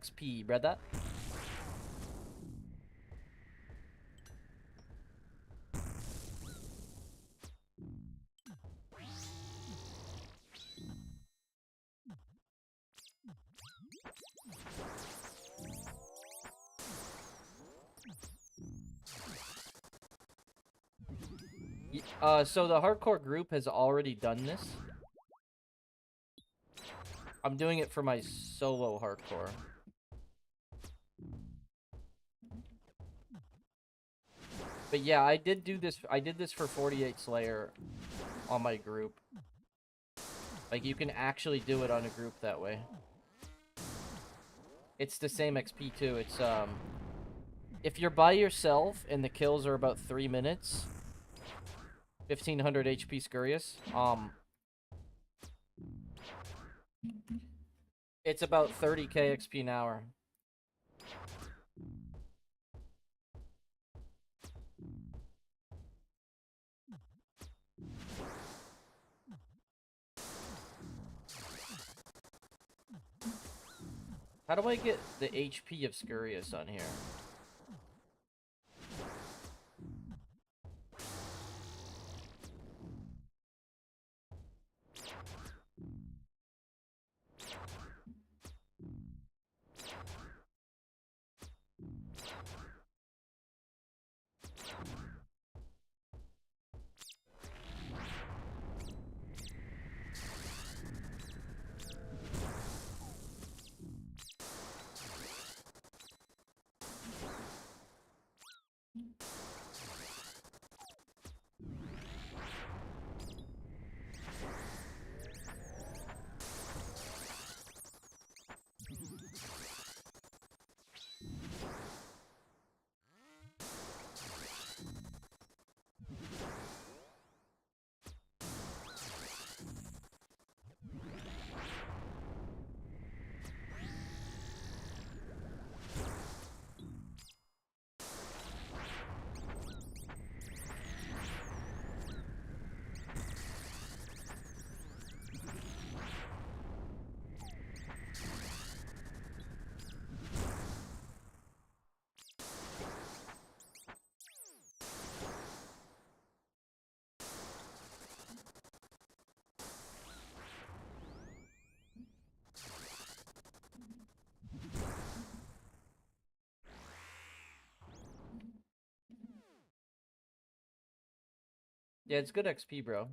XP, brother. So the hardcore group has already done this. I'm doing it for my solo hardcore. But yeah, I did do this. I did this for 48 Slayer on my group. Like, you can actually do it on a group that way. It's the same XP too. It's if you're by yourself and the kills are about 3 minutes, 1500 HP Scurious, it's about 30k XP an hour. How do I get the HP of Scurious on here? Yeah, it's good XP, bro.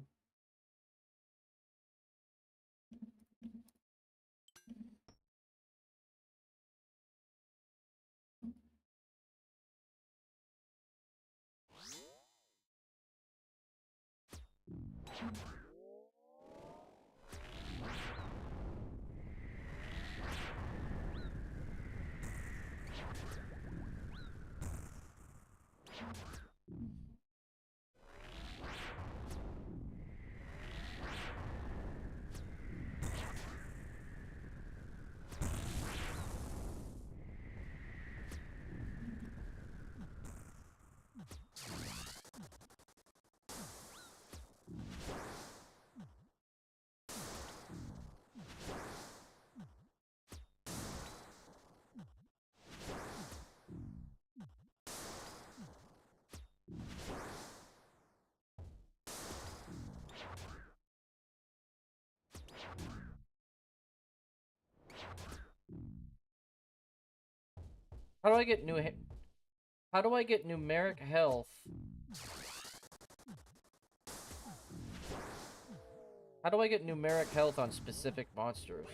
How do I get How do I get numeric health? How do I get numeric health on specific monsters?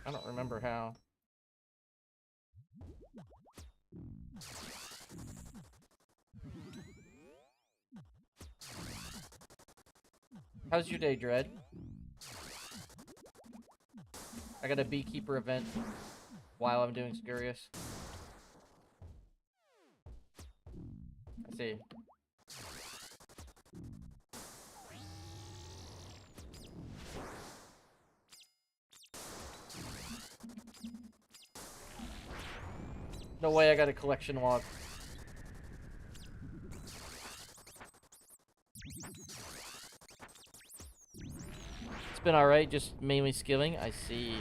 I don't remember how. How's your day, Dread? I got a beekeeper event while I'm doing Scurious. I see. No way I got a collection log. It's been alright, just mainly skilling. I see.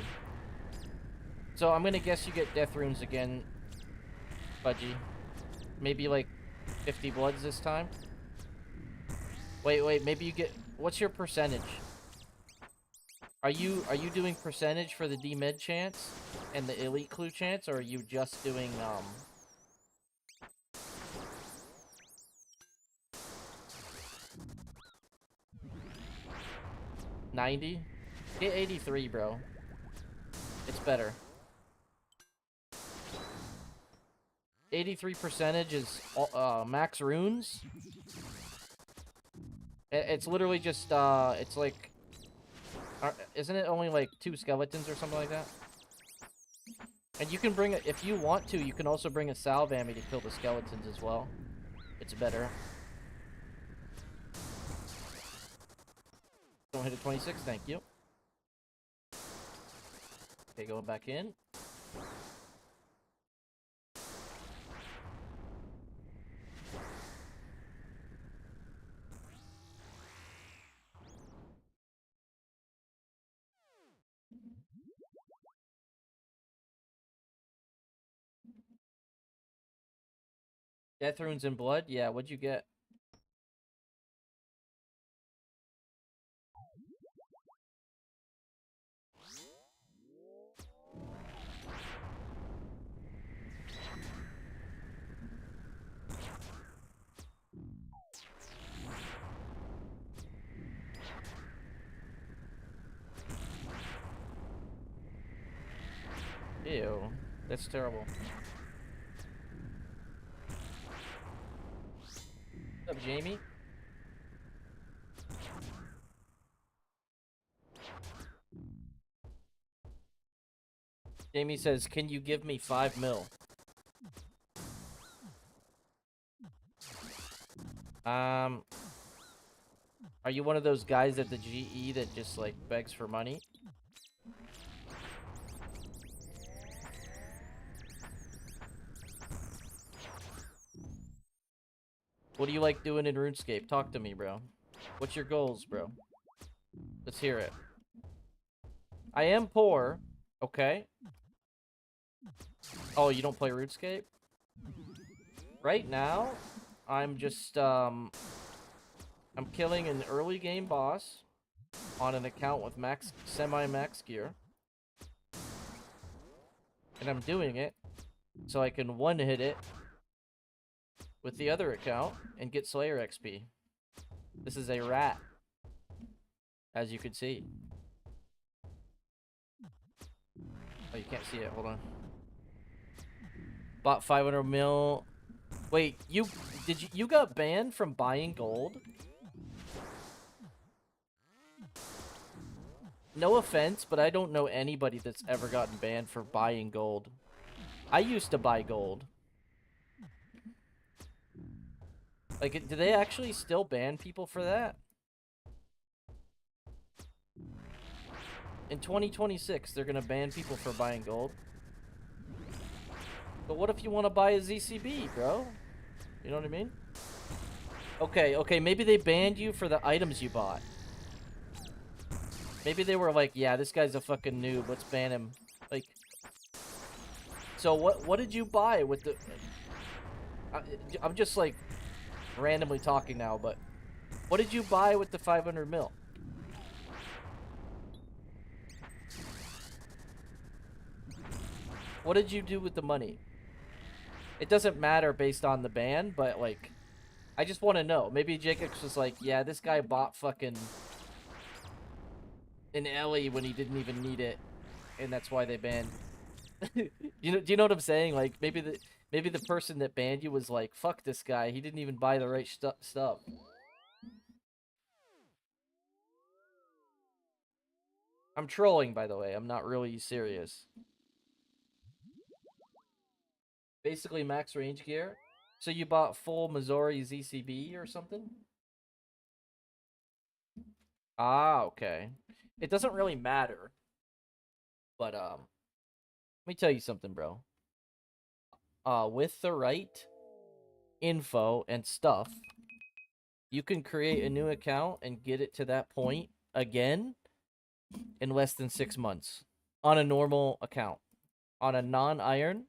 So I'm gonna guess you get death runes again, Budgie. Maybe like 50 bloods this time? Wait, maybe you get... What's your percentage? Are you doing percentage for the D-Med chance and the Elite Clue chance, or are you just doing, 90? Get 83, bro. It's better. 83 percentage is max runes. It's literally just it's like, isn't it only like 2 skeletons or something like that? And you can bring it if you want to. You can also bring a Salvami to kill the skeletons as well. It's better. Don't hit a 26. Thank you. Okay, going back in. Death runes and blood? Yeah, what'd you get? Ew. That's terrible. What's up, Jamie? Jamie says, can you give me 5 mil? Are you one of those guys at the GE that just, like, begs for money? What do you like doing in RuneScape? Talk to me, bro. What's your goals, bro? Let's hear it. I am poor. Okay. Oh, you don't play RuneScape? Right now, I'm just, I'm killing an early game boss on an account with semi-max gear. And I'm doing it so I can one-hit it with the other account and get Slayer XP. This is a rat, as you can see. Oh, you can't see it. Hold on. Bought 500 mil. Wait, you got banned from buying gold? No offense, but I don't know anybody that's ever gotten banned for buying gold. I used to buy gold. Like, do they actually still ban people for that? In 2026, they're gonna ban people for buying gold. But what if you want to buy a ZCB, bro? You know what I mean? Okay, maybe they banned you for the items you bought. Maybe they were like, yeah, this guy's a fucking noob, let's ban him. Like, so what did you buy with the... I'm just, like, randomly talking now, but what did you buy with the 500 mil? What did you do with the money? It doesn't matter based on the ban, but, like, I just want to know. Maybe Jacobs was like, yeah, this guy bought fucking an Ellie when he didn't even need it, and that's why they banned. Do you know what I'm saying? Like, maybe the person that banned you was like, fuck this guy, he didn't even buy the right stuff. I'm trolling, by the way. I'm not really serious. Basically max range gear. So you bought full Missouri ZCB or something? Ah, okay. It doesn't really matter. But, let me tell you something, bro. with the right info and stuff, you can create a new account and get it to that point again in less than 6 months on a normal account. On a non-iron,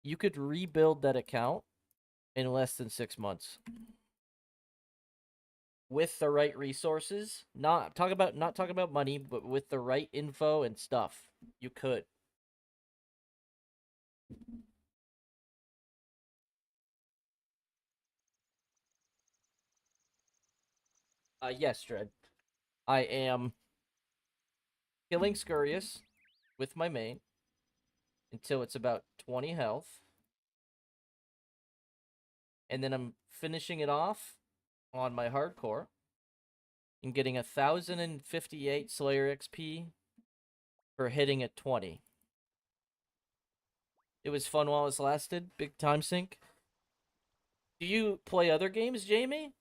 you could rebuild that account in less than 6 months with the right resources. Not talking about money, but with the right info and stuff, you could. Yes, Dread. I am killing Scurious with my main until it's about 20 health. And then I'm finishing it off on my hardcore and getting 1,058 Slayer XP for hitting at 20. It was fun while it lasted. Big time sink. Do you play other games, Jamie?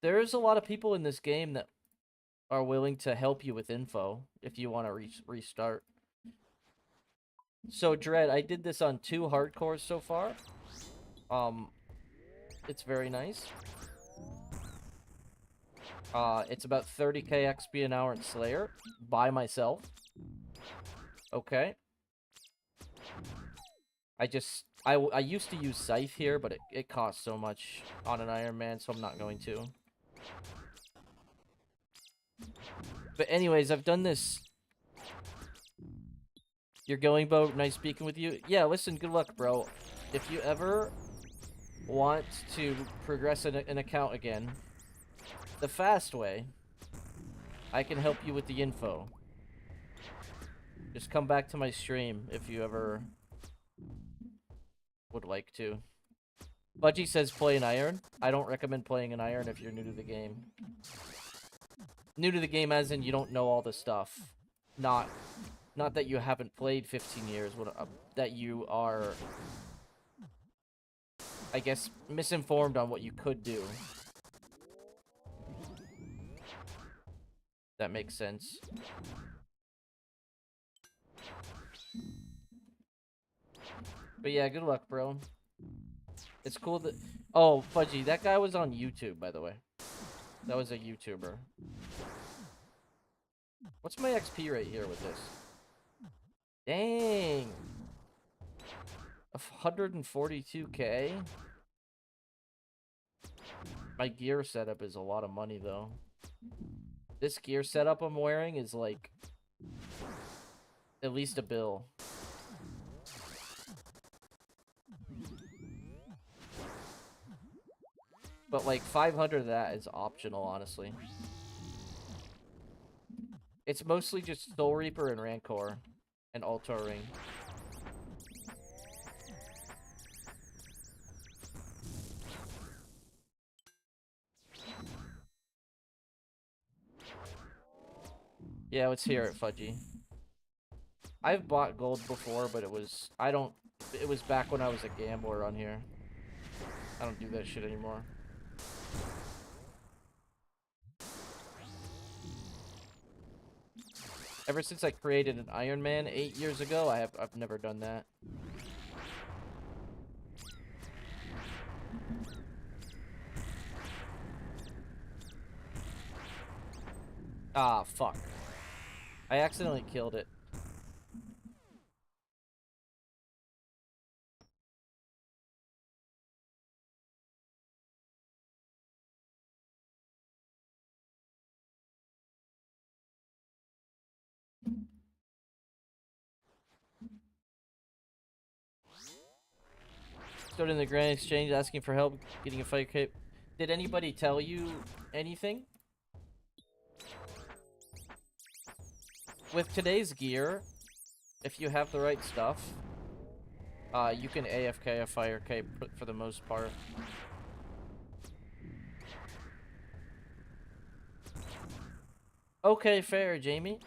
There's a lot of people in this game that are willing to help you with info if you want to restart. So, Dread, I did this on 2 hardcores so far. It's very nice. It's about 30k XP an hour in Slayer by myself. Okay. I used to use Scythe here, but it costs so much on an Iron Man, so I'm not going to. But anyways, I've done this. You're going, Bo. Nice speaking with you. Yeah, listen, good luck, bro. If you ever want to progress an account again, the fast way, I can help you with the info. Just come back to my stream if you ever would like to. Budgie says play an iron. I don't recommend playing an iron if you're new to the game. New to the game as in you don't know all the stuff. Not that you haven't played 15 years, that you are, I guess, misinformed on what you could do. That makes sense. But yeah, good luck, bro. It's cool that... Oh, Fudgy, that guy was on YouTube, by the way. That was a YouTuber. What's my XP rate here with this? Dang. 142k? My gear setup is a lot of money, though. This gear setup I'm wearing is, like, at least a bill. But, like, 500 of that is optional, honestly. It's mostly just Soul Reaper and Rancor and Altar Ring. Yeah, let's hear it, Fudgy. I've bought gold before, but it was back when I was a gambler on here. I don't do that shit anymore. Ever since I created an Iron Man 8 years ago, I've never done that. Ah, fuck. I accidentally killed it. Stood in the Grand Exchange asking for help getting a fire cape. Did anybody tell you anything? With today's gear, if you have the right stuff, you can AFK a fire cape for the most part. Okay, fair, Jamie.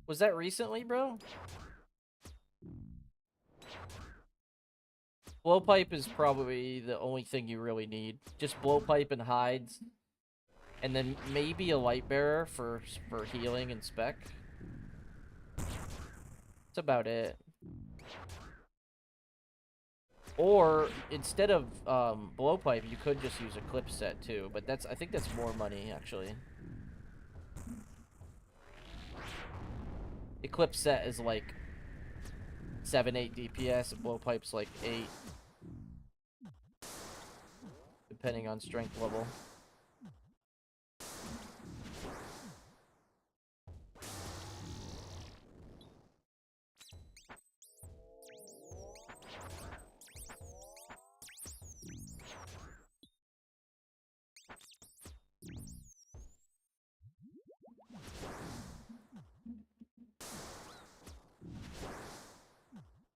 Was that recently, bro? Blowpipe is probably the only thing you really need. Just blowpipe and hides. And then maybe a light bearer for healing and spec. That's about it. Or instead of blowpipe, you could just use Eclipse set too, but I think that's more money actually. Eclipse set is like 7-8 DPS, and blowpipe's like 8, depending on strength level.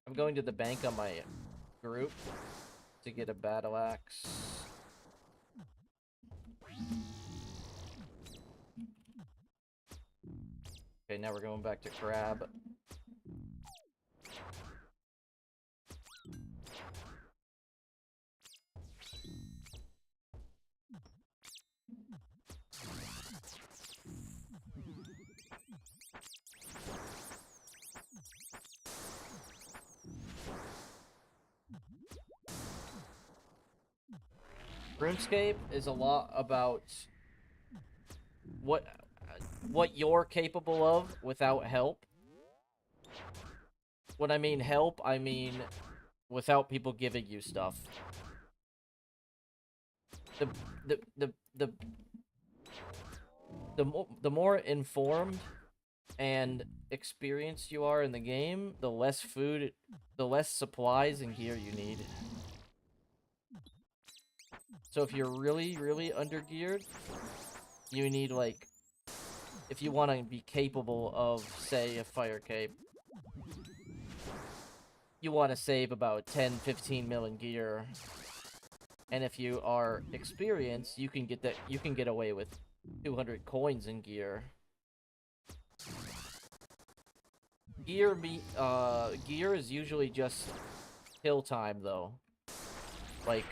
I'm going to the bank on my group to get a battle axe. Okay, now we're going back to crab. Runescape is a lot about what you're capable of without help. When I mean help, I mean without people giving you stuff. The more informed and experienced you are in the game, the less food, the less supplies and gear you need. So if you're really, really undergeared, you need, like, if you want to be capable of, say, a fire cape, you want to save about 10-15 mil in gear. And if you are experienced, you can get away with 200 coins in gear. Gear is usually just kill time, though. Like,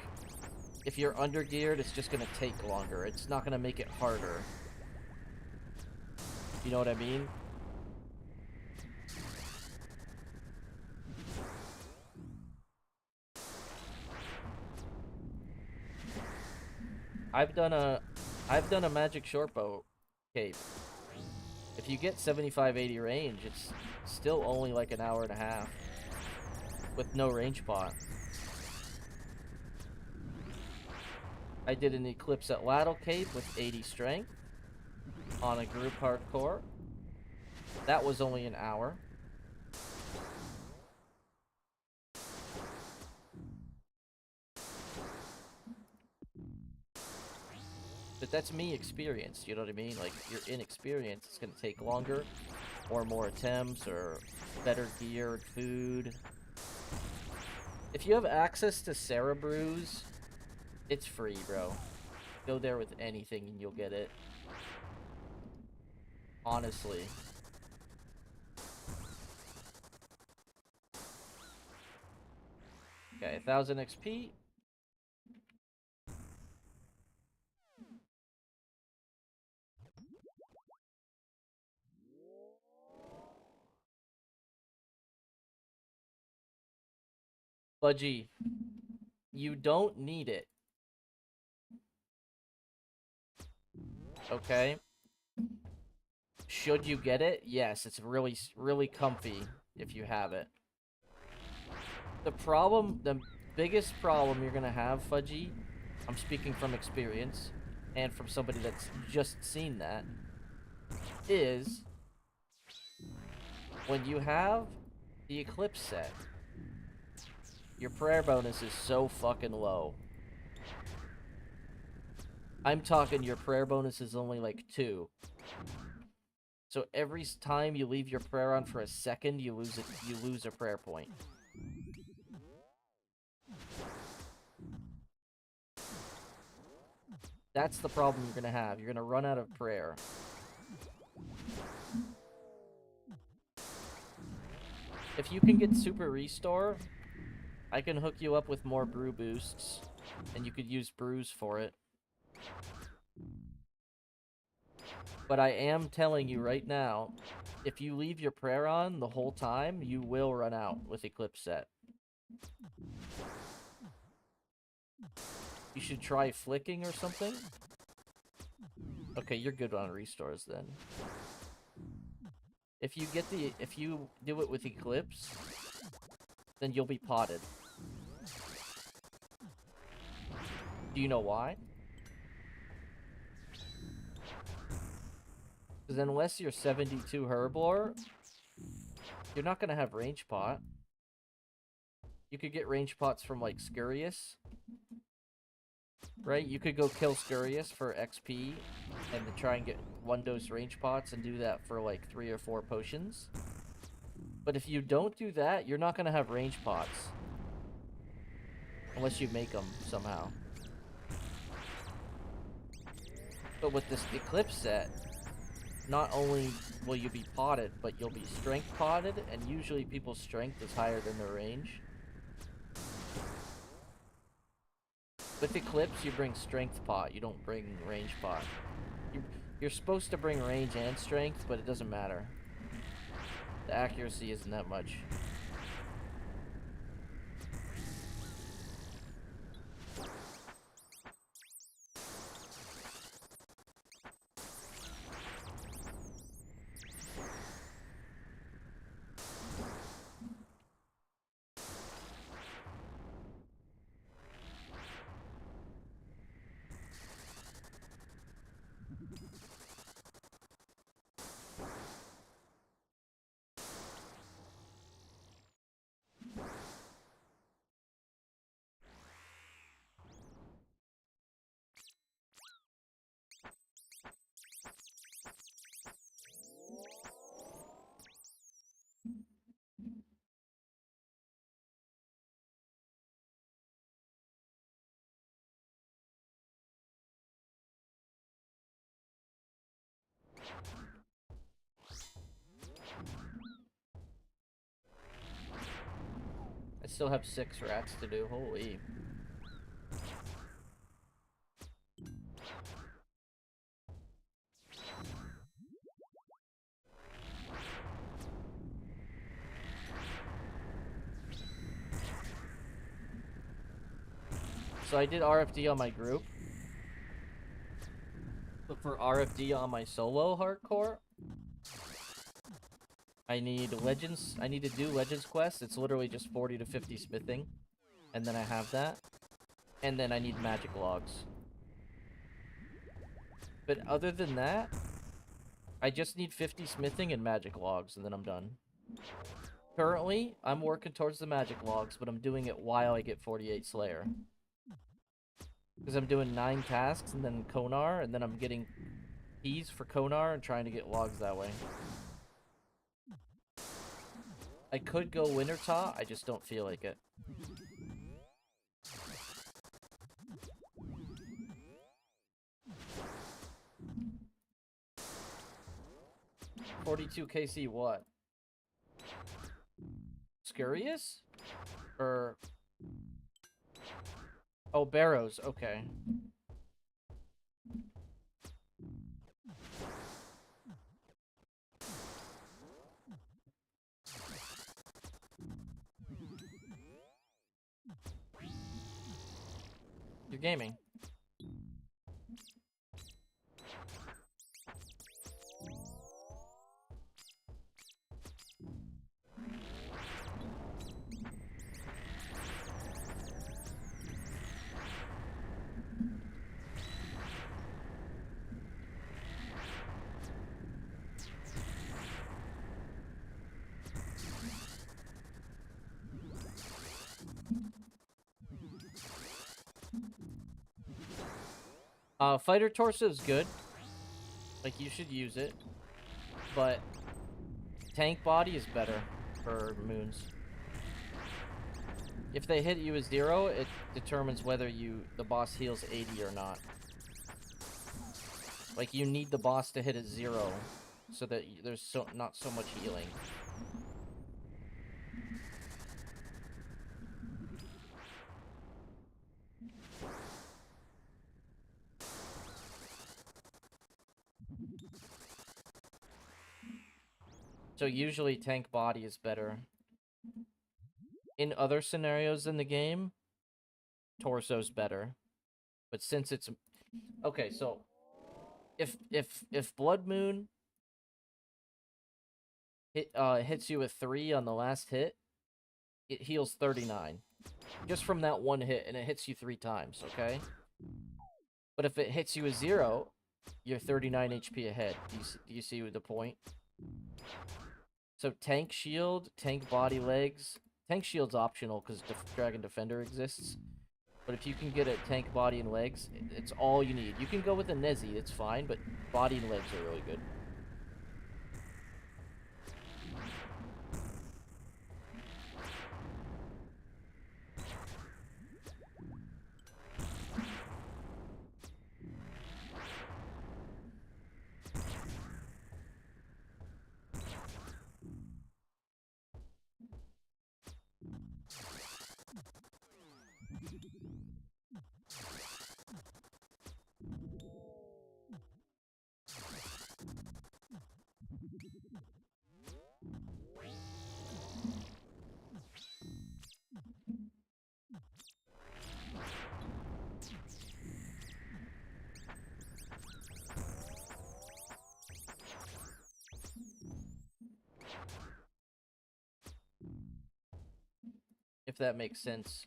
if you're undergeared, it's just gonna take longer. It's not gonna make it harder. You know what I mean? I've done a magic shortbow cape. If you get 75-80 range, it's still only like an hour and a half with no range pot. I did an Eclipse at Ladle cape with 80 strength on a group hardcore. That was only an hour. But that's me experienced, you know what I mean? Like, if you're inexperienced, it's gonna take longer, or more attempts, or better gear, food. If you have access to Cerebrews, it's free, bro. Go there with anything and you'll get it. Honestly. Okay, 1000 XP. Budgie, you don't need it. Okay? Should you get it? Yes, it's really, really comfy if you have it. The biggest problem you're gonna have, Fudgy, I'm speaking from experience, and from somebody that's just seen that, is when you have the Eclipse set, your prayer bonus is so fucking low. I'm talking your prayer bonus is only like 2. So every time you leave your prayer on for a second, you lose a prayer point. That's the problem you're gonna have. You're gonna run out of prayer. If you can get super restore, I can hook you up with more brew boosts, and you could use brews for it. But I am telling you right now, if you leave your prayer on the whole time, you will run out with Eclipse set. You should try flicking or something. Okay, you're good on restores then. If you do it with Eclipse, then you'll be potted. Do you know why? Because unless you're 72 Herblore, you're not gonna have range pot. You could get range pots from like Scurious. Right? You could go kill Scurious for XP and then try and get 1-dose range pots and do that for like 3 or 4 potions. But if you don't do that, you're not going to have range pots. Unless you make them somehow. But with this Eclipse set, not only will you be potted, but you'll be strength potted, and usually people's strength is higher than their range. With Eclipse, you bring strength pot, you don't bring range pot. You're supposed to bring range and strength, but it doesn't matter. The accuracy isn't that much. I still have 6 rats to do, holy. So I did RFD on my group. But for RFD on my solo hardcore, I need legends. I need to do legends quest. It's literally just 40 to 50 smithing, and then I have that. And then I need magic logs. But other than that, I just need 50 smithing and magic logs, and then I'm done. Currently, I'm working towards the magic logs, but I'm doing it while I get 48 Slayer. Because I'm doing 9 tasks and then Konar, and then I'm getting keys for Konar and trying to get logs that way. I could go Wintertot, I just don't feel like it. $42 KC what? Scurious? Or... Oh, Barrows, okay. You're gaming. Fighter Torso is good. Like, you should use it. But tank body is better for moons. If they hit you as 0, it determines whether the boss heals 80 or not. Like, you need the boss to hit at 0 so that there's not so much healing. So usually tank body is better. In other scenarios in the game, torso's better. But since it's okay, so if Blood Moon hits you with 3 on the last hit, it heals 39 just from that one hit, and it hits you 3 times. Okay, but if it hits you with 0, you're 39 HP ahead. Do you see the point? So tank shield, tank body legs. Tank shield's optional because Dragon Defender exists. But if you can get a tank body and legs, it's all you need. You can go with a Nezzy, it's fine, but body and legs are really good. If that makes sense.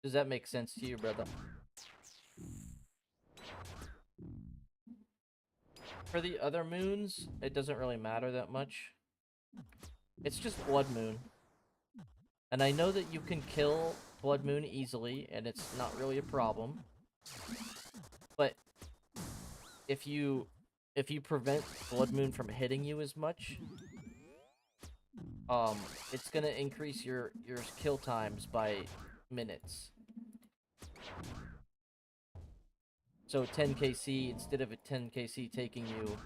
Does that make sense to you, brother? For the other moons, it doesn't really matter that much. It's just Blood Moon. And I know that you can kill Blood Moon easily, and it's not really a problem. But if you prevent Blood Moon from hitting you as much, it's gonna increase your kill times by minutes. So 10 KC, instead of a 10 KC taking you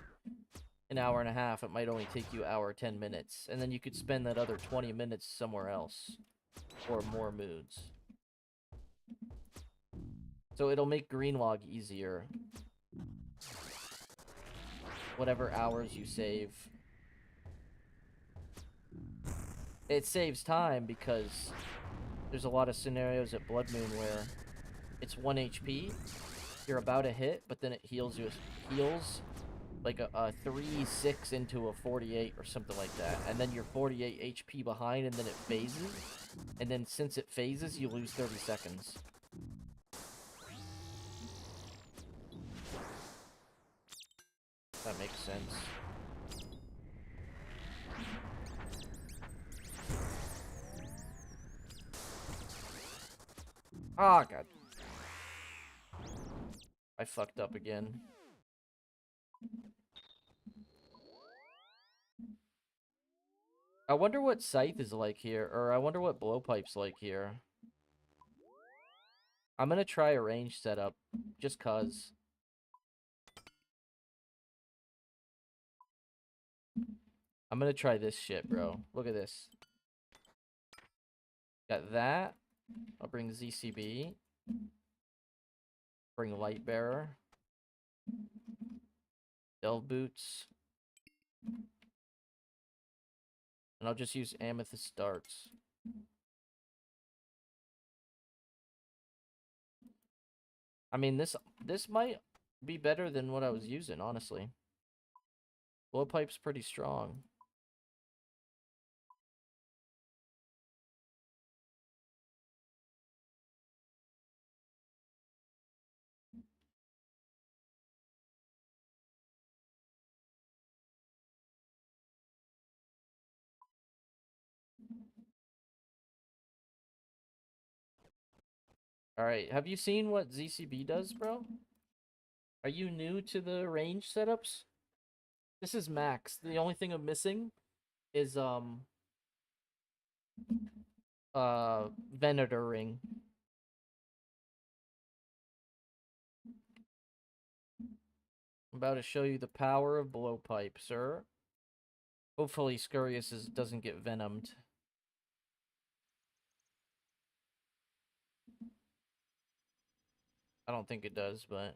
an hour and a half, it might only take you an hour 10 minutes. And then you could spend that other 20 minutes somewhere else. Or more moons. So it'll make Greenlog easier. Whatever hours you save. It saves time because there's a lot of scenarios at Blood Moon where it's 1 HP, you're about to hit, but then it heals like a 3-6 into a 48 or something like that, and then you're 48 HP behind, and then it phases, and then since it phases, you lose 30 seconds. That makes sense. Ah, God. I fucked up again. I wonder what Scythe is like here, or I wonder what Blowpipe's like here. I'm gonna try a range setup, just cause. I'm gonna try this shit, bro. Look at this. Got that. I'll bring ZCB. Bring Lightbearer. Delve Boots. And I'll just use Amethyst Darts. I mean, this might be better than what I was using, honestly. Blowpipe's pretty strong. Alright, have you seen what ZCB does, bro? Are you new to the range setups? This is max. The only thing I'm missing is, Venator Ring. I'm about to show you the power of Blowpipe, sir. Hopefully Scurious doesn't get venomed. I don't think it does, but...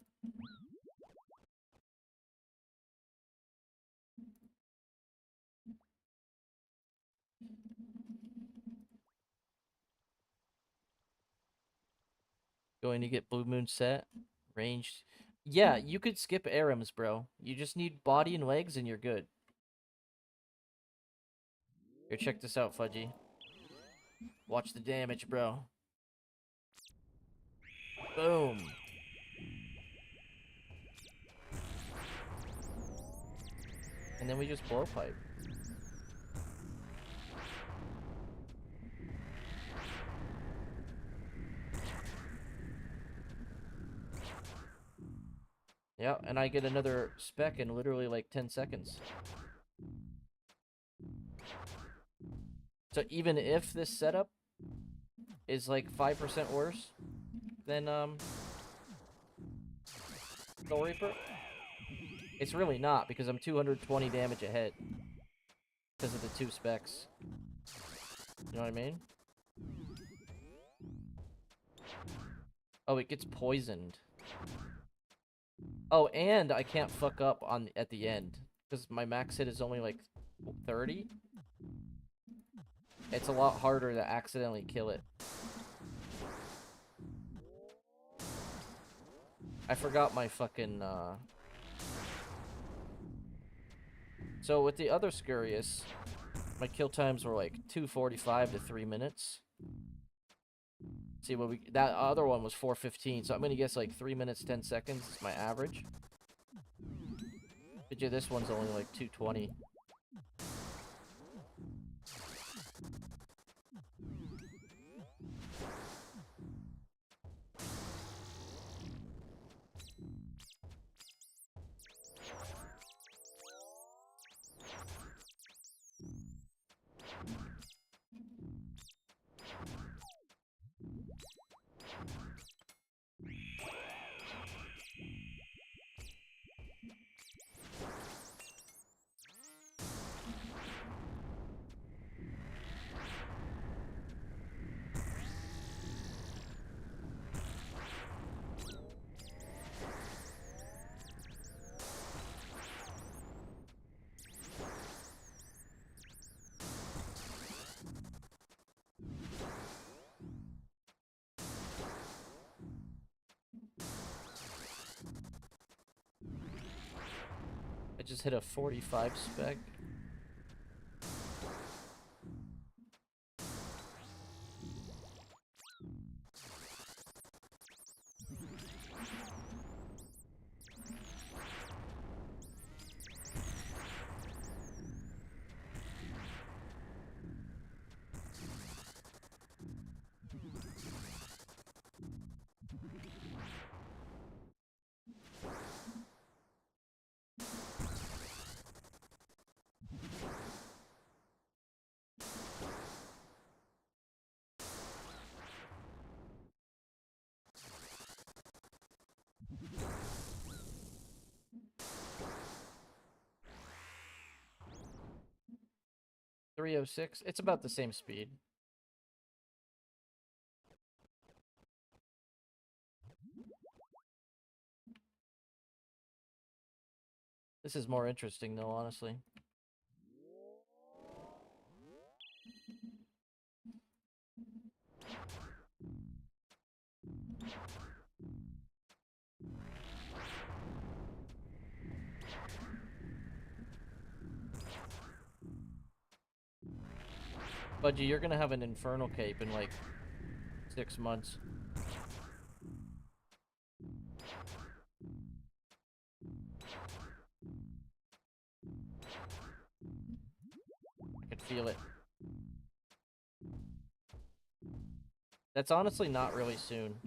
Going to get Blue Moon set. Ranged. Yeah, you could skip Arims, bro. You just need body and legs and you're good. Here, check this out, Fudgy. Watch the damage, bro. Boom. And then we just blow pipe. Yeah, and I get another spec in literally like 10 seconds. So even if this setup is like 5% worse than Soul Reaper, it's really not because I'm 220 damage ahead because of the 2 specs. You know what I mean? Oh, it gets poisoned. Oh, and I can't fuck up on at the end because my max hit is only like 30. It's a lot harder to accidentally kill it. I forgot my fucking So with the other Scurious, my kill times were like 2:45 to 3 minutes. See what that other one was 4:15, so I'm gonna guess like 3 minutes 10 seconds is my average. But yeah, this one's only like 2:20. I just hit a 45 spec. .306. It's about the same speed. This is more interesting though, honestly. Budgie, you're gonna have an Infernal Cape in like 6 months. I could feel it. That's honestly not really soon.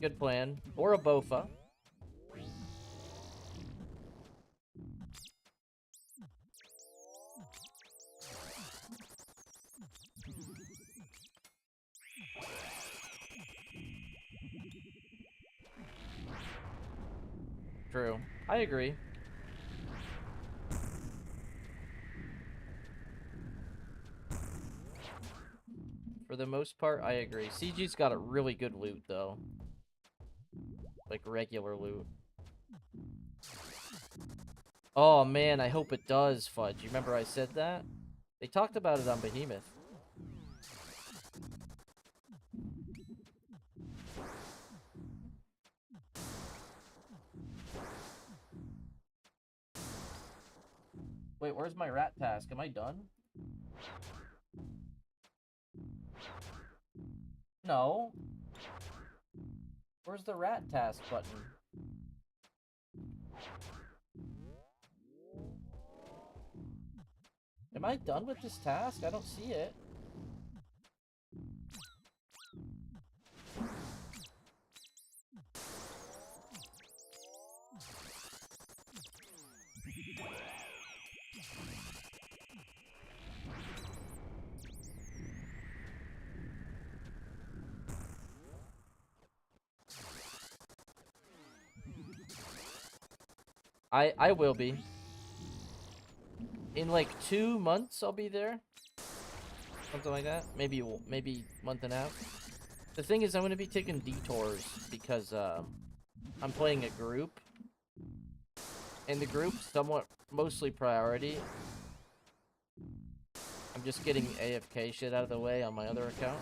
Good plan. Or a Bofa. True. I agree. For the most part, I agree. CG's got a really good loot, though. Like, regular loot. Oh, man, I hope it does, Fudge. You remember I said that? They talked about it on Behemoth. Wait, where's my rat task? Am I done? No. Where's the rat task button? Am I done with this task? I don't see it. I will be. In like 2 months, I'll be there. Something like that. Maybe month and a half. The thing is, I'm going to be taking detours because I'm playing a group. And the group's somewhat mostly priority. I'm just getting AFK shit out of the way on my other account.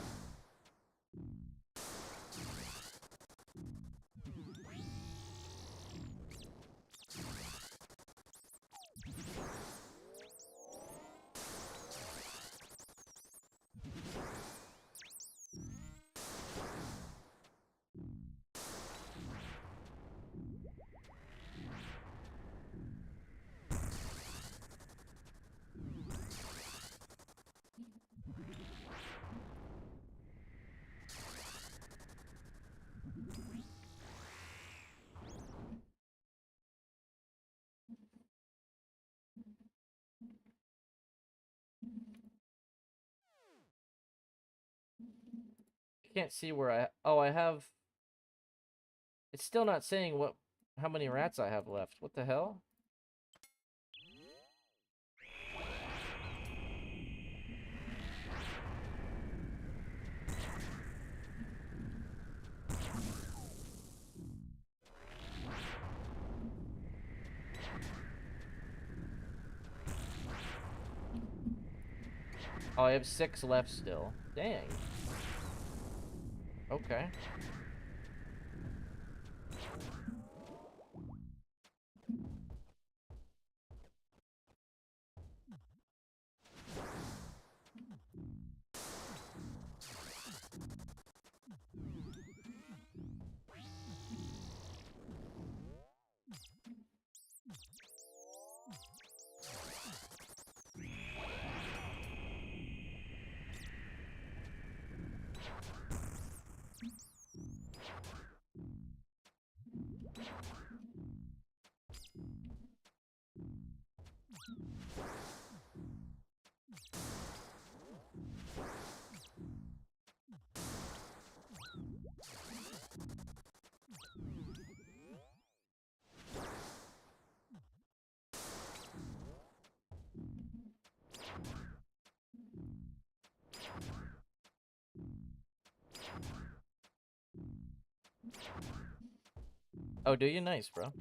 Can't see where I have. It's still not saying how many rats I have left. What the hell? Oh, I have 6 left still. Dang. Okay. Oh, do you? Nice, bro.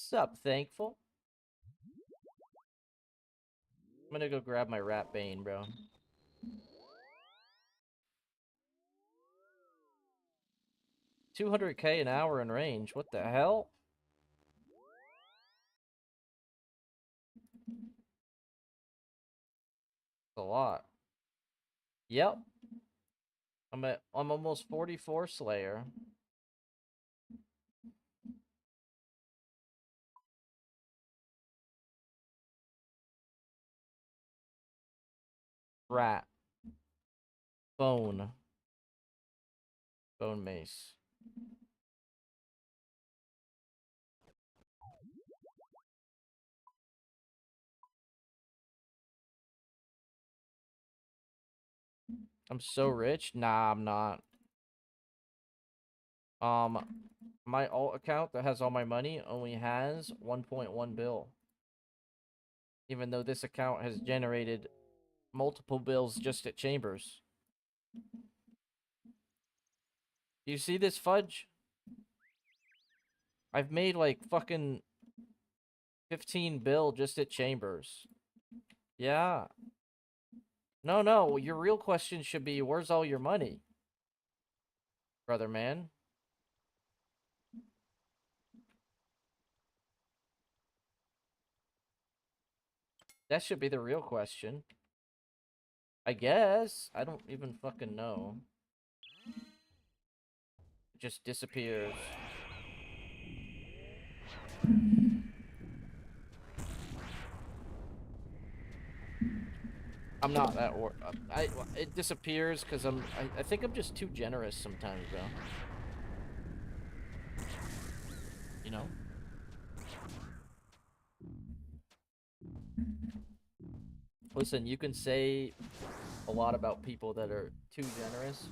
Sup, thankful? I'm gonna go grab my rat bane, bro. 200k an hour in range. What the hell? That's a lot. Yep. I'm almost 44 Slayer. Rat. Bone. Bone mace. I'm so rich? Nah, I'm not. My alt account that has all my money only has 1.1 bill. Even though this account has generated multiple bills just at Chambers. Do you see this fudge? I've made like fucking 15 bill just at Chambers. Yeah. No, your real question should be, where's all your money? Brother man. That should be the real question. I guess. I don't even fucking know. It just disappears. I'm not that it disappears because I think I'm just too generous sometimes, bro. You know? Listen, you can say a lot about people that are too generous.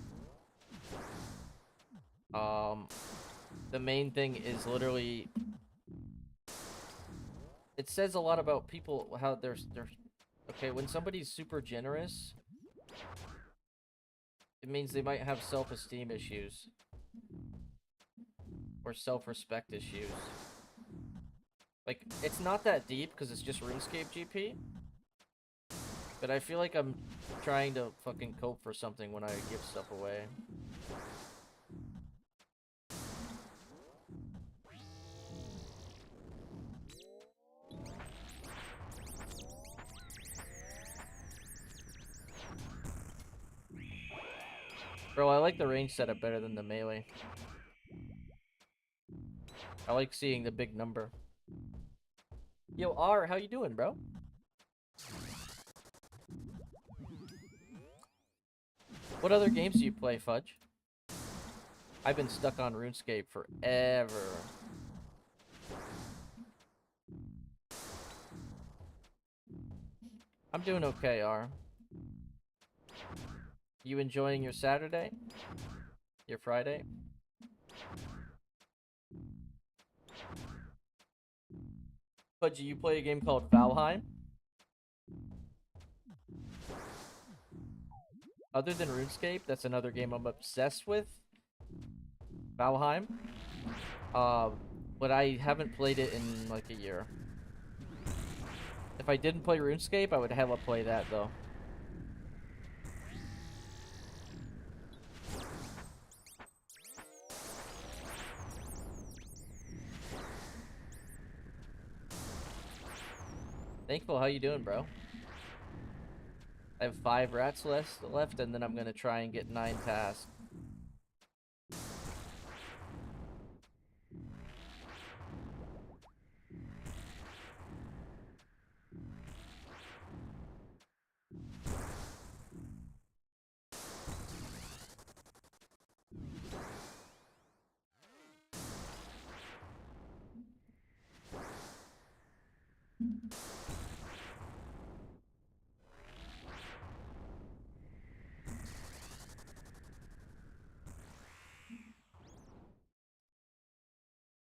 The main thing is literally it says a lot about people how they're okay, when somebody's super generous, it means they might have self-esteem issues or self-respect issues. Like, it's not that deep because it's just RuneScape GP. But I feel like I'm trying to fucking cope for something when I give stuff away. Bro, I like the range setup better than the melee. I like seeing the big number. Yo, R, how you doing, bro? What other games do you play, Fudge? I've been stuck on RuneScape forever. I'm doing okay, R. You enjoying your Saturday? Your Friday? Fudge, you play a game called Valheim? Other than RuneScape, that's another game I'm obsessed with. Valheim. But I haven't played it in like a year. If I didn't play RuneScape, I would hella play that though. Thankful, how you doing, bro? I have 5 rats left, and then I'm gonna try and get 9 tasks.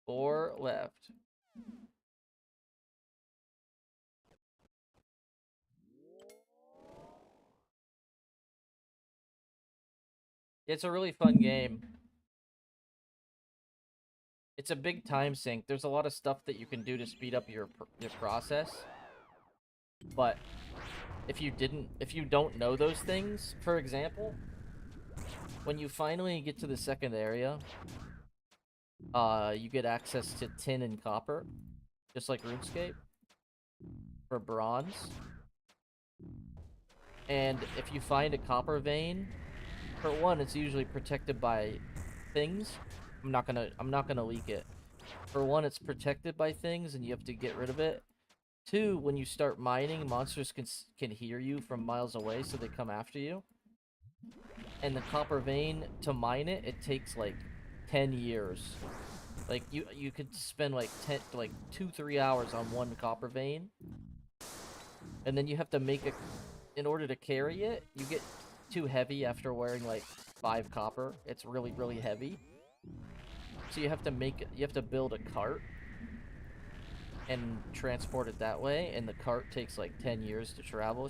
Four left. It's a really fun game. It's a big time sink. There's a lot of stuff that you can do to speed up your process. But if you don't know those things, for example, when you finally get to the second area, you get access to tin and copper, just like Runescape, for bronze. And if you find a copper vein, for one, it's usually protected by things. I'm not gonna leak it. For one, it's protected by things, and you have to get rid of it. Two, when you start mining, monsters can hear you from miles away, so they come after you. And the copper vein, to mine it, it takes like 10 years. Like you could spend like 2-3 hours on one copper vein, and then you have to make it. In order to carry it, you get too heavy after wearing like 5 copper. It's really heavy. So you have to build a cart and transport it that way, and the cart takes like 10 years to travel,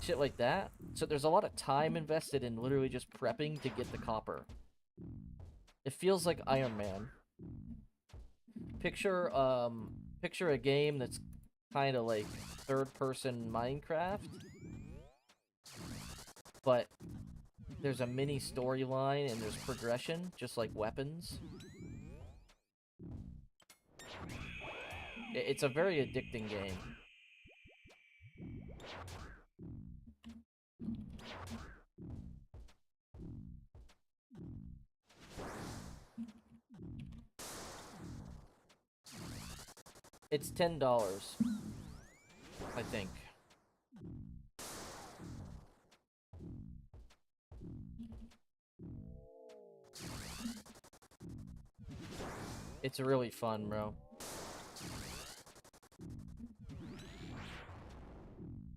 shit like that. So there's a lot of time invested in literally just prepping to get the copper. It feels like Iron Man. Picture a game that's kind of like third-person Minecraft, but there's a mini storyline and there's progression, just like weapons. It's a very addicting game. It's $10, I think. It's really fun, bro.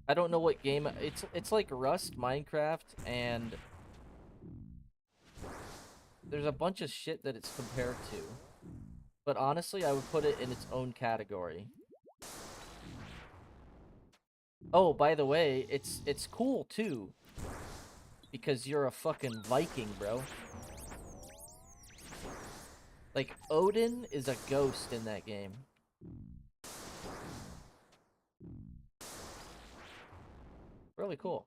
I don't know what game it's like Rust, Minecraft, and there's a bunch of shit that it's compared to. But honestly, I would put it in its own category. Oh, by the way, it's cool too, because you're a fucking Viking, bro. Like, Odin is a ghost in that game. Really cool.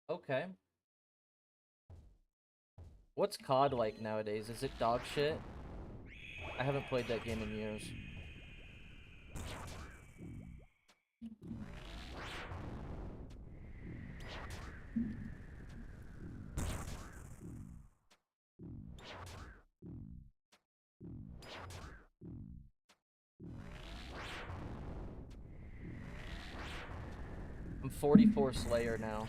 Okay. What's COD like nowadays? Is it dog shit? I haven't played that game in years. I'm 44 Slayer now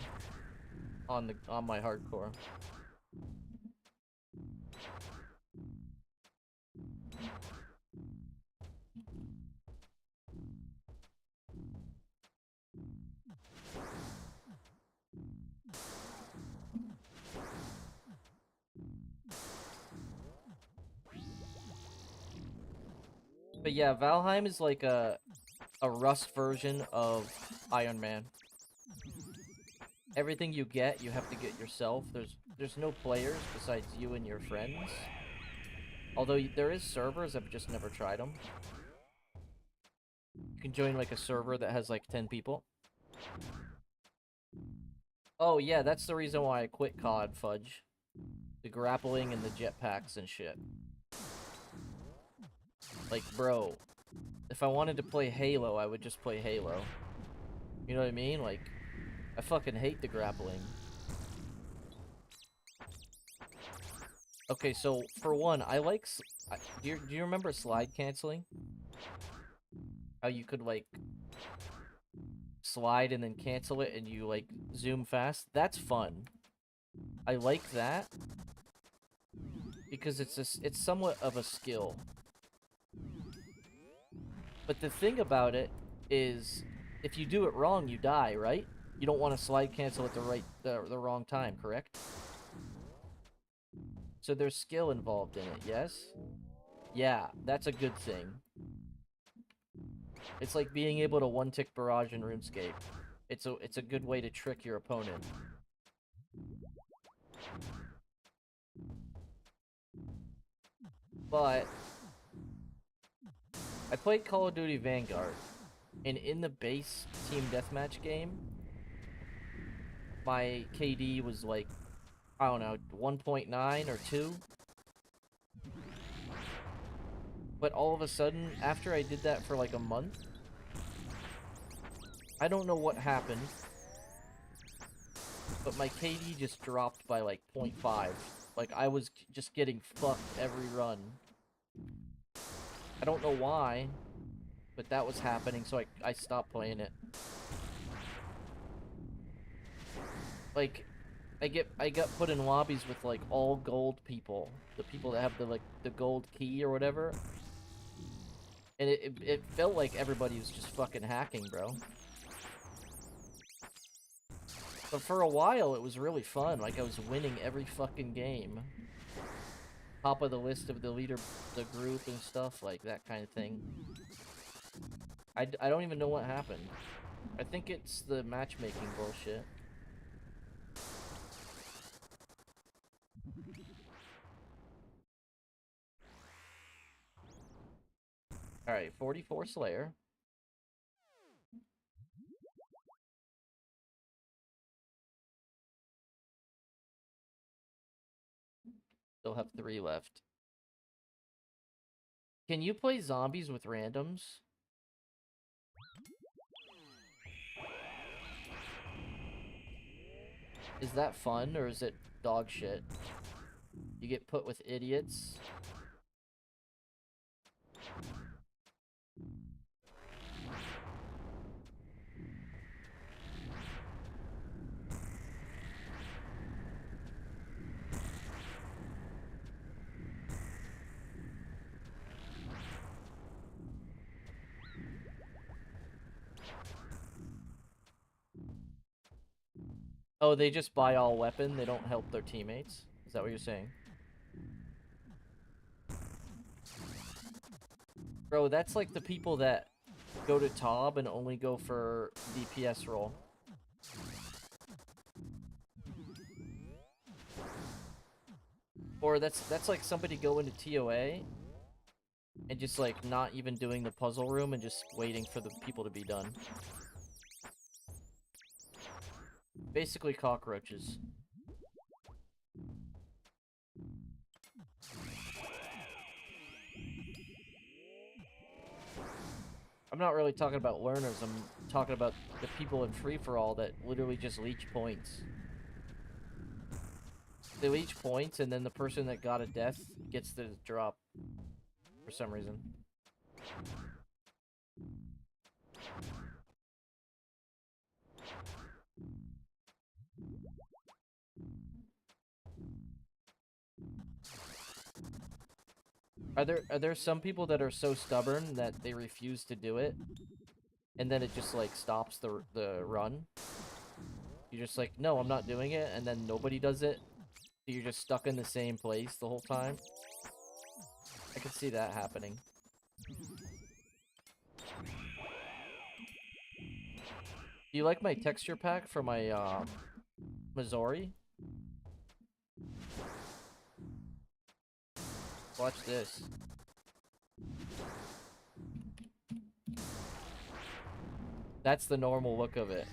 on my hardcore. But yeah, Valheim is like a Rust version of Iron Man. Everything you get, you have to get yourself. There's no players besides you and your friends. Although there is servers, I've just never tried them. You can join like a server that has like 10 people. Oh yeah, that's the reason why I quit COD, Fudge. The grappling and the jetpacks and shit. Like, bro, if I wanted to play Halo, I would just play Halo. You know what I mean? Like, I fucking hate the grappling. Okay, so for one, I like. Do you remember slide canceling? How you could like slide and then cancel it, and you like zoom fast. That's fun. I like that. because it's somewhat of a skill. But the thing about it is, if you do it wrong, you die, right? You don't want to slide cancel at the wrong time, correct? So there's skill involved in it, yes? Yeah, that's a good thing. It's like being able to one-tick barrage in RuneScape. It's a good way to trick your opponent. But I played Call of Duty Vanguard, and in the base team deathmatch game, my KD was like, I don't know, 1.9 or 2. But all of a sudden, after I did that for like a month, I don't know what happened, but my KD just dropped by like 0.5. Like, I was just getting fucked every run. I don't know why, but that was happening, so I stopped playing it. Like, I got put in lobbies with like all gold people, the people that have the gold key or whatever, and it felt like everybody was just fucking hacking, bro. But for a while, it was really fun. Like, I was winning every fucking game. Top of the list of the group and stuff, like that kind of thing. I don't even know what happened. I think it's the matchmaking bullshit. Alright, 44 Slayer. Still have 3 left. Can you play zombies with randoms? Is that fun, or is it dog shit? You get put with idiots? Oh, they just buy all weapon, they don't help their teammates? Is that what you're saying? Bro, that's like the people that go to Tob and only go for DPS role. Or that's like somebody going to TOA and just like not even doing the puzzle room and just waiting for the people to be done. Basically cockroaches. I'm not really talking about learners, I'm talking about the people in free-for-all that literally just leech points. They leech points, and then the person that got a death gets the drop for some reason. Are there some people that are so stubborn that they refuse to do it, and then it just like stops the run? You're just like, no, I'm not doing it, and then nobody does it. So you're just stuck in the same place the whole time. I can see that happening. Do you like my texture pack for my Missouri? Watch this. That's the normal look of it.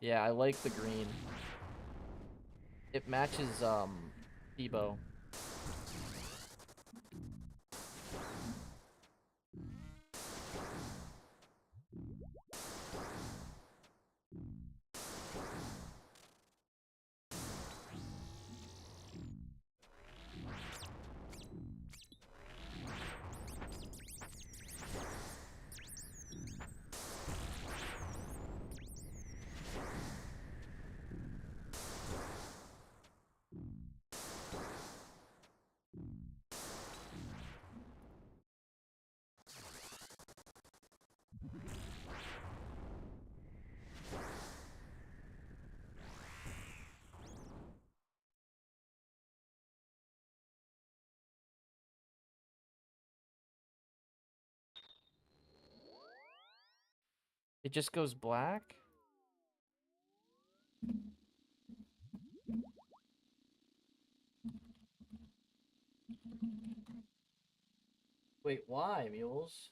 Yeah, I like the green. It matches Debo. It just goes black? Wait, why, Mules?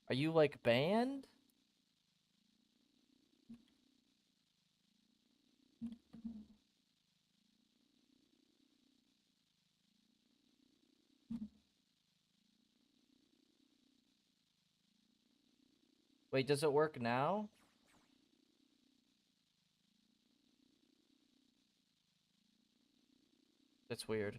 Are you, like, banned? Wait, does it work now? That's weird.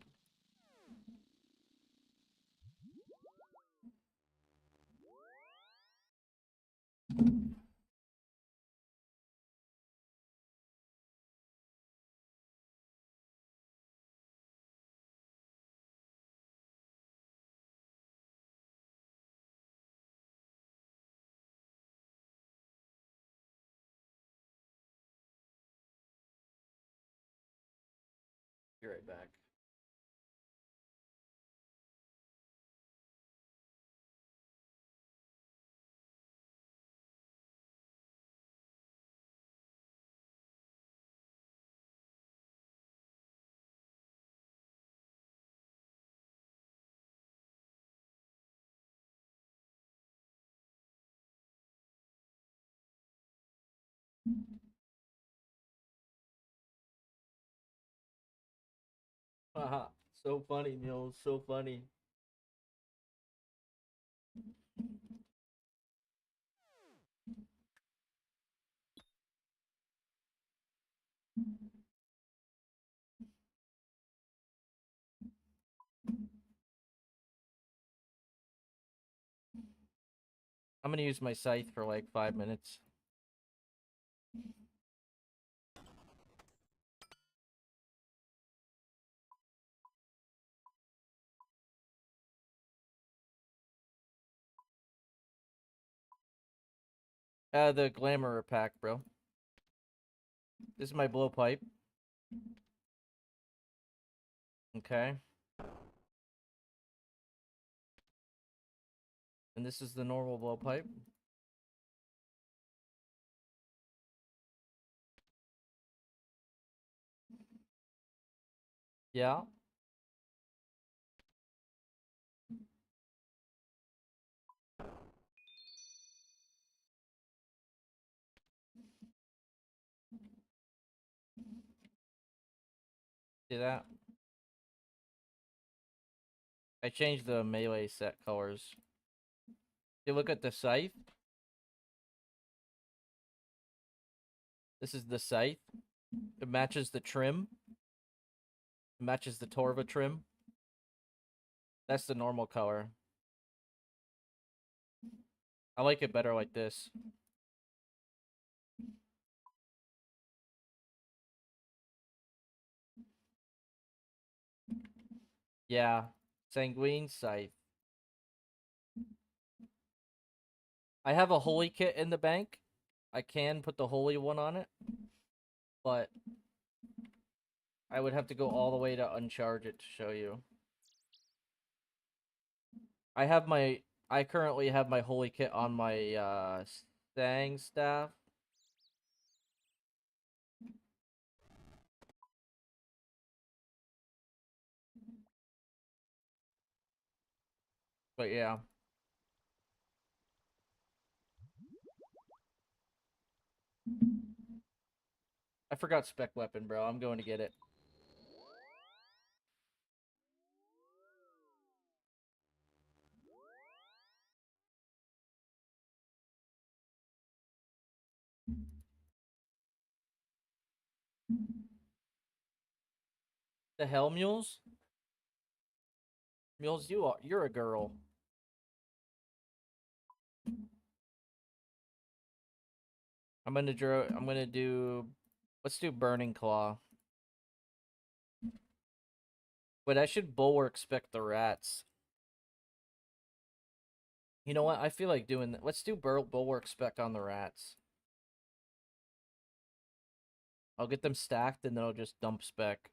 Be right back. Haha, so funny, Mules, so funny. I'm gonna use my scythe for like 5 minutes. The Glamour pack, bro. This is my blowpipe. Okay. And this is the normal blowpipe. Yeah. See that? I changed the melee set colors. You look at the scythe. This is the scythe. It matches the trim. It matches the Torva trim. That's the normal color. I like it better like this. Yeah. Sanguine scythe. I have a holy kit in the bank. I can put the holy one on it. But I would have to go all the way to uncharge it to show you. I currently have my holy kit on my Stang staff. But yeah. I forgot spec weapon, bro. I'm going to get it. The hell, Mules? Mules, you're a girl. I'm gonna do let's do Burning Claw. But I should bulwark spec the rats. You know what? I feel like doing that. Let's do bulwark spec on the rats. I'll get them stacked and then I'll just dump spec.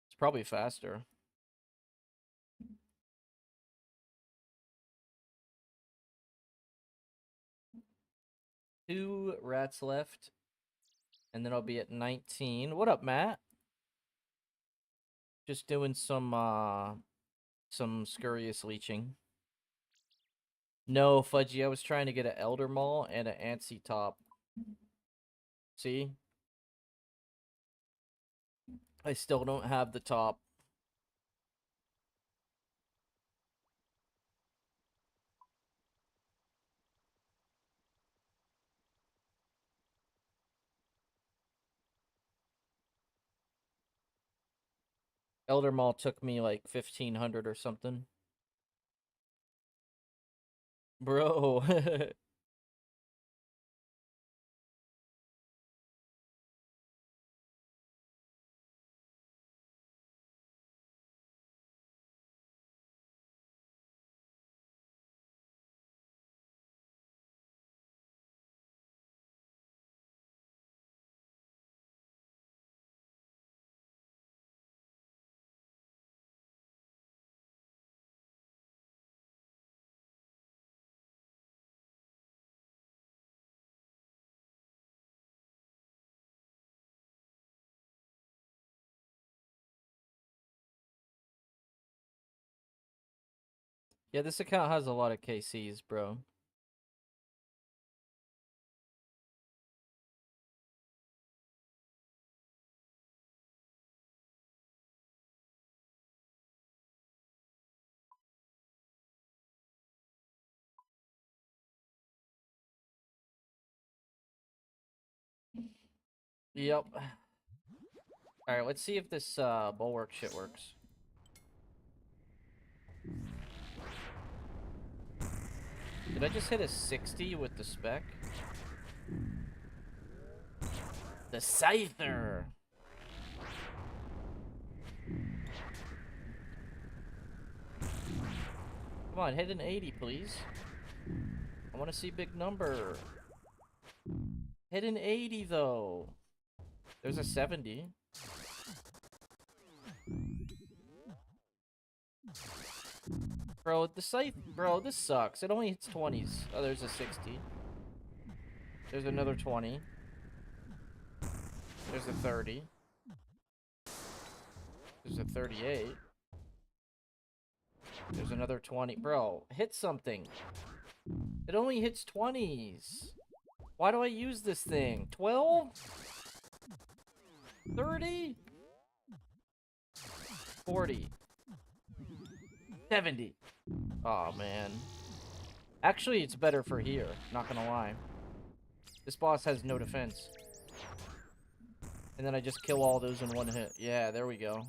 It's probably faster. 2 rats left. And then I'll be at 19. What up, Matt? Just doing some scurrious leeching. No, Fudgy, I was trying to get an Elder Maul and an Antsy top. See? I still don't have the top. Elder Maul took me like 1500 or something. Bro. Yeah, this account has a lot of KCs, bro. Yep. Alright, let's see if this bulwark shit works. Did I just hit a 60 with the spec? The Scyther! Come on, hit an 80, please. I want to see big number. Hit an 80, though. There's a 70. Bro, the scythe... Bro, this sucks. It only hits 20s. Oh, there's a 60. There's another 20. There's a 30. There's a 38. There's another 20. Bro, hit something. It only hits 20s. Why do I use this thing? 12? 30? 40. 70. Oh, man. Actually, it's better for here. Not gonna lie. This boss has no defense. And then I just kill all those in one hit. Yeah, there we go.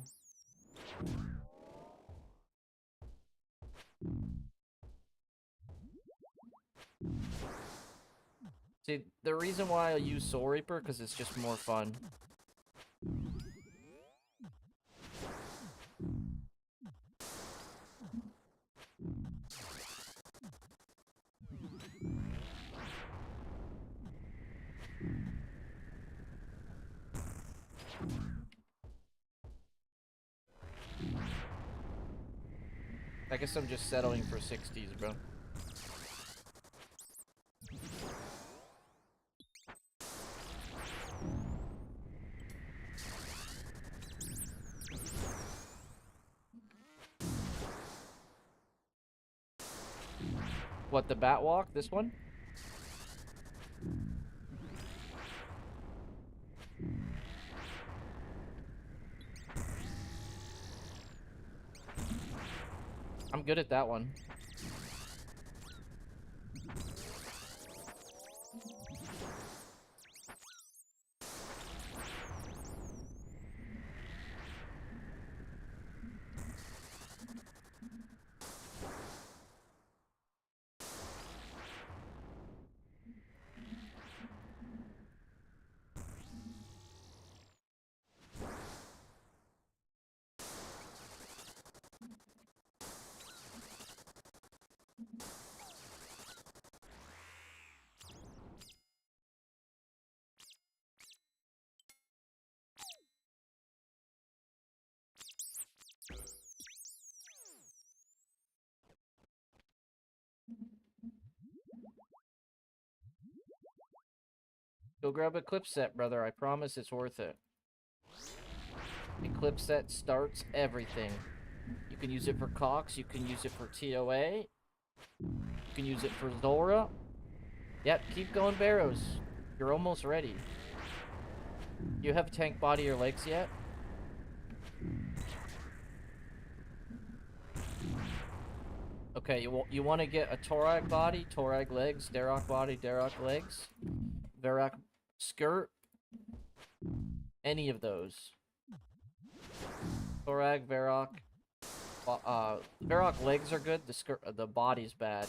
See, the reason why I use Soul Reaper, because it's just more fun. I guess I'm just settling for 60s, bro. What, the bat walk? This one? I'm good at that one. Go grab a clip set, brother. I promise it's worth it. The clip set starts everything. You can use it for Cox. You can use it for TOA. You can use it for Zora. Yep, keep going, Barrows. You're almost ready. You have tank body or legs yet? Okay, you want to get a Torag body, Torag legs, Darok body, Darok legs, Varrock skirt, any of those. Torag, Varrock. Varrock legs are good. The body's bad.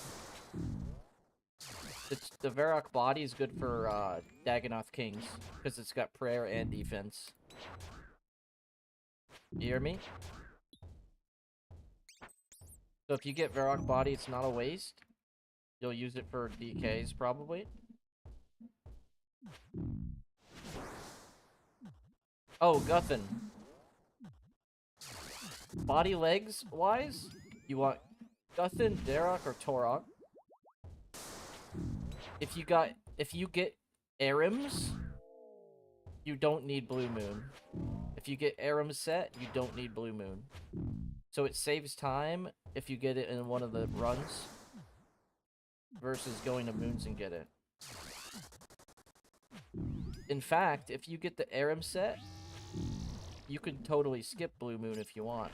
The Varrock body is good for Dagonoth Kings because it's got prayer and defense. You hear me? So if you get Varrock body, it's not a waste. You'll use it for DKs probably. Oh, Guffin. Body legs wise, you want Guffin, Darok, or Torok. If you get Arims, you don't need Blue Moon. If you get Aram set, you don't need Blue Moon. So it saves time if you get it in one of the runs versus going to Moons and get it. In fact, if you get the Aram set, you can totally skip Blue Moon if you want.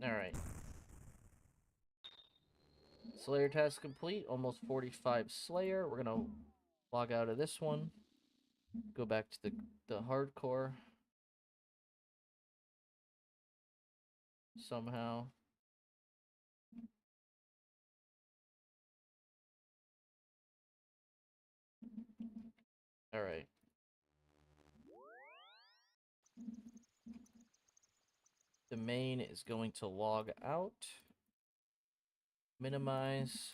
Alright. Slayer task complete. Almost 45 Slayer. We're gonna log out of this one. Go back to the hardcore. Somehow. Alright. The main is going to log out. Minimize.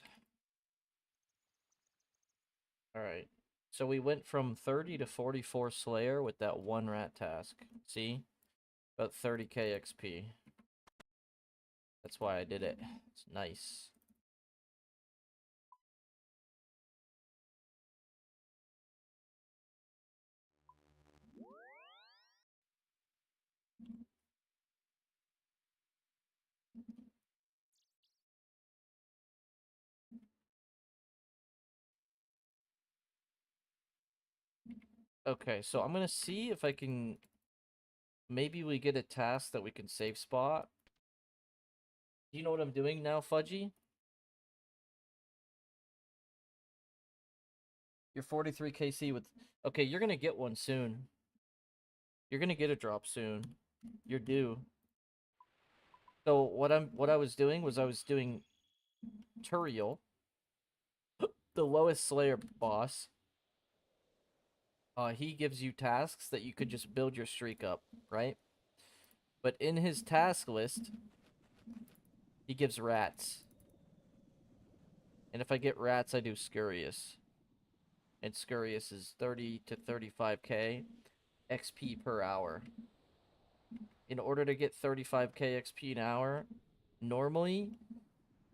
Alright. So we went from 30 to 44 Slayer with that one rat task. See? About 30k XP. That's why I did it. It's nice. Okay, so I'm gonna see if I can... Maybe we get a task that we can save spot. Do you know what I'm doing now, Fudgy? You're 43 KC with... Okay, you're gonna get one soon. You're gonna get a drop soon. You're due. So what I was doing was I was doing Turiel, the lowest Slayer boss. He gives you tasks that you could just build your streak up, right? But in his task list, he gives rats. And if I get rats, I do Scurious. And Scurious is 30 to 35k XP per hour. In order to get 35k XP an hour, normally,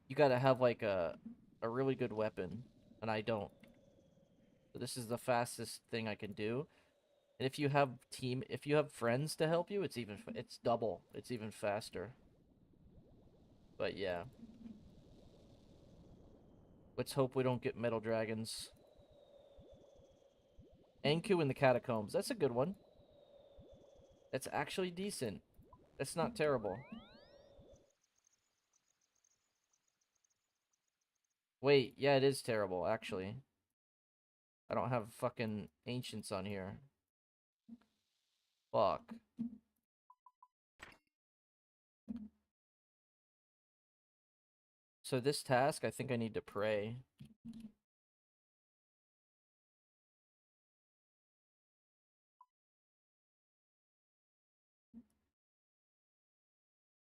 you gotta have like a really good weapon. And I don't. So this is the fastest thing I can do. And if you have friends to help you, it's double. It's even faster. But yeah. Let's hope we don't get metal dragons. Anku in the Catacombs. That's a good one. That's actually decent. That's not terrible. Wait, yeah, it is terrible, actually. I don't have fucking Ancients on here. Fuck. So this task, I think I need to pray.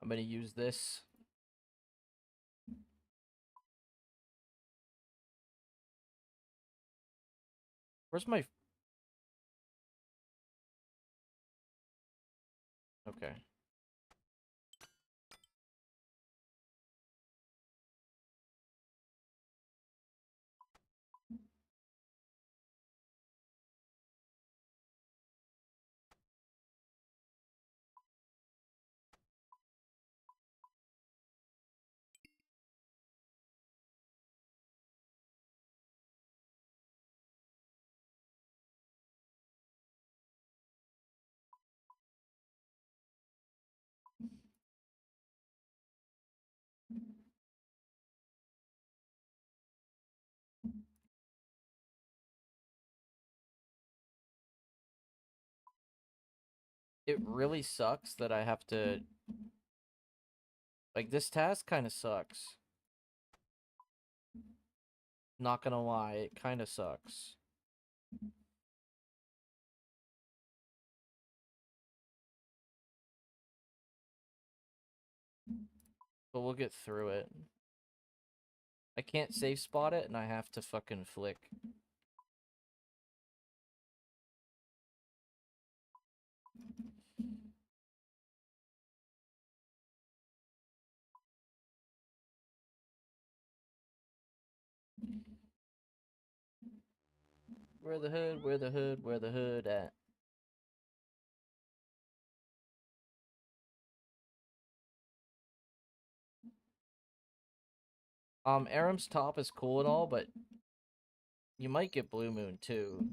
I'm gonna use this. Where's my... Okay. It really sucks that I have to... Like, this task kind of sucks. Not gonna lie, it kind of sucks. But we'll get through it. I can't safe spot it, and I have to fucking flick. Where the hood, where the hood, where the hood at? Aram's top is cool and all, but you might get Blue Moon too.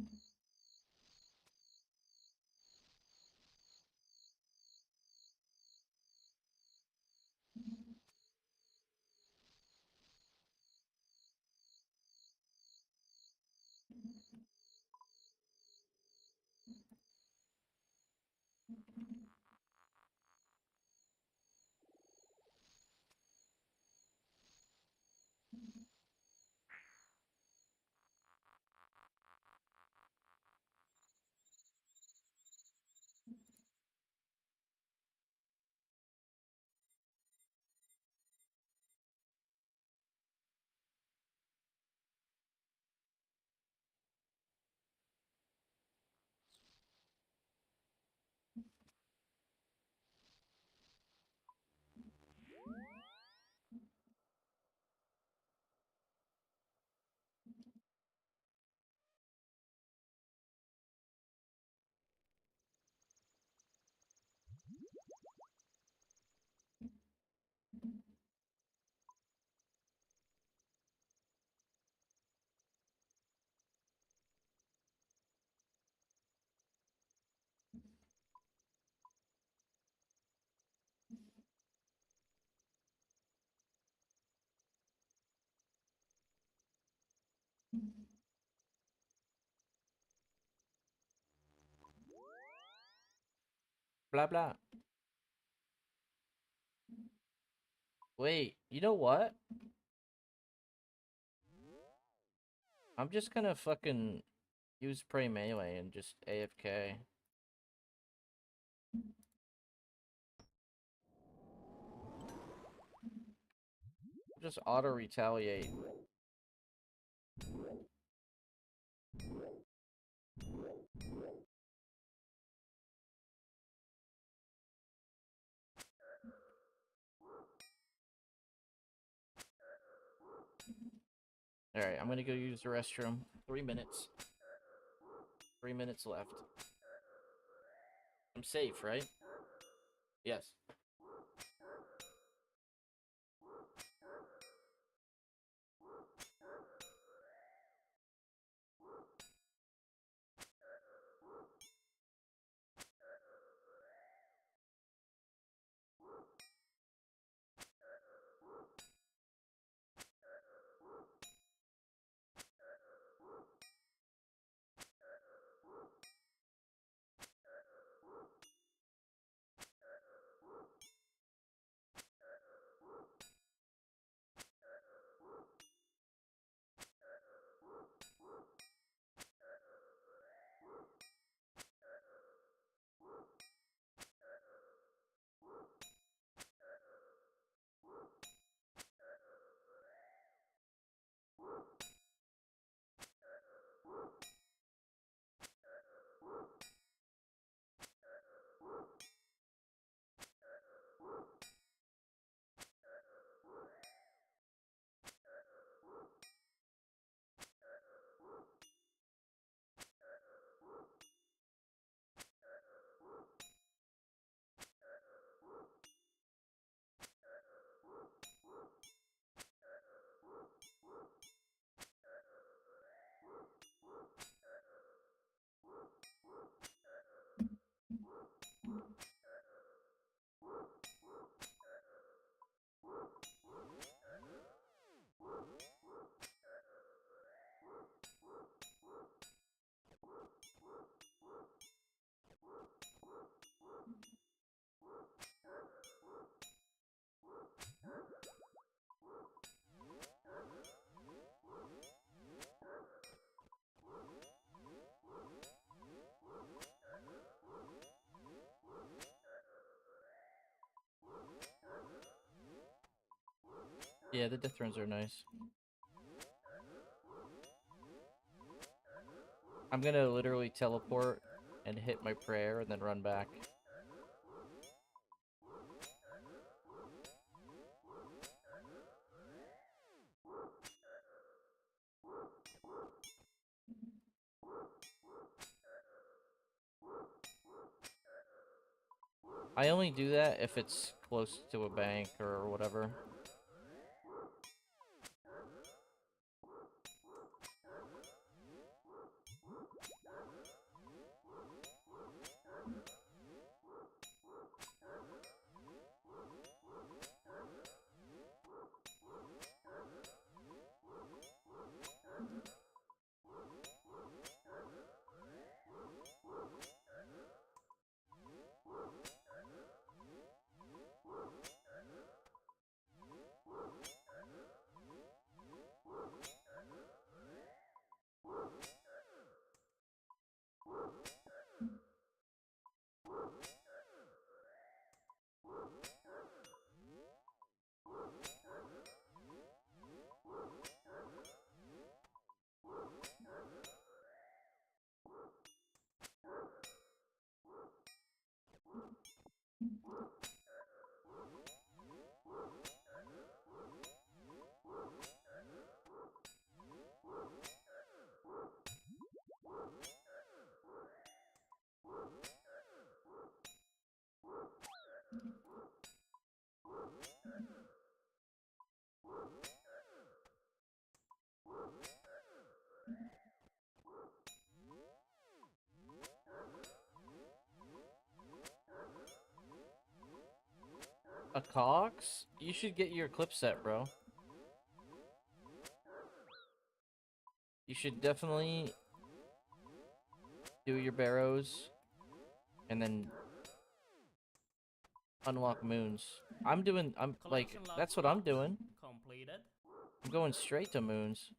Blah blah. Wait, you know what? I'm just gonna fucking use Prey Melee and just AFK. Just auto-retaliate. Alright, I'm gonna go use the restroom. 3 minutes. 3 minutes left. I'm safe, right? Yes. Yeah, the death runes are nice. I'm gonna literally teleport and hit my prayer and then run back. I only do that if it's close to a bank or whatever. A Cox? You should get your clip set, bro. You should definitely do your barrows and then unlock moons. I'm like, that's what I'm doing. Completed. I'm going straight to moons.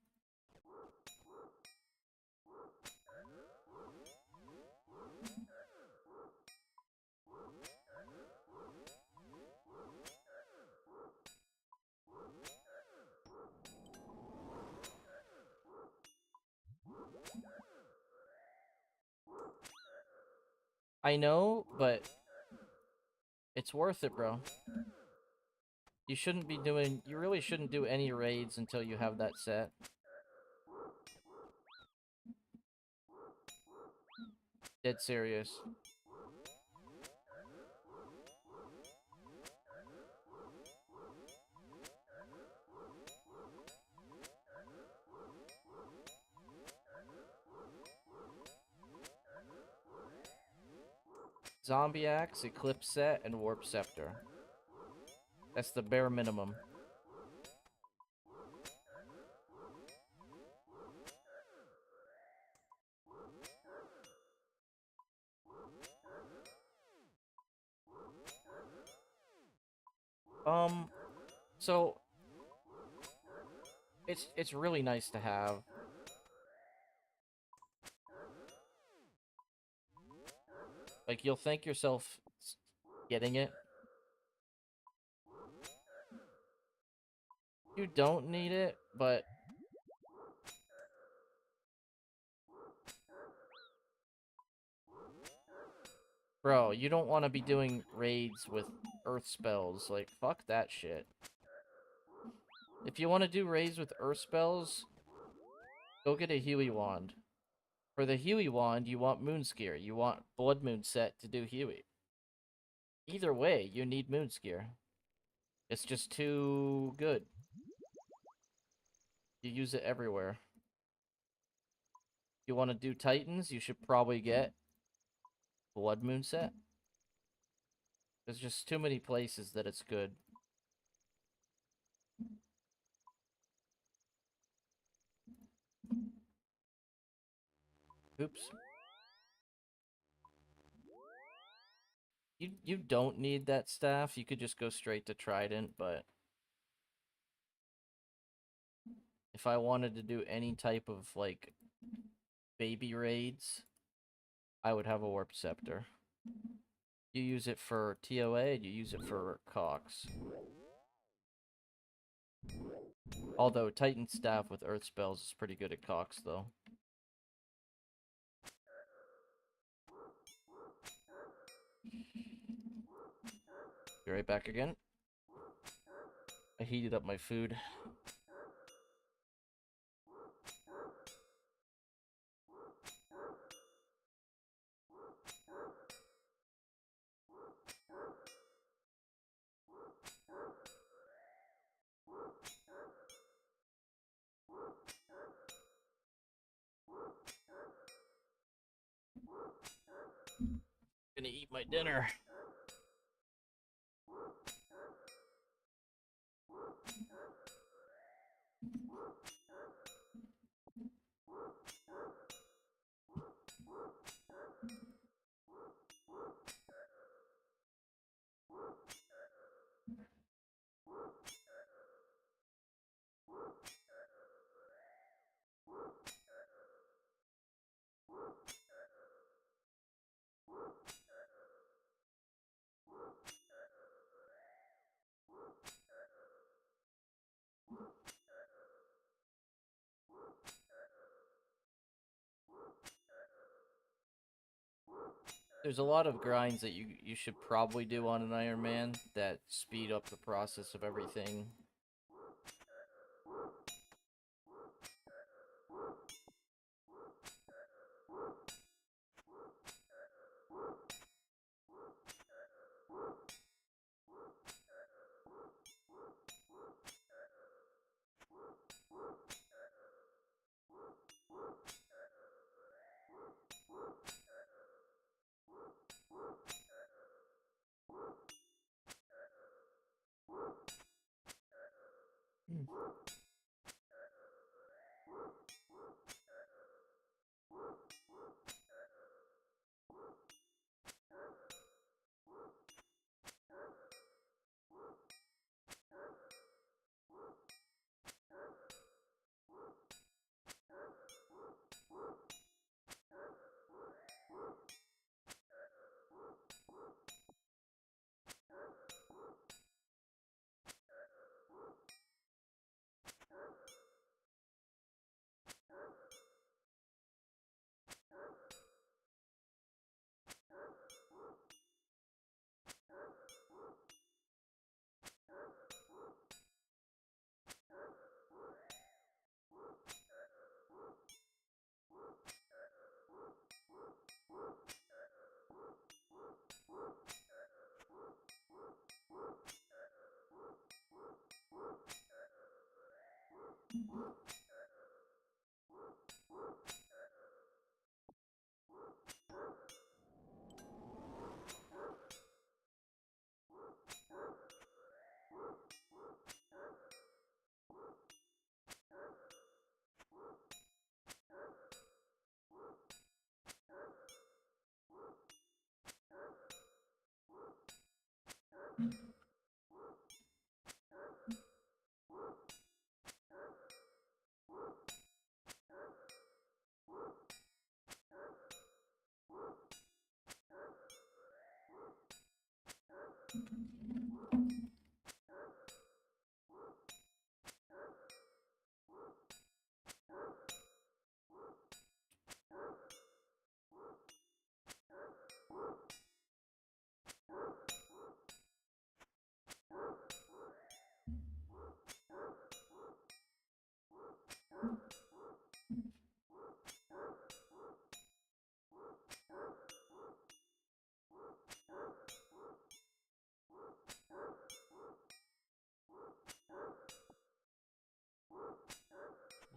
I know, but it's worth it, bro. You shouldn't be doing... You really shouldn't do any raids until you have that set. Dead serious. Zombie Axe, Eclipse Set, and Warp Scepter. That's the bare minimum. So it's really nice to have. Like, you'll thank yourself getting it. You don't need it, but... Bro, you don't want to be doing raids with earth spells. Like, fuck that shit. If you want to do raids with earth spells, go get a Huey wand. For the Huey wand, you want Moonsgear. You want Blood Moon set to do Huey. Either way, you need Moonsgear. It's just too good. You use it everywhere. You want to do Titans, you should probably get Blood Moon set. There's just too many places that it's good. Oops. You don't need that staff. You could just go straight to Trident, but if I wanted to do any type of, like, baby raids, I would have a Warp Scepter. You use it for TOA, and you use it for Cox. Although Titan Staff with Earth Spells is pretty good at Cox, though. Be right back again. I heated up my food. Gonna eat my dinner. There's a lot of grinds that you should probably do on an Iron Man that speed up the process of everything.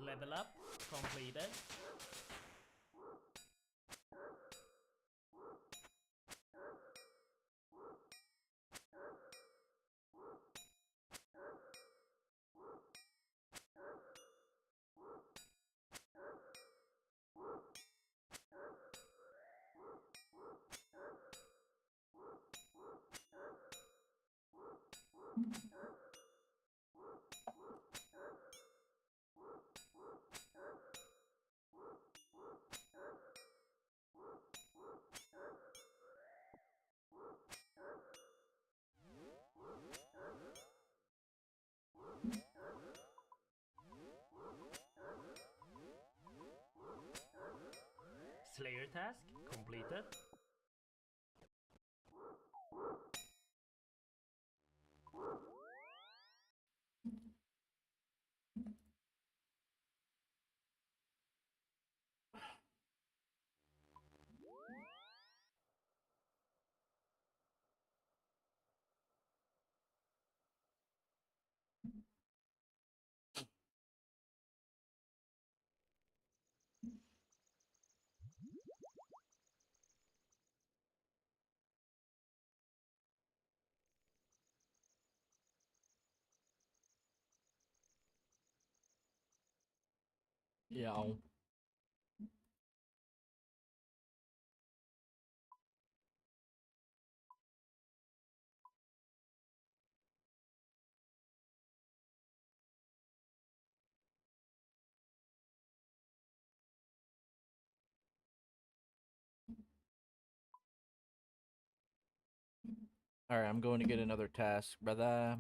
Level up completed. Slayer task completed. Yeah. Alright, I'm going to get another task, brother.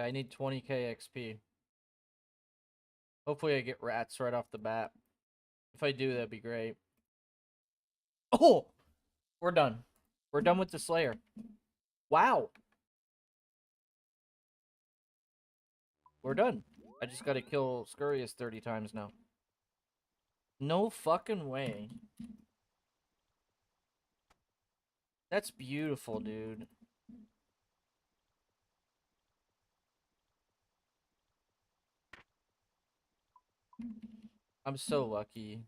Okay, I need 20k XP. Hopefully I get rats right off the bat. If I do, that'd be great. Oh! We're done. We're done with the Slayer. Wow! We're done. I just gotta kill Scurrius 30 times now. No fucking way. That's beautiful, dude. I'm so lucky.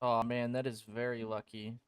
Oh man, that is very lucky.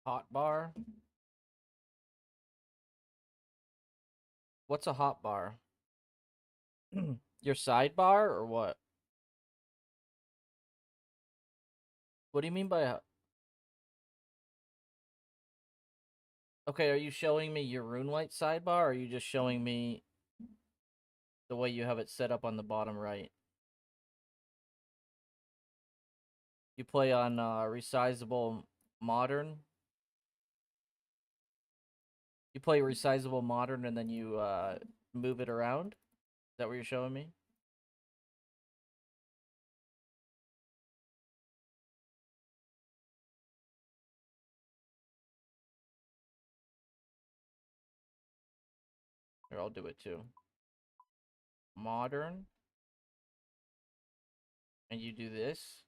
Hot bar? What's a hot bar? Your sidebar or what? What do you mean by... Okay, are you showing me your RuneLite sidebar, or are you just showing me the way you have it set up on the bottom right? You play on resizable modern? You play resizable modern and then you move it around? Is that what you're showing me? Here, I'll do it too. Modern. And you do this.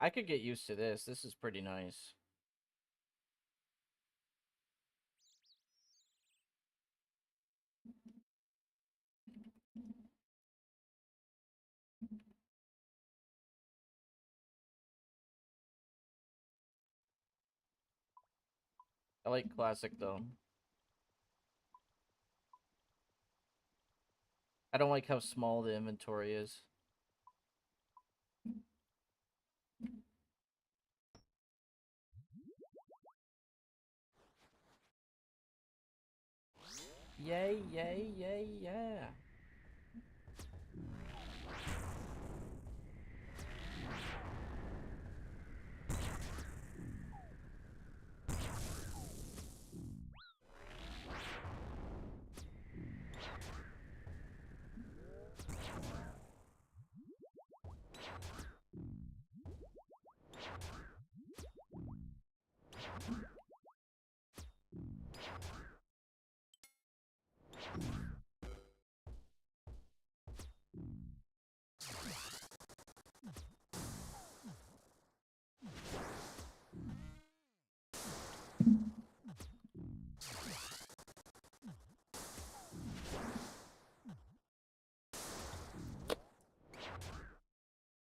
I could get used to this. This is pretty nice. I like classic though. I don't like how small the inventory is. Yay, yay, yay, yeah.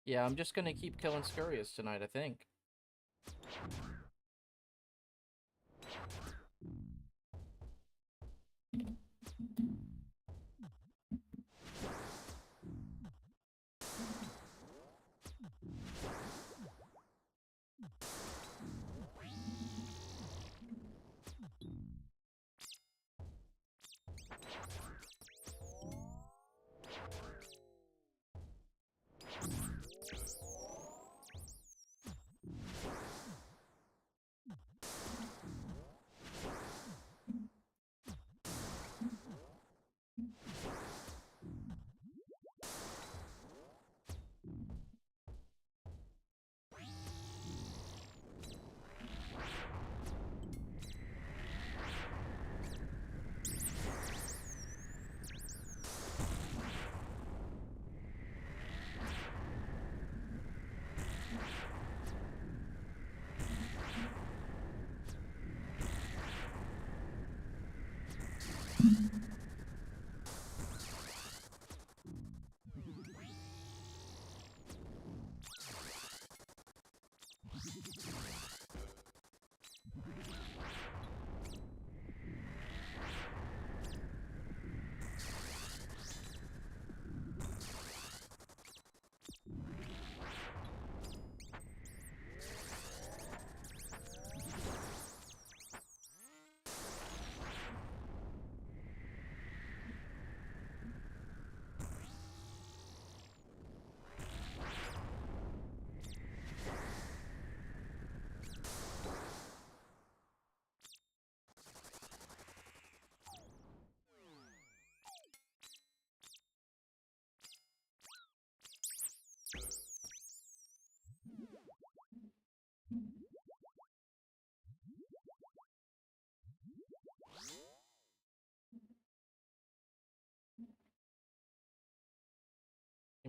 Yeah, I'm just gonna keep killing Scurrius tonight, I think.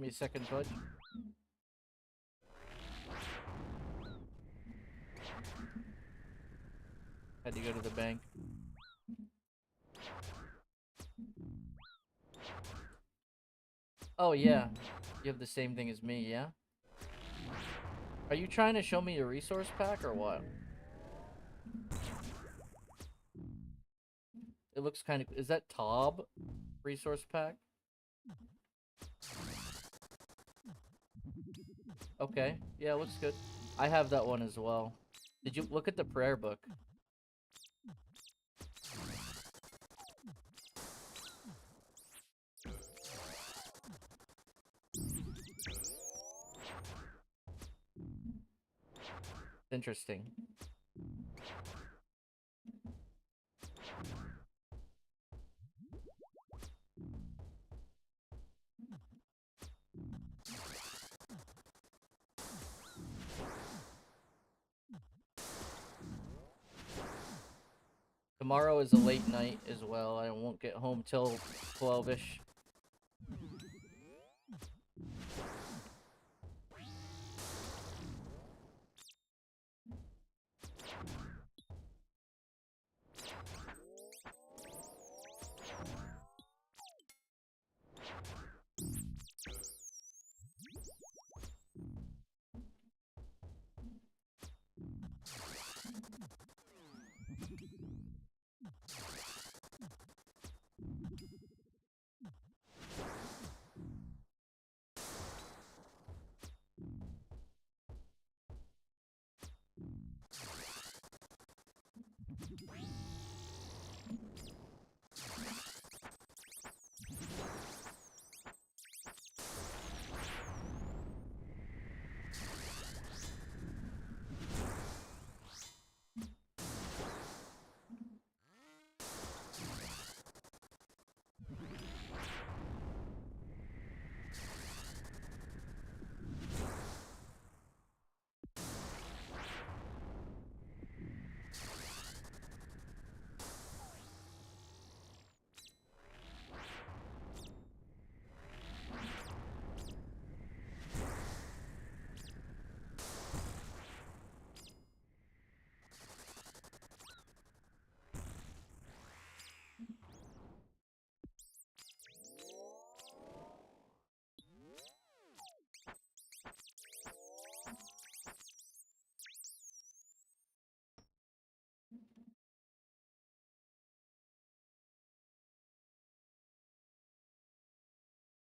Give me a second, bud. Had to go to the bank. Oh, yeah. You have the same thing as me, yeah? Are you trying to show me a resource pack or what? It looks kind of... Is that Tob resource pack? Okay. Yeah, looks good. I have that one as well. Did you look at the prayer book? Interesting. Tomorrow is a late night as well. I won't get home till 12-ish.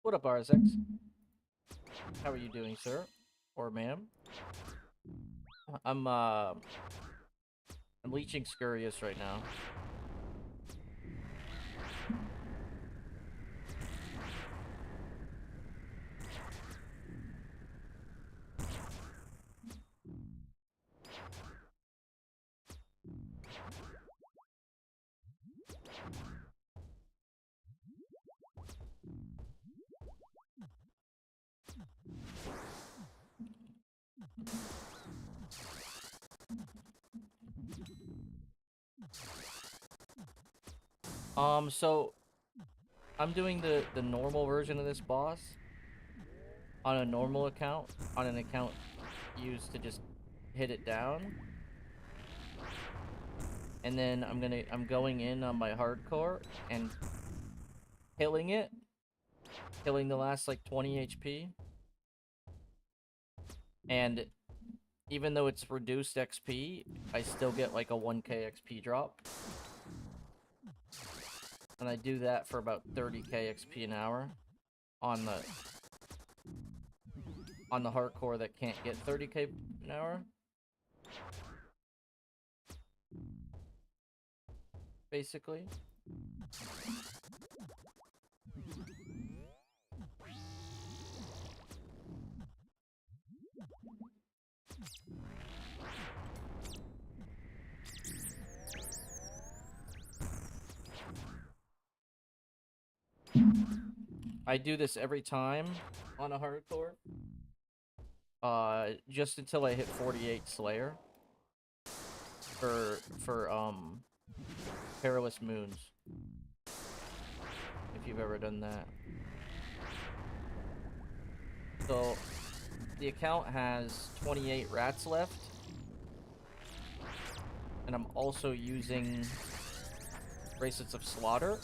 What up, RSX? How are you doing, sir? Or ma'am? I'm leeching Scurious right now. So I'm doing the normal version of this boss on a normal account, on an account used to just hit it down. And then I'm going in on my hardcore and killing it. Killing the last like 20 HP. And even though it's reduced XP, I still get like a 1k XP drop. And I do that for about 30k XP an hour on the hardcore that can't get 30k an hour. Basically. I do this every time on a hardcore. Just until I hit 48 Slayer. For Perilous Moons. If you've ever done that. So, the account has 28 rats left. And I'm also using Bracelets of Slaughter.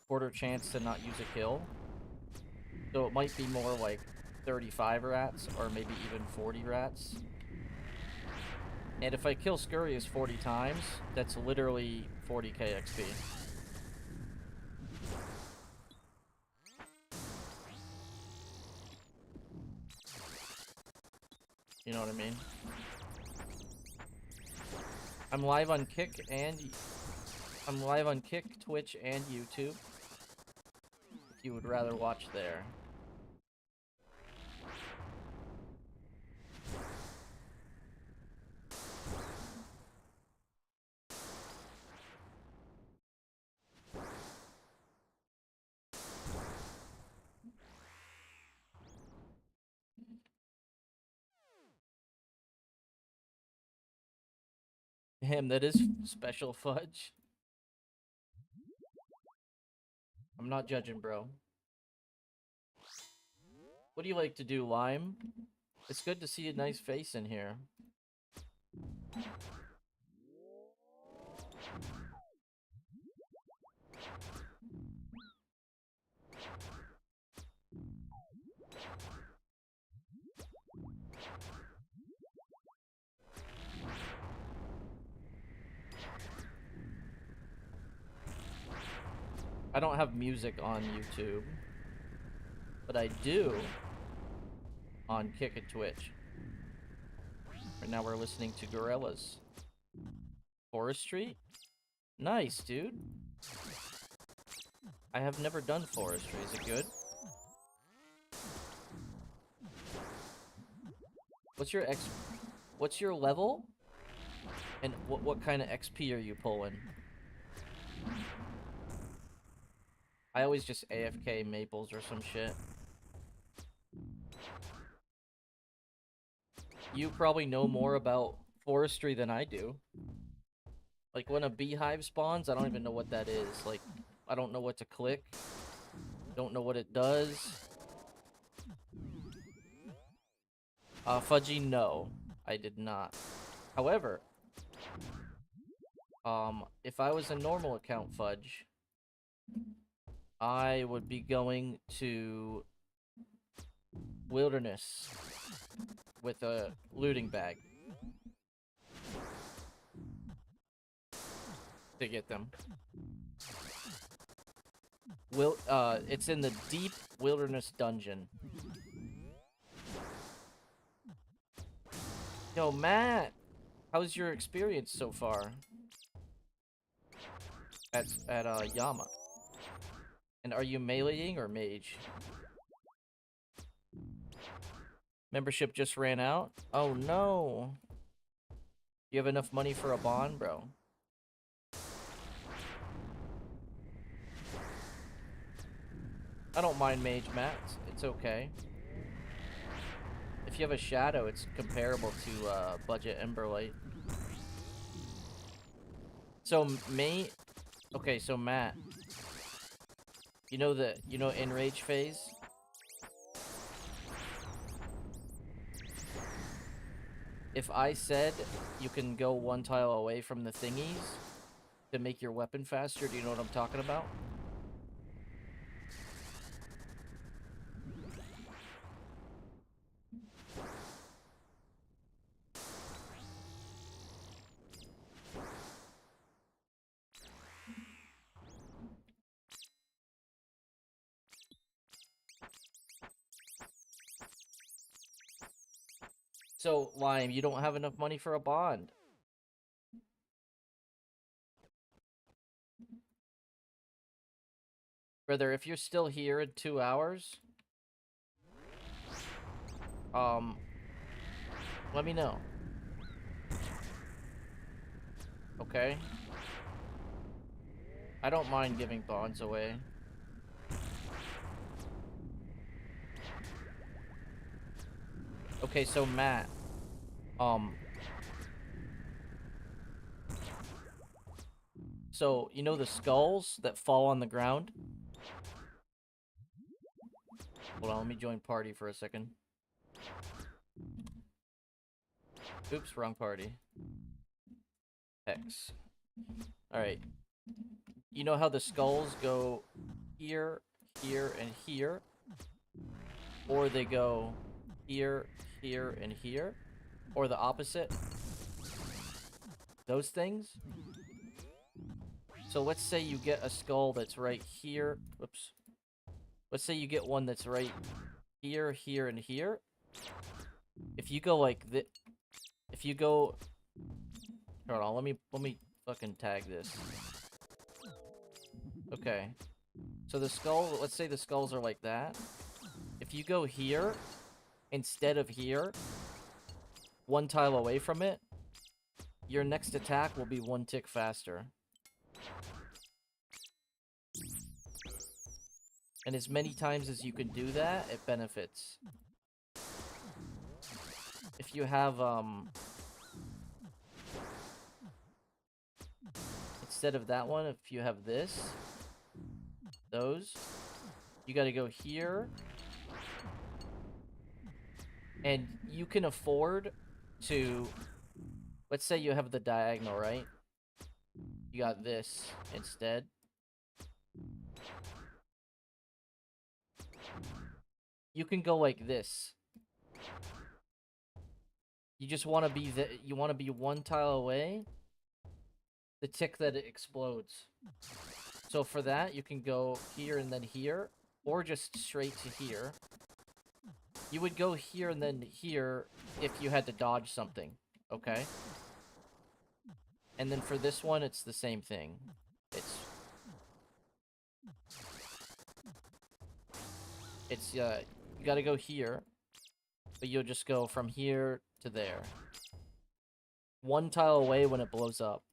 Quarter chance to not use a kill. So it might be more like 35 rats, or maybe even 40 rats. And if I kill Scurrius 40 times, that's literally 40k XP. You know what I mean? I'm live on Kick, Twitch, and YouTube. If you would rather watch there. Him, that is special fudge. I'm not judging, bro. What do you like to do, Lime? It's good to see a nice face in here. I don't have music on YouTube, but I do on Kick and Twitch. Right now we're listening to Gorillas. Forestry? Nice, dude. I have never done forestry. Is it good? What's your level? And what kind of XP are you pulling? I always just AFK maples or some shit. You probably know more about forestry than I do. Like, when a beehive spawns, I don't even know what that is. Like, I don't know what to click. Don't know what it does. Fudgy, no. I did not. However, if I was a normal account Fudge, I would be going to Wilderness with a looting bag to get them. It's in the deep Wilderness dungeon. Yo, Matt, how's your experience so far at Yama? And are you meleeing or mage? Membership just ran out? Oh no. You have enough money for a bond, bro? I don't mind mage, Matt. It's okay. If you have a shadow, it's comparable to budget Emberlight. So okay, so Matt, you know Enrage phase? If I said you can go one tile away from the thingies to make your weapon faster, do you know what I'm talking about? So, Lime, you don't have enough money for a bond. Brother, if you're still here in 2 hours, let me know. Okay? I don't mind giving bonds away. Okay, so Matt, so you know the skulls that fall on the ground? Hold on, let me join party for a second. Oops, wrong party. X. Alright. You know how the skulls go here, here, and here? Or they go here, here, and here? Or the opposite? those things. So let's say you get a skull that's right here. Whoops. Let's say you get one that's right here, here, and here. If you go like this, if you go, hold on, let me fucking tag this. Okay. So the skull, let's say the skulls are like that. If you go here instead of here, one tile away from it, your next attack will be one tick faster. And as many times as you can do that, it benefits. If you have, instead of that one, if you have this, those, you gotta go here. And you can afford to, let's say you have the diagonal, right? You got this instead. You can go like this. You just want to be you want to be one tile away the tick that it explodes. So for that, you can go here and then here, or just straight to here. You would go here and then here if you had to dodge something, okay? And then for this one, it's the same thing. It's you gotta go here, but you'll just go from here to there. One tile away when it blows up.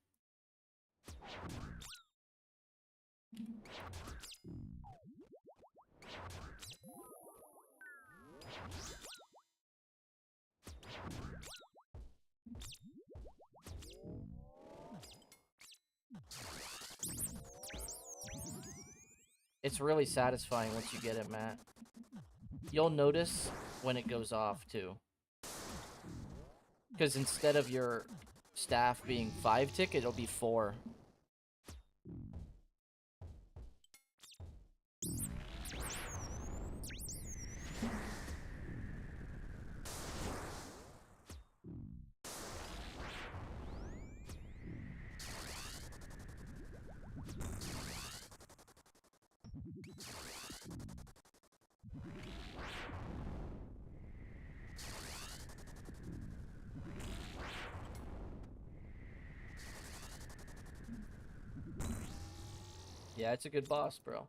It's really satisfying once you get it, Matt. You'll notice when it goes off, too. Because instead of your staff being 5 tick, it'll be 4. Yeah, it's a good boss, bro.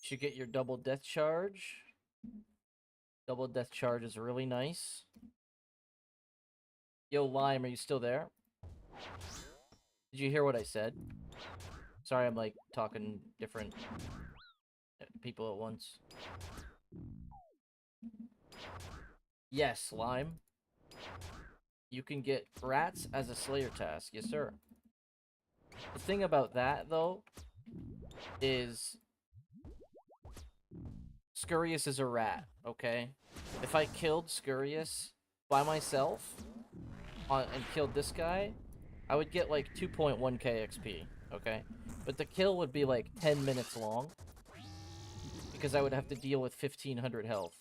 Should get your double death charge. Double death charge is really nice. Yo, Lime, are you still there? Did you hear what I said? Sorry, I'm like talking different people at once. Yes, Lime. You can get rats as a Slayer task. Yes, sir. The thing about that, though, is Scurious is a rat, okay? If I killed Scurious by myself and killed this guy, I would get like 2.1k XP, okay? But the kill would be like 10 minutes long because I would have to deal with 1500 health,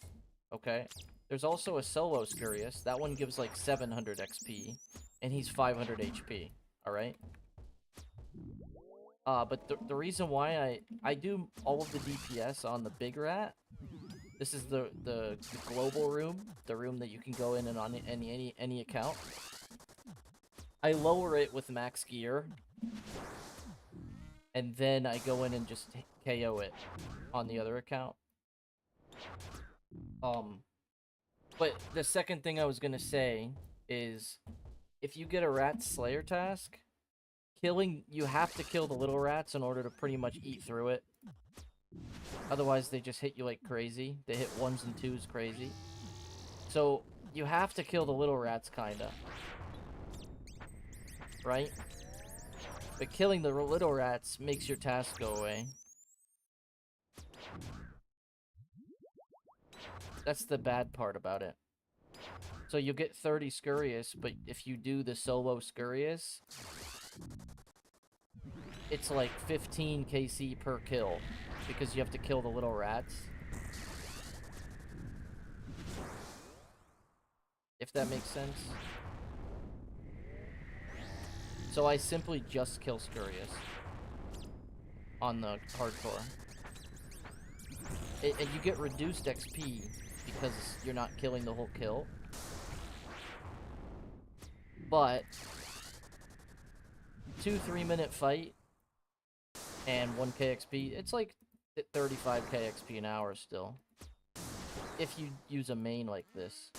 okay? There's also a solo Scurious. That one gives like 700 XP and he's 500 HP, alright? But the reason why I do all of the DPS on the big rat, this is the global room, the room that you can go in and on any account. I lower it with max gear, and then I go in and just KO it on the other account. But the second thing I was gonna say is, if you get a rat slayer task, you have to kill the little rats in order to pretty much eat through it. Otherwise, they just hit you like crazy. They hit 1s and 2s crazy. So, you have to kill the little rats, kinda. Right? But killing the little rats makes your task go away. That's the bad part about it. So you'll get 30 Scurious, but if you do the solo Scurious, it's like 15 KC per kill, because you have to kill the little rats. If that makes sense. So I simply just kill Scurious on the hardcore. And you get reduced XP because you're not killing the whole kill. But 2-3 minute fight and 1k XP, it's like 35k XP an hour still. If you use a main like this.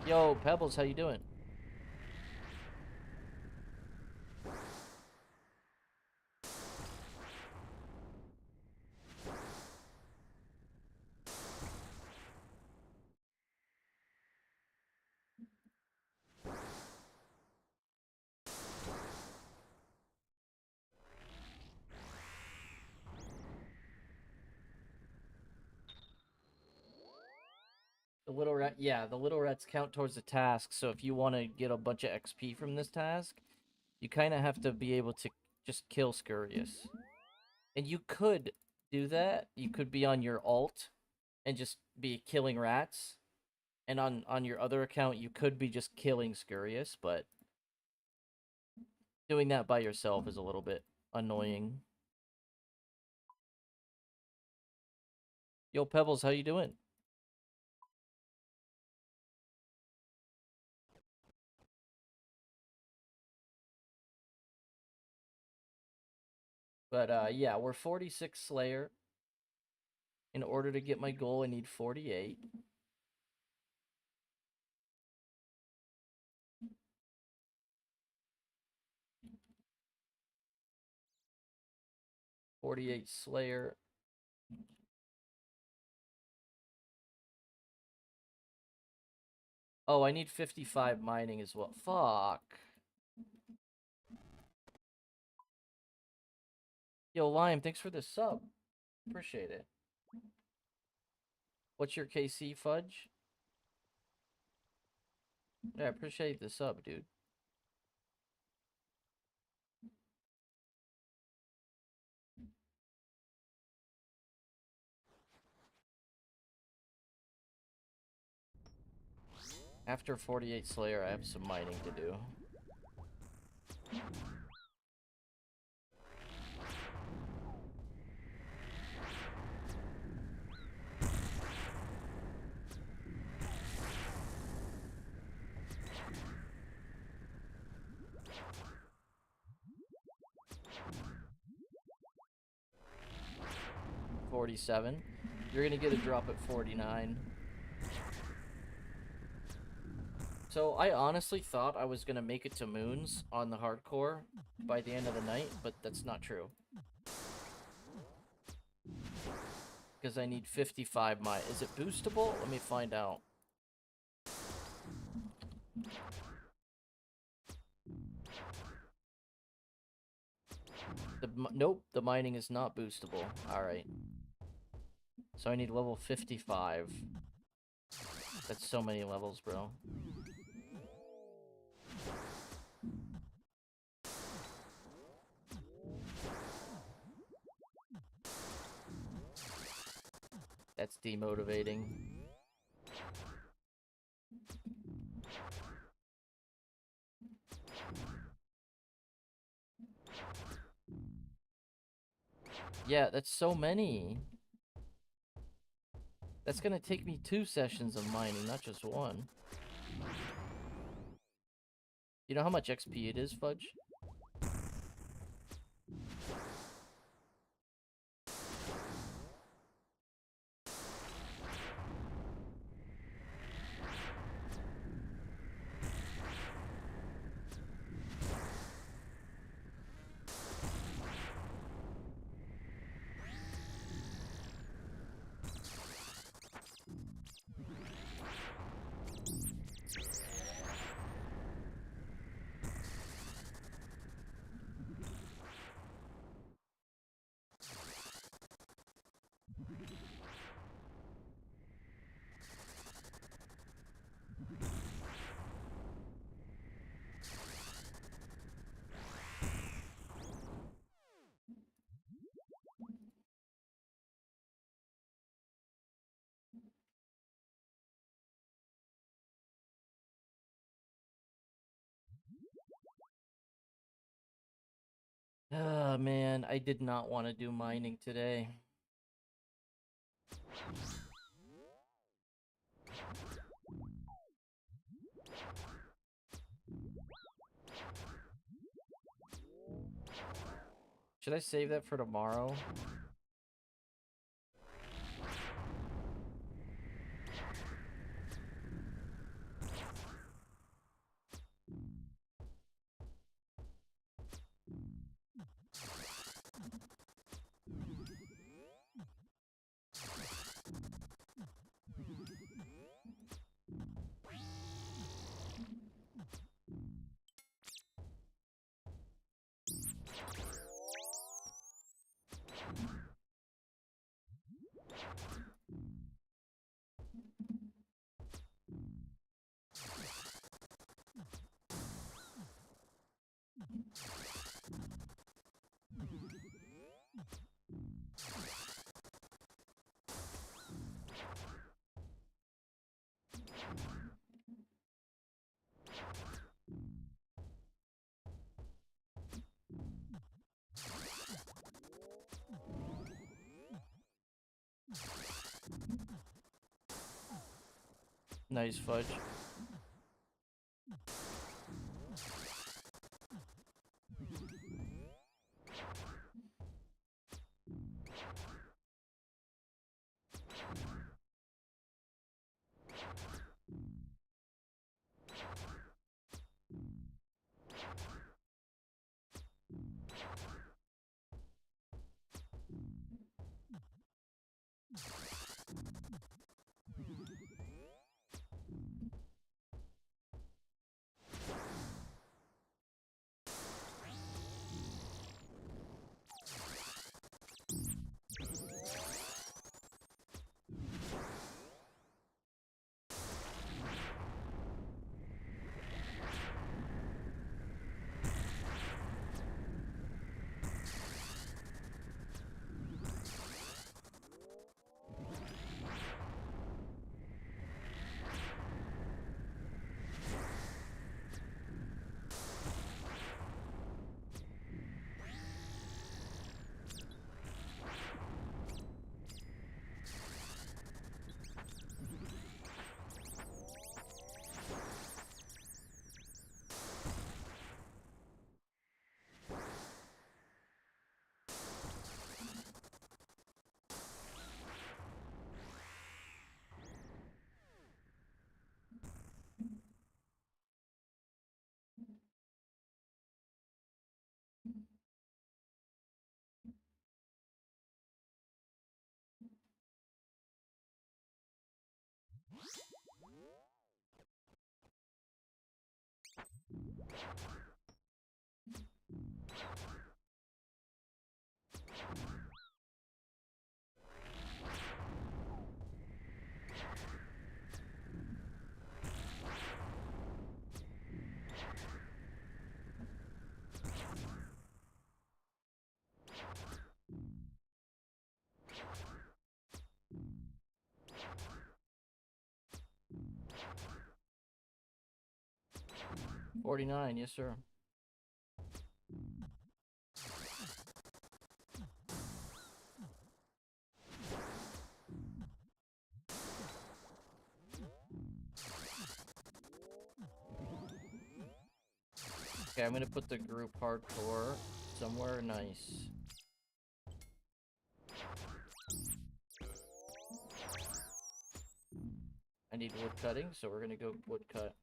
Yo, Pebbles, how you doing? The little rat, yeah, the little rats count towards the task, so if you want to get a bunch of XP from this task, you kind of have to be able to just kill Scurious. And you could do that. You could be on your alt and just be killing rats. And on your other account, you could be just killing Scurious, but doing that by yourself is a little bit annoying. Yo, Pebbles, how you doing? But, yeah, we're 46 Slayer. In order to get my goal, I need 48. Slayer. Oh, I need 55 mining as well. Fuck. Yo, Lime, thanks for the sub. Appreciate it. What's your KC, Fudge? Yeah, I appreciate the sub, dude. After 48 Slayer, I have some mining to do. $47. You're gonna get a drop at 49. So I honestly thought I was gonna make it to Moons on the hardcore by the end of the night, but that's not true. Because I need 55 mine. Is it boostable? Let me find out. Nope, the mining is not boostable. Alright. So I need level 55. That's so many levels, bro. That's demotivating. Yeah, that's so many. That's gonna take me 2 sessions of mining, not just one. You know how much XP it is, Fudge? Man, I did not want to do mining today. Should I save that for tomorrow? Nice fudge. $49, yes sir. Okay, I'm gonna put the group hardcore somewhere nice. I need wood cutting, so we're gonna go wood cut.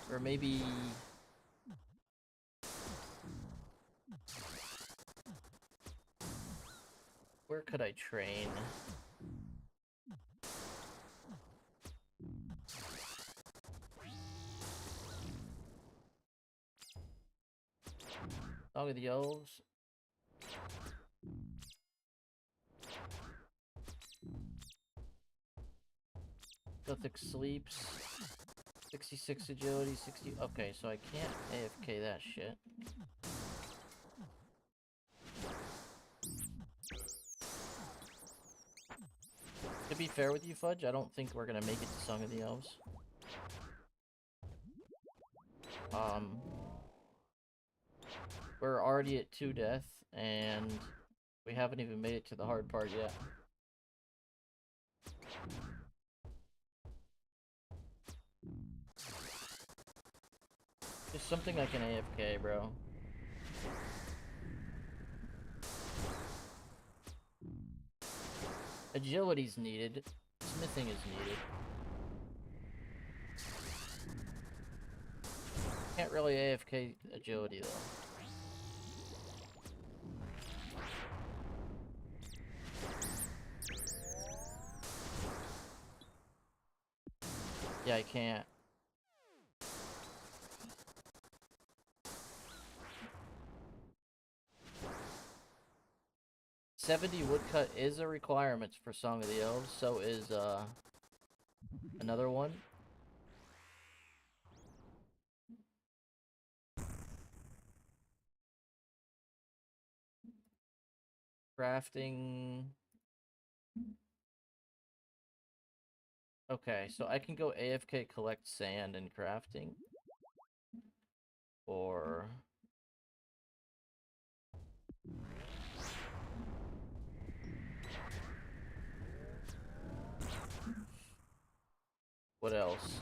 Or maybe... where could I train? Song of the Elves. Gothic Sleeps. 66 agility, 60... Okay, so I can't AFK that shit. To be fair with you, Fudge, I don't think we're gonna make it to Song of the Elves. Um, we're already at 2 death, and we haven't even made it to the hard part yet. Just something like an AFK, bro. Agility's needed. Smithing is needed. Can't really AFK agility, though. Yeah, I can't. "70 woodcut is a requirement for Song of the Elves, so is, another one. Crafting... Okay, so I can go AFK collect sand and crafting. Or... what else?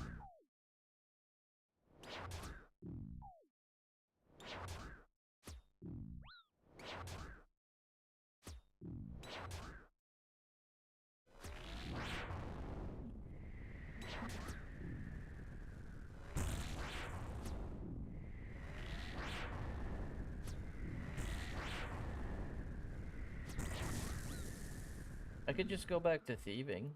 I could just go back to thieving.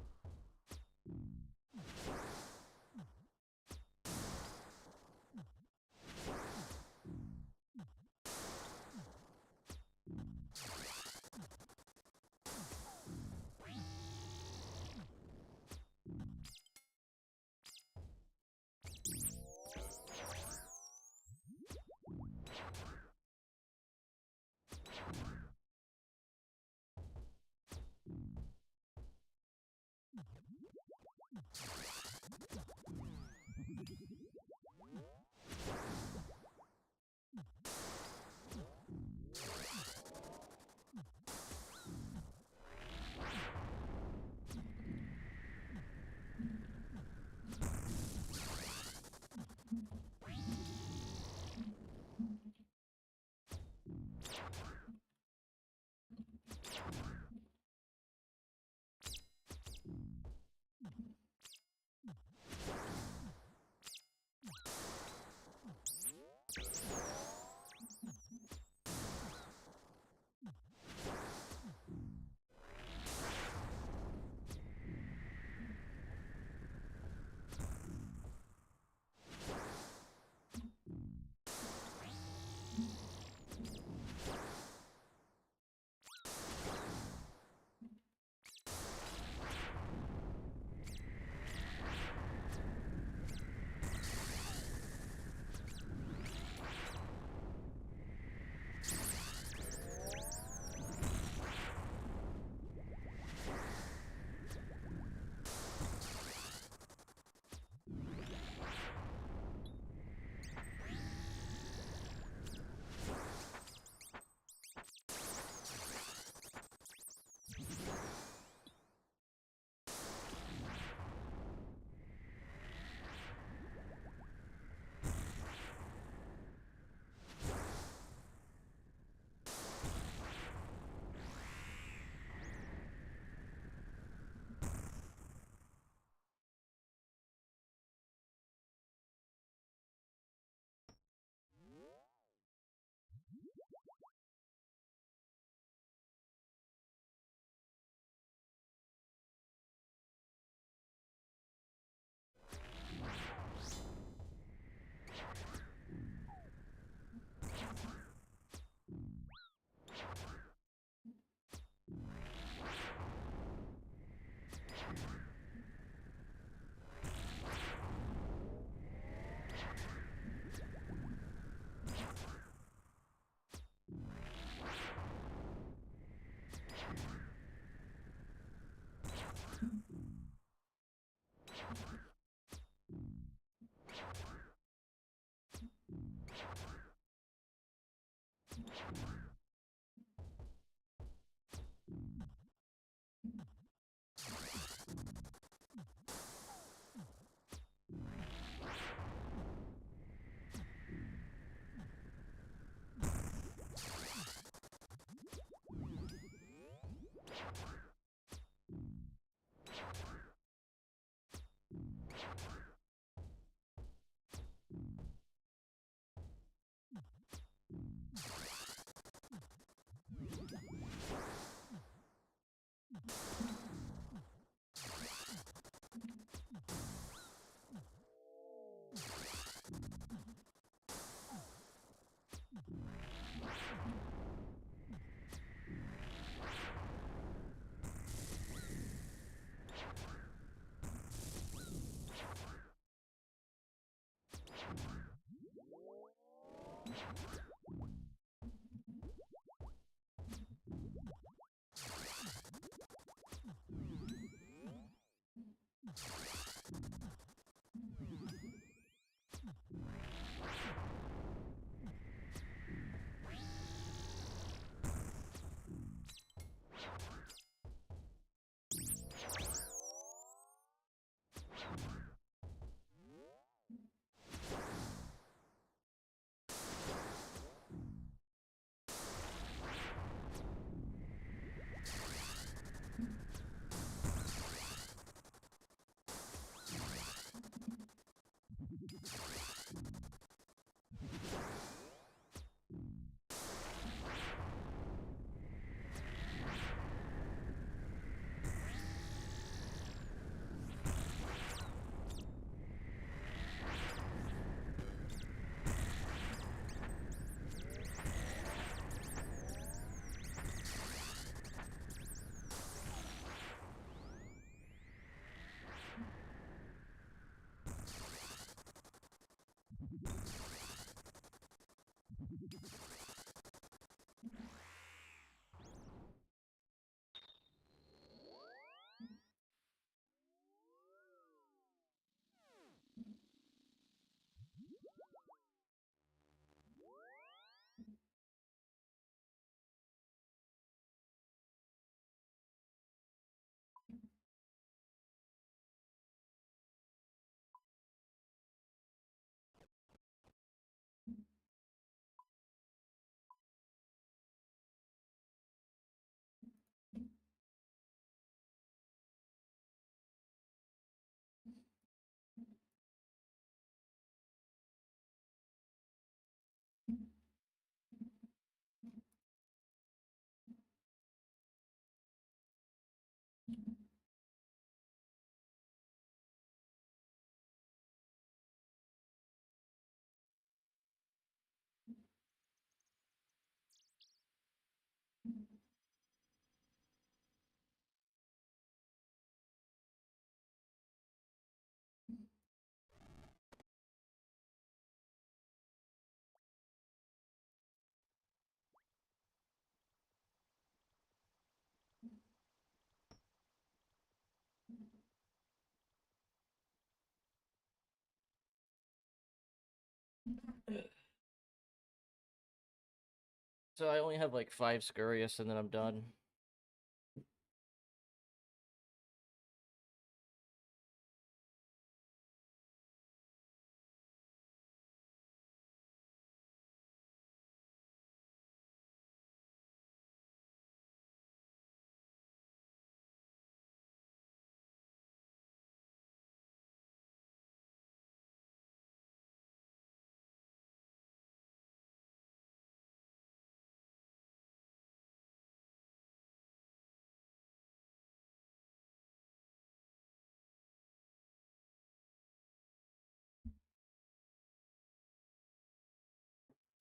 So I only have like 5 Scurious and then I'm done.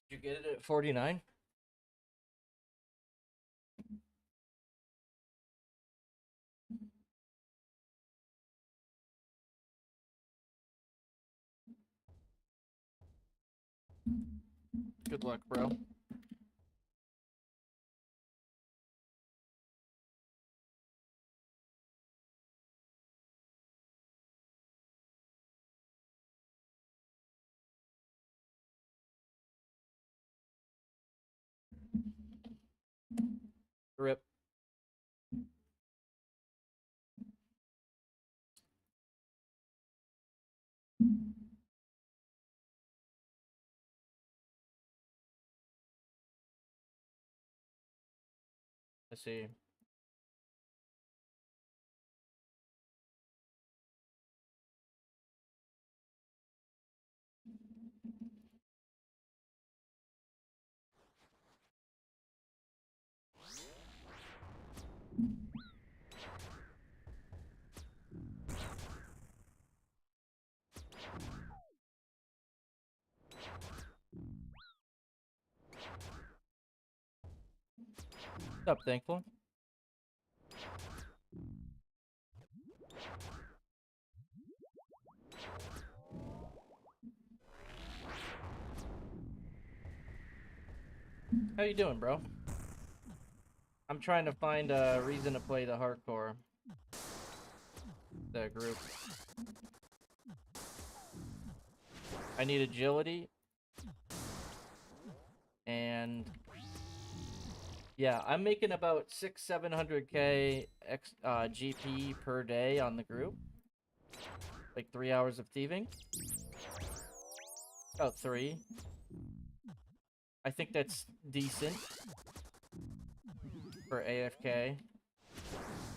Did you get it at 49? Good luck, bro. Rip. I see. What's up, Thankful? How you doing, bro? I'm trying to find a reason to play the hardcore. The group. I need agility. And yeah, I'm making about 600-700k GP per day on the group. Like 3 hours of thieving. About 3. I think that's decent for AFK.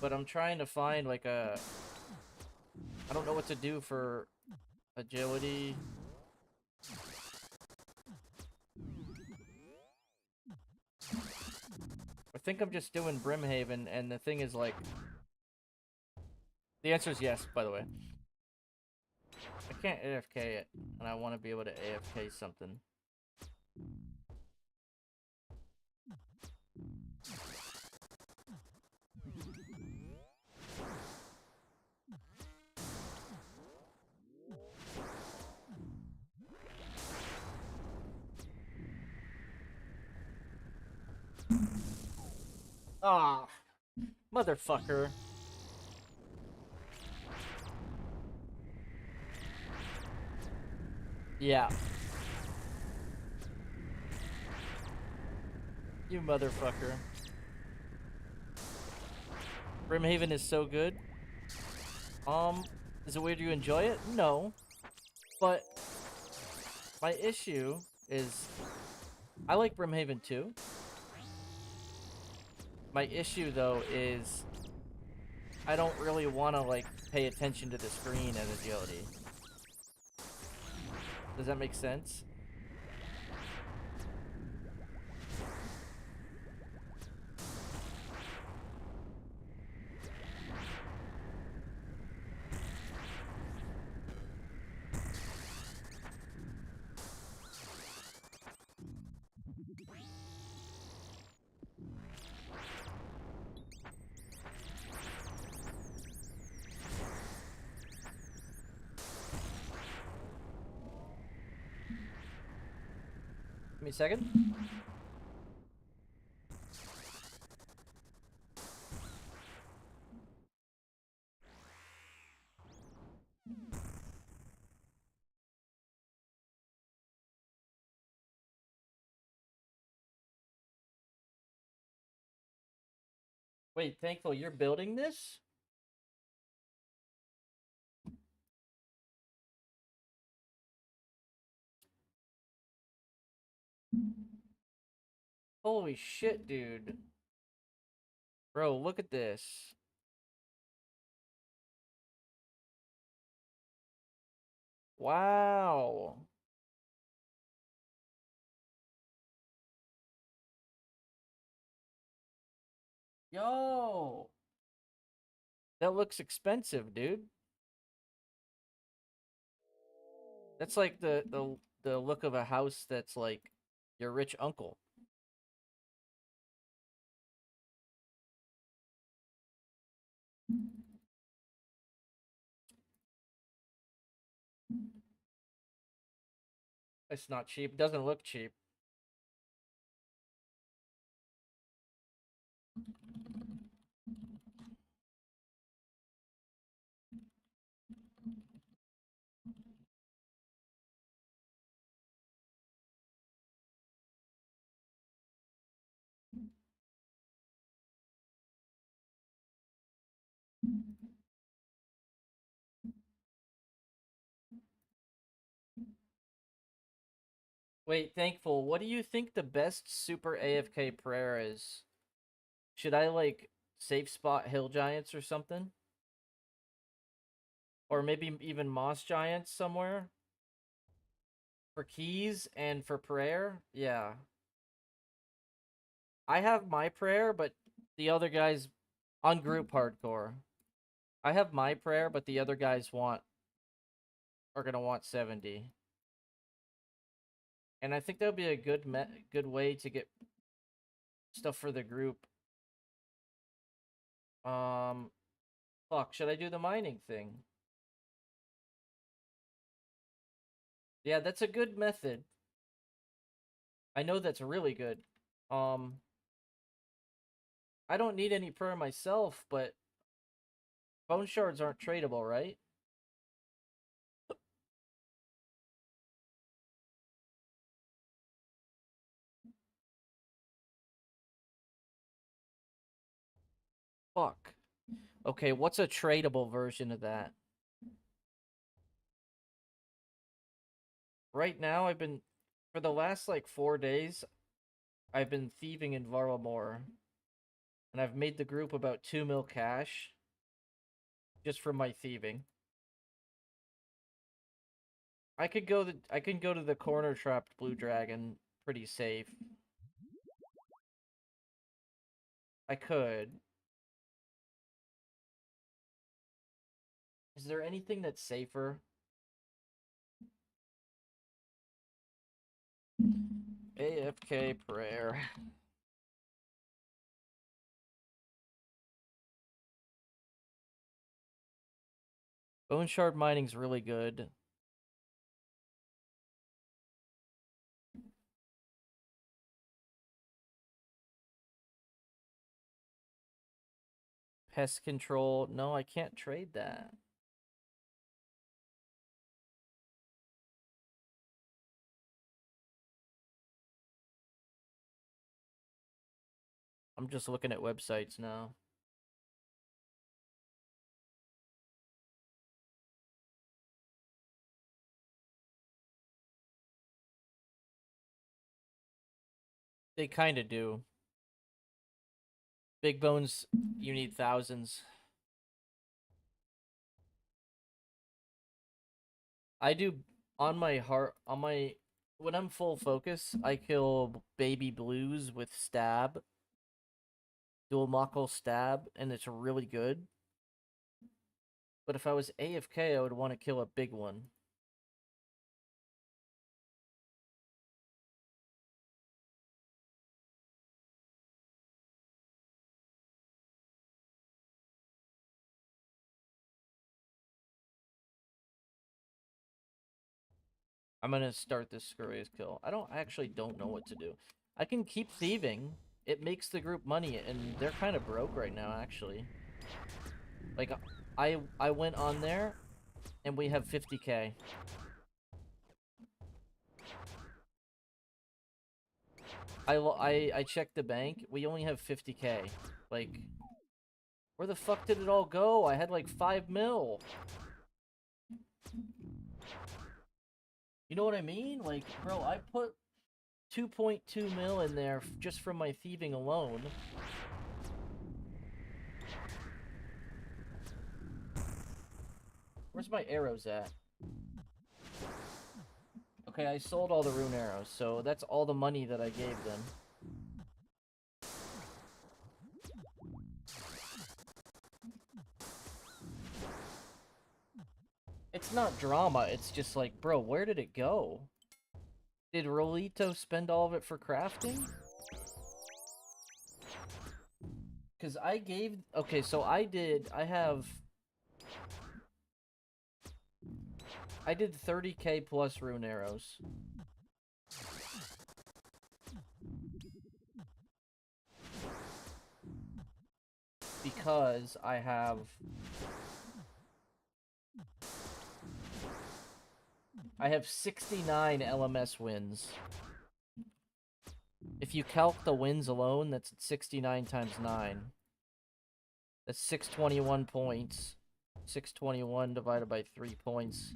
But I'm trying to find like a... I don't know what to do for agility. I think I'm just doing Brimhaven, and the thing is like... The answer is yes, by the way. I can't AFK it, and I want to be able to AFK something. Ah, motherfucker. Yeah. You motherfucker. Brimhaven is so good. Is it weird you enjoy it? No. But my issue is I like Brimhaven too. My issue though is I don't really want to like pay attention to the screen and agility. Does that make sense? Give me a second. Wait, Thankful, you're building this? Holy shit, dude. Bro, look at this. Wow. Yo. That looks expensive, dude. That's like the look of a house that's like your rich uncle. It's not cheap. Doesn't look cheap. Wait, Thankful, what do you think the best super AFK prayer is? Should I like safe spot hill giants or something? Or maybe even moss giants somewhere? For keys and for prayer? Yeah. I have my prayer, but the other guys on group hardcore. I have my prayer, but the other guys are gonna want 70. And I think that would be a good way to get stuff for the group. Fuck, should I do the mining thing? Yeah, that's a good method. I know that's really good. Um, I don't need any prayer myself, but bone shards aren't tradable, right? Fuck. Okay, what's a tradable version of that? Right now, for the last like 4 days, I've been thieving in Varlamore. And I've made the group about 2 mil cash just from my thieving. I can go to the corner trapped blue dragon pretty safe. I could. Is there anything that's safer? AFK prayer. Bone shard mining's really good. Pest control. No, I can't trade that. I'm just looking at websites now. They kind of do. Big bones, you need thousands. I do on my when I'm full focus, I kill baby blues with stab, dual muckle stab, and it's really good. But if I was AFK, I would want to kill a big one. I'm gonna start this scurrious kill. I actually don't know what to do. I can keep thieving. It makes the group money, and they're kind of broke right now, actually. Like, I went on there, and we have 50k. I checked the bank. We only have 50k. Like, Where the fuck did it all go? I had like 5 mil. You know what I mean? Like, bro, I put 2.2 mil in there just from my thieving alone. Where's my arrows at? Okay, I sold all the rune arrows, so that's all the money that I gave them. It's not drama, it's just like, bro, where did it go? Did Rolito spend all of it for crafting? Because I gave... Okay, so I did 30k plus rune arrows. Because I have... I have 69 LMS wins. If you calc the wins alone, that's 69 times 9. That's 621 points. 621 divided by 3 points.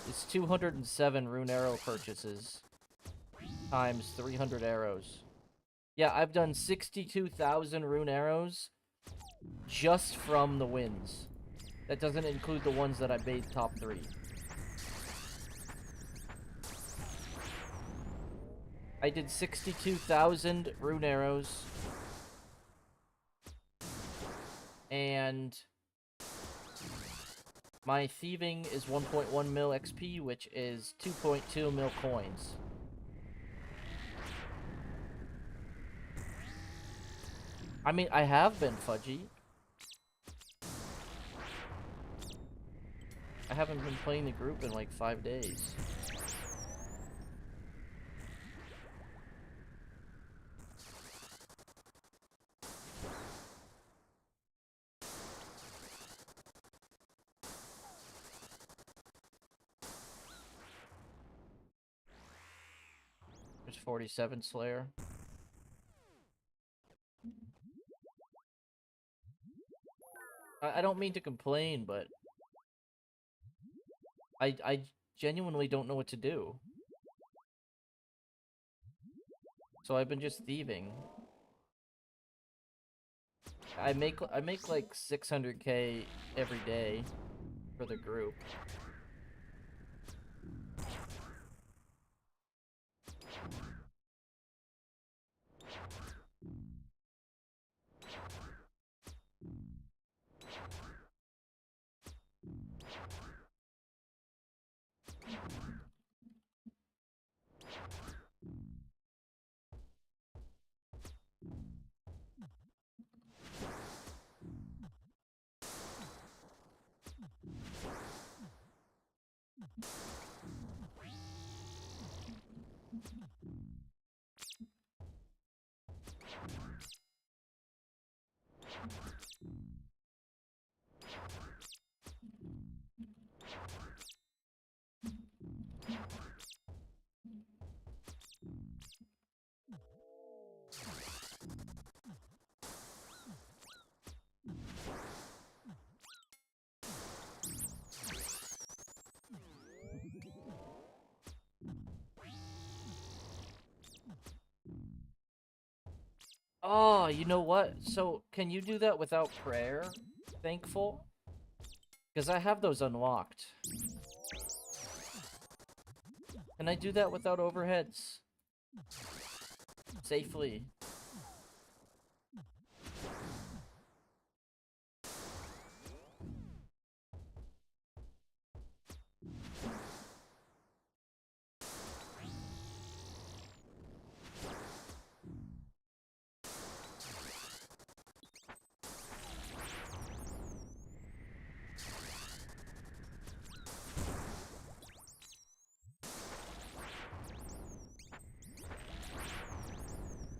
It's 207 rune arrow purchases. Times 300 arrows. Yeah, I've done 62,000 rune arrows just from the wins. That doesn't include the ones that I made top 3. I did 62,000 rune arrows. And my thieving is 1.1 mil XP, which is 2.2 mil coins. I mean, I have been fudgy. I haven't been playing the group in like 5 days. There's 47 Slayer. I don't mean to complain, but I genuinely don't know what to do. So I've been just thieving. I make like 600k every day for the group. Oh, you know what? So, can you do that without prayer? Thankful? Because I have those unlocked. Can I do that without overheads? Safely.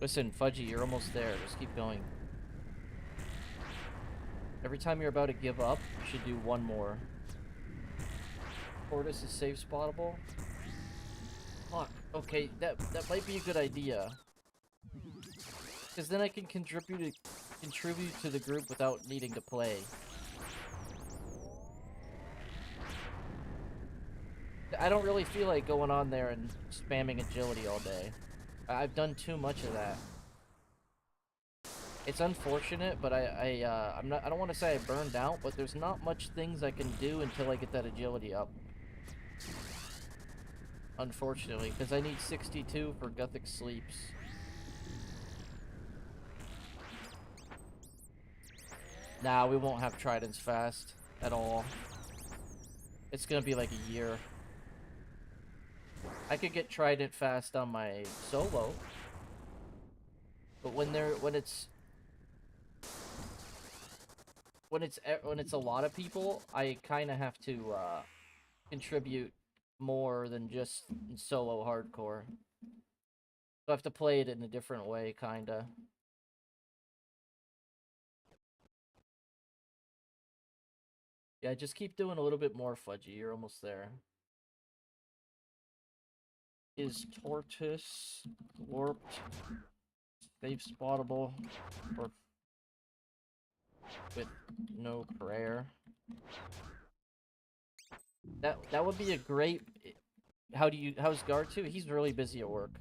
Listen, Fudgy, you're almost there. Just keep going. Every time you're about to give up, you should do one more. Tortoise is safe spottable. Fuck. Okay, that might be a good idea. Because then I can contribute to the group without needing to play. I don't really feel like going on there and spamming agility all day. I've done too much of that. It's unfortunate, but I don't want to say I burned out, but there's not much things I can do until I get that agility up. Unfortunately, because I need 62 for Gothic Sleeps. Nah, we won't have Tridents fast at all. It's gonna be like a year. I could get Trident fast on my solo, but when it's a lot of people, I kind of have to contribute more than just solo hardcore. So I have to play it in a different way, kinda. Yeah, just keep doing a little bit more, Fudgy. You're almost there. Is Tortoise warped, safe spottable, or with no prayer? That would be a great. How's Guard 2? He's really busy at work.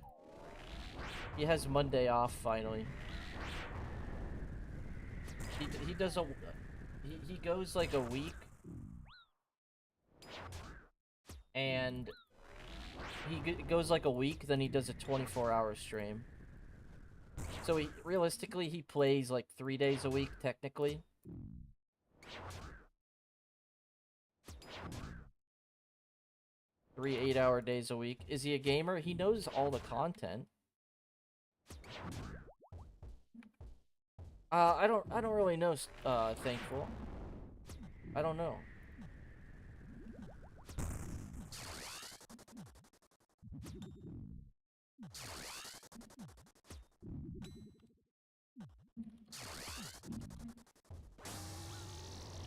He has Monday off finally. He does a he goes like a week, and he goes like a week, then he does a 24-hour stream. So realistically he plays like 3 days a week technically. Three 8-hour days a week. Is he a gamer? He knows all the content. I don't really know, Thankful. I don't know.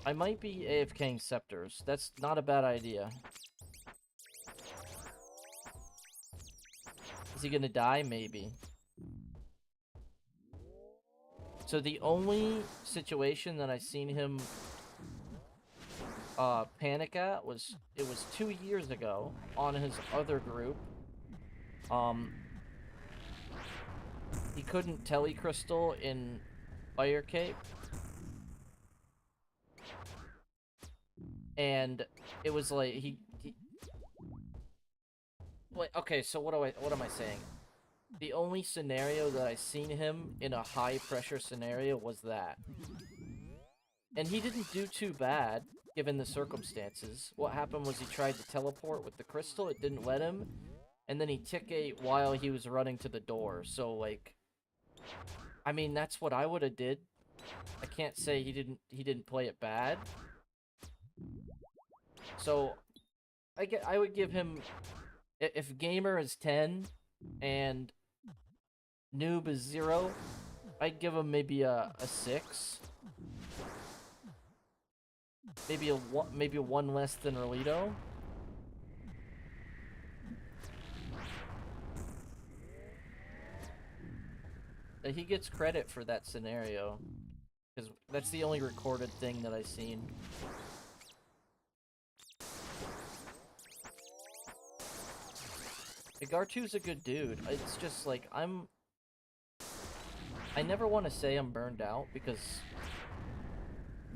I might be AFKing Scepters. That's not a bad idea. Is he gonna die? Maybe. So the only situation that I seen him panic at was 2 years ago on his other group. He couldn't telecrystal in Fire Cape, and it was like he wait, okay, so what am I saying? The only scenario that I seen him in a high pressure scenario was that. And he didn't do too bad, given the circumstances. What happened was he tried to teleport with the crystal, it didn't let him, and then he tick-ate while he was running to the door. So, like, I mean, that's what I would have did. I can't say he didn't play it bad. So, I would give him, if Gamer is 10 and Noob is 0, I'd give him maybe a 6. Maybe a 1 less than Rolito. He gets credit for that scenario, because that's the only recorded thing that I've seen. Gartu's a good dude. It's just like I never want to say I'm burned out, because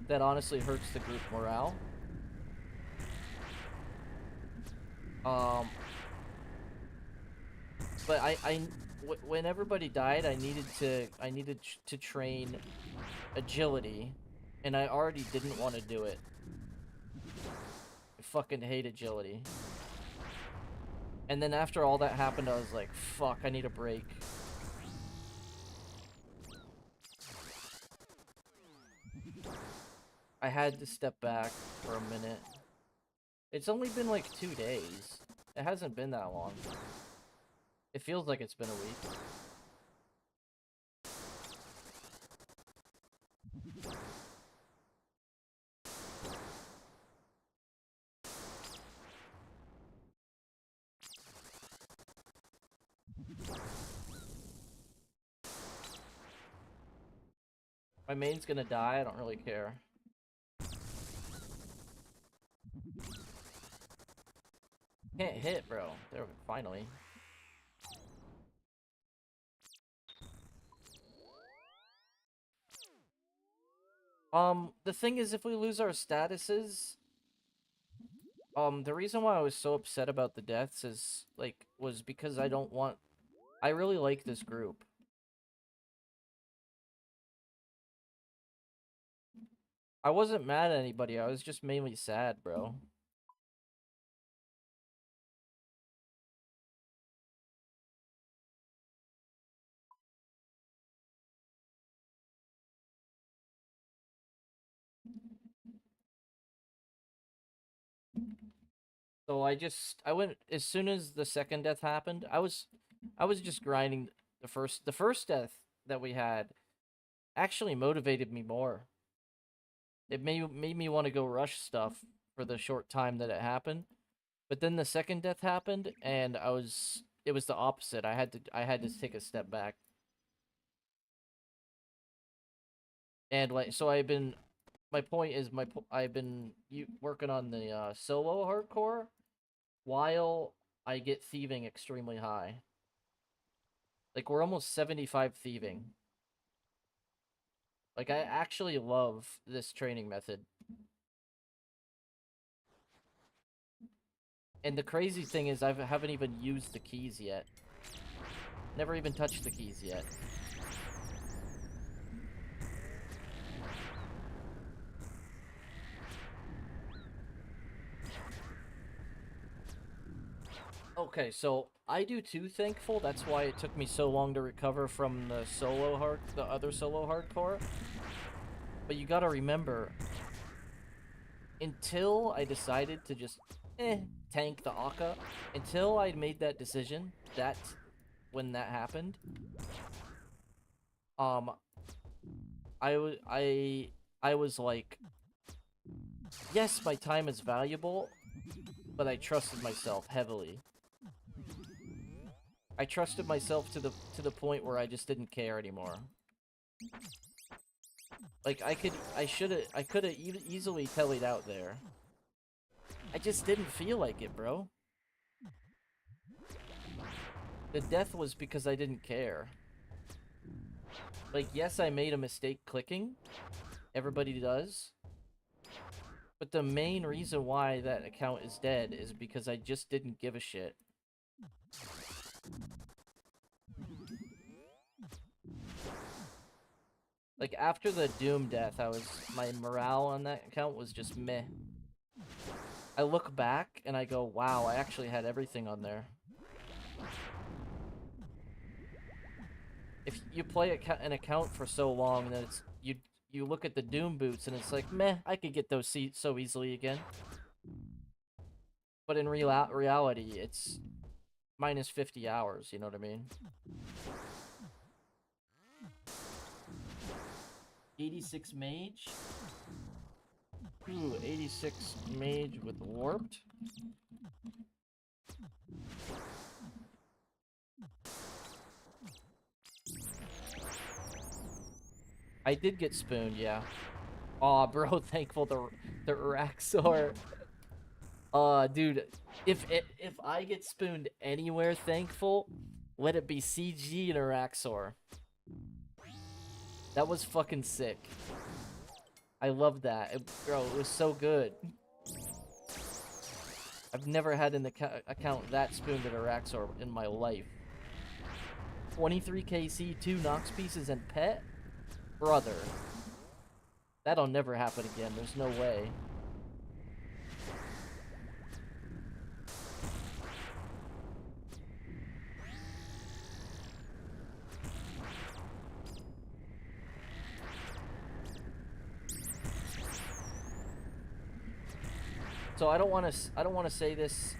that honestly hurts the group morale. But when everybody died, I needed to train agility, and I already didn't want to do it. I fucking hate agility. And then after all that happened, I was like, fuck, I need a break. I had to step back for a minute. It's only been like 2 days. It hasn't been that long. It feels like it's been a week. My main's gonna die, I don't really care. Can't hit, bro. There, finally. The thing is, if we lose our statuses, the reason why I was so upset about the deaths is, like, was because I don't want... I really like this group. I wasn't mad at anybody, I was just mainly sad, bro. So I went, as soon as the second death happened, I was just grinding the first death that we had actually motivated me more. It made me want to go rush stuff for the short time that it happened. But then the second death happened and it was the opposite. I had to take a step back. And like so my point is I've been working on the solo hardcore while I get thieving extremely high. Like, we're almost 75 thieving. Like, I actually love this training method. And the crazy thing is I haven't even used the keys yet. Never even touched the keys yet. Okay, so I do too, thankful. That's why it took me so long to recover from the other solo hardcore. But you gotta remember, until I decided to just tank the Akka, until I made that decision, when that happened, I was like, yes, my time is valuable, but I trusted myself heavily. I trusted myself to the point where I just didn't care anymore. Like, I could have easily tellied out there. I just didn't feel like it, bro. The death was because I didn't care. Like, yes, I made a mistake clicking. Everybody does. But the main reason why that account is dead is because I just didn't give a shit. Like, after the Doom death, my morale on that account was just meh. I look back and I go, wow, I actually had everything on there. If you play an account for so long, then you look at the Doom boots and it's like, meh, I could get those so easily again. But in reality, it's minus 50 hours, you know what I mean? 86 mage? Ooh, 86 mage with warped? I did get spooned, yeah. Aw, bro, thankful the Raxor. Dude, if I get spooned anywhere, thankful, let it be CG and a Raxor. That was fucking sick. I loved that. Bro, it was so good. I've never had an account that spooned at a Raxor in my life. 23 KC, 2 Nox pieces, and pet? Brother. That'll never happen again. There's no way. So I don't want to say this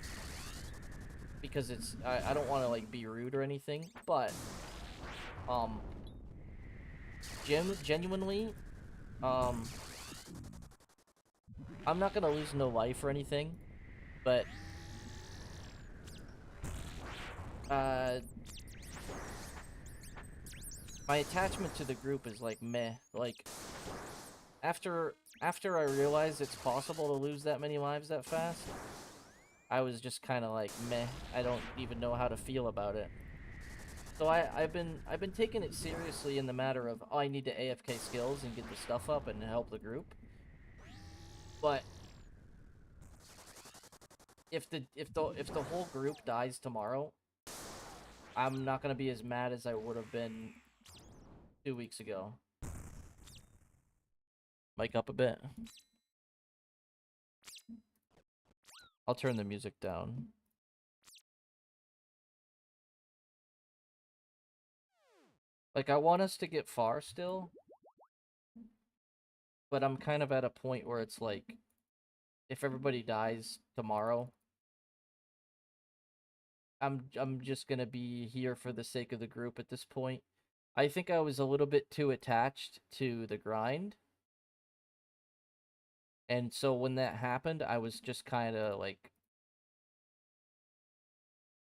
because I don't want to like be rude or anything, but genuinely I'm not gonna lose no life or anything, but my attachment to the group is like meh. Like after I realized it's possible to lose that many lives that fast, I was just kind of like meh. I don't even know how to feel about it. So I've been taking it seriously in the matter of, oh, I need to AFK skills and get the stuff up and help the group. But if the whole group dies tomorrow, I'm not gonna be as mad as I would have been 2 weeks ago. Mic up a bit. I'll turn the music down. Like, I want us to get far still, but I'm kind of at a point where it's like, if everybody dies tomorrow, I'm just gonna be here for the sake of the group at this point. I think I was a little bit too attached to the grind. And so when that happened, I was just kind of like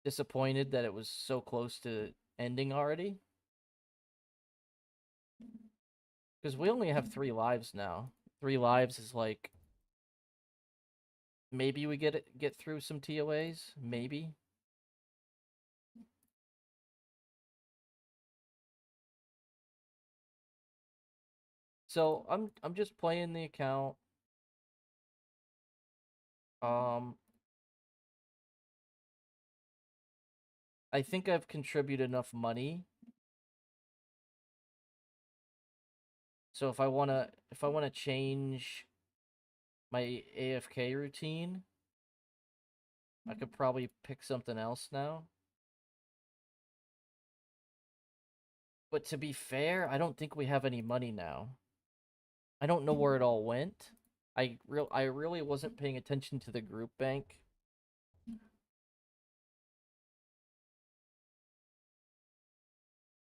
disappointed that it was so close to ending already. Because we only have 3 lives now. 3 lives is like, maybe we get through some TOAs, maybe. So I'm just playing the account. I think I've contributed enough money. So if I wanna change my AFK routine, I could probably pick something else now. But to be fair, I don't think we have any money now. I don't know where it all went. I really wasn't paying attention to the group bank.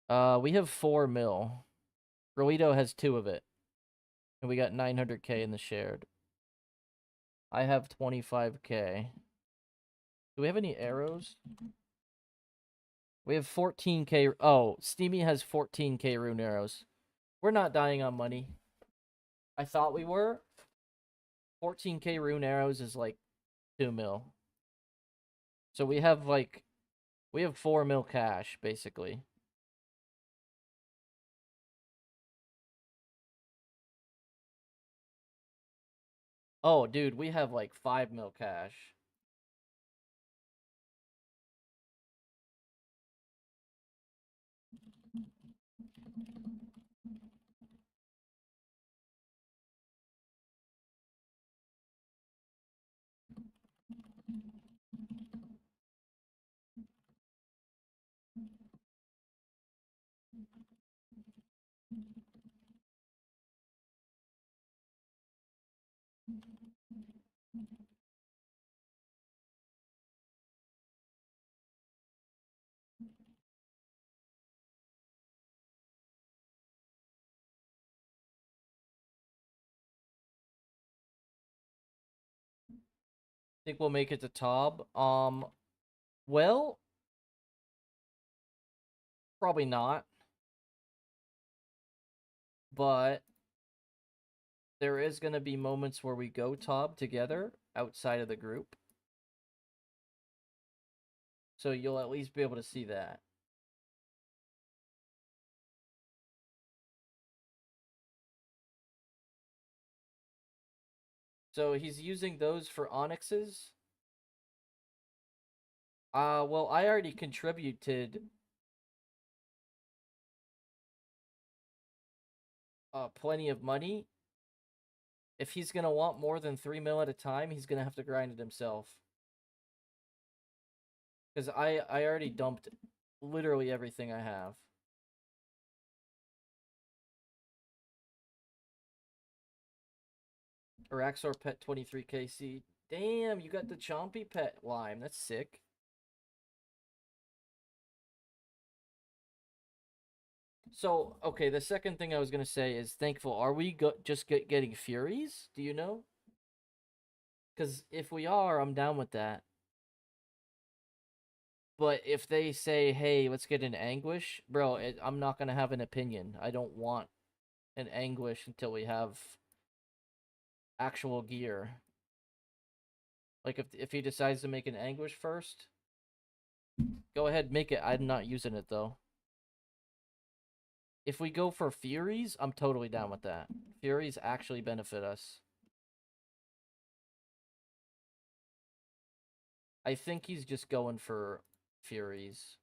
We have 4 mil. Rolito has 2 of it. And we got 900k in the shared. I have 25k. Do we have any arrows? We have 14k. Oh, Steamy has 14k rune arrows. We're not dying on money. I thought we were. 14k rune arrows is like 2 mil. So we have 4 mil cash, basically. Oh, dude, we have like 5 mil cash. Think we'll make it to top. Well, probably not. But there is going to be moments where we go top together outside of the group. So you'll at least be able to see that. So he's using those for onyxes. Well, I already contributed plenty of money. If he's gonna want more than 3 mil at a time, he's gonna have to grind it himself. Because I already dumped literally everything I have. Araxor pet 23kc. Damn, you got the Chompy pet lime. That's sick. So, okay, the second thing I was going to say is thankful. Are we just getting Furies? Do you know? Because if we are, I'm down with that. But if they say, hey, let's get an anguish, bro, I'm not going to have an opinion. I don't want an anguish until we have actual gear. Like, if he decides to make an anguish first, go ahead, make it. I'm not using it, though. If we go for Furies, I'm totally down with that. Furies actually benefit us. I think he's just going for Furies.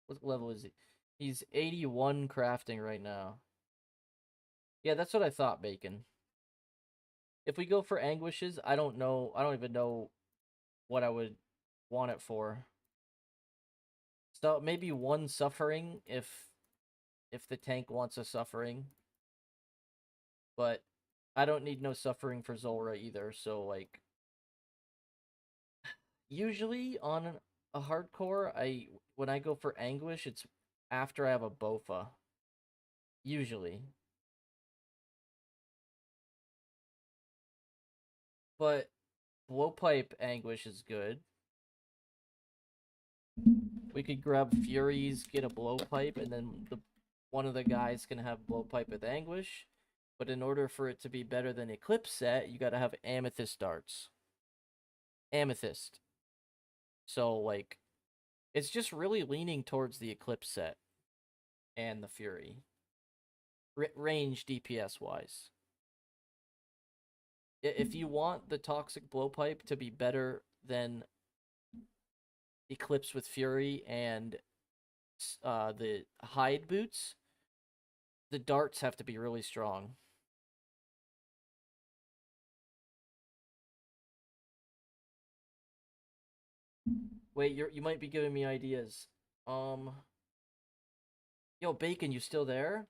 What level is he? He's 81 crafting right now. Yeah, that's what I thought, Bacon. If we go for Anguishes, I don't know. I don't even know what I would want it for. So maybe one Suffering if the tank wants a Suffering. But I don't need no Suffering for Zulrah either, so like usually on a hardcore, when I go for Anguish, it's after I have a Bofa. Usually. But Blowpipe Anguish is good. We could grab Furies, get a Blowpipe, and then one of the guys can have Blowpipe with Anguish. But in order for it to be better than Eclipse set, you gotta have Amethyst darts. Amethyst. So, like, it's just really leaning towards the Eclipse set and the Fury. Range DPS wise. If you want the Toxic Blowpipe to be better than Eclipse with Fury and the Hide boots, the darts have to be really strong. Wait, you might be giving me ideas. Yo, Bacon, you still there?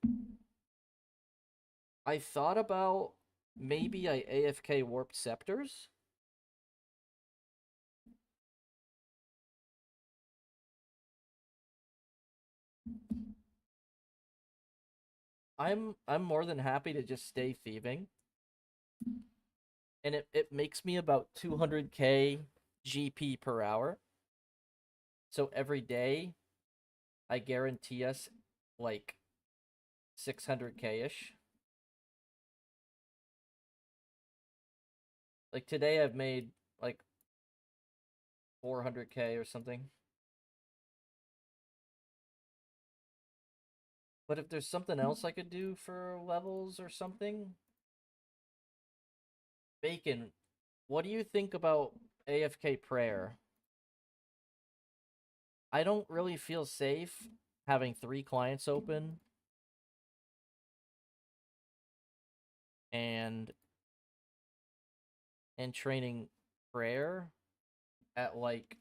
I thought about maybe I AFK warped scepters. I'm more than happy to just stay thieving. And it makes me about 200k GP per hour. So every day I guarantee us like 600k-ish. Like today I've made like 400k or something. But if there's something else I could do for levels or something, Bacon, what do you think about AFK prayer? I don't really feel safe having 3 clients open and training prayer at like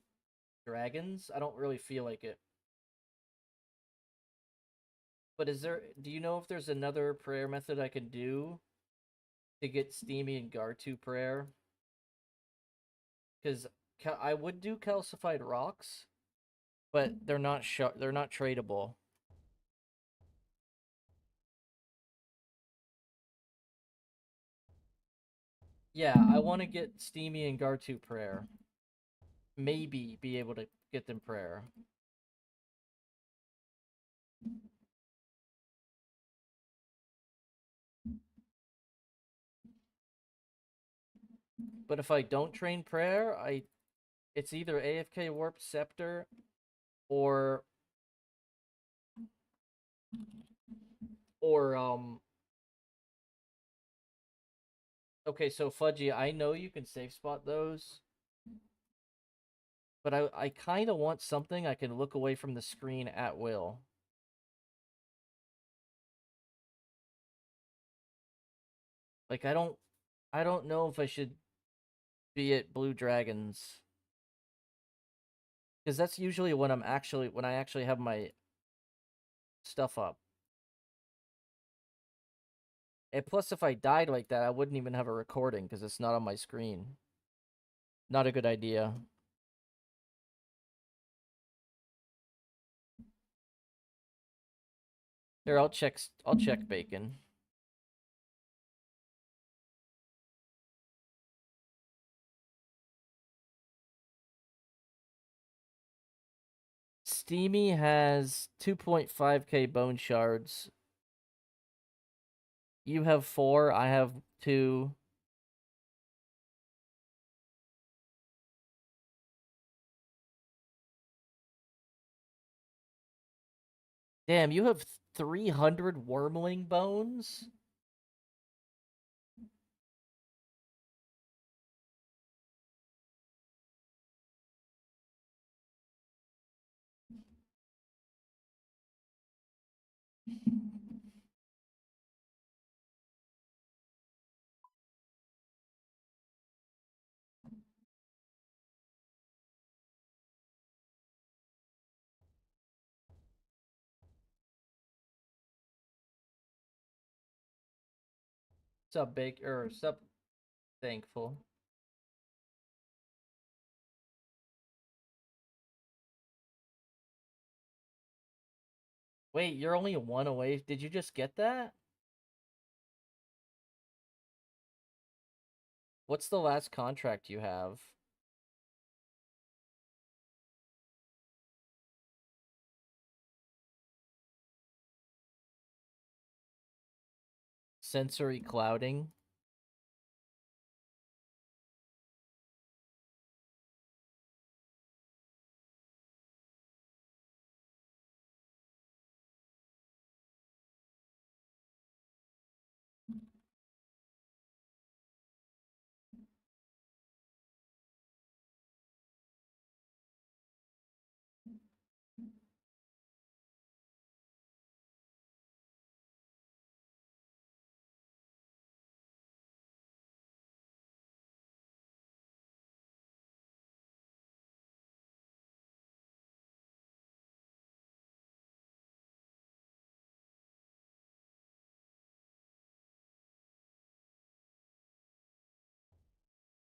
dragons. I don't really feel like it. But do you know if there's another prayer method I could do to get Steamy and Gartu prayer? Because I would do calcified rocks, but they're not tradable. Yeah, I want to get Steamy and Gartu prayer. Maybe be able to get them prayer. But if I don't train prayer, it's either AFK Warp Scepter or or. Okay, so Fudgy, I know you can safe spot those, but I kind of want something I can look away from the screen at will. Like I don't know if I should be at Blue Dragons, because that's usually when I actually have my stuff up. And plus, if I died like that, I wouldn't even have a recording because it's not on my screen. Not a good idea. Here, I'll check Bacon. Steamy has 2.5k bone shards. You have 4, I have 2. Damn, you have 300 wormling bones? Sup, Baker? Or sup, Thankful? Wait, you're only 1 away. Did you just get that? What's the last contract you have? Sensory clouding?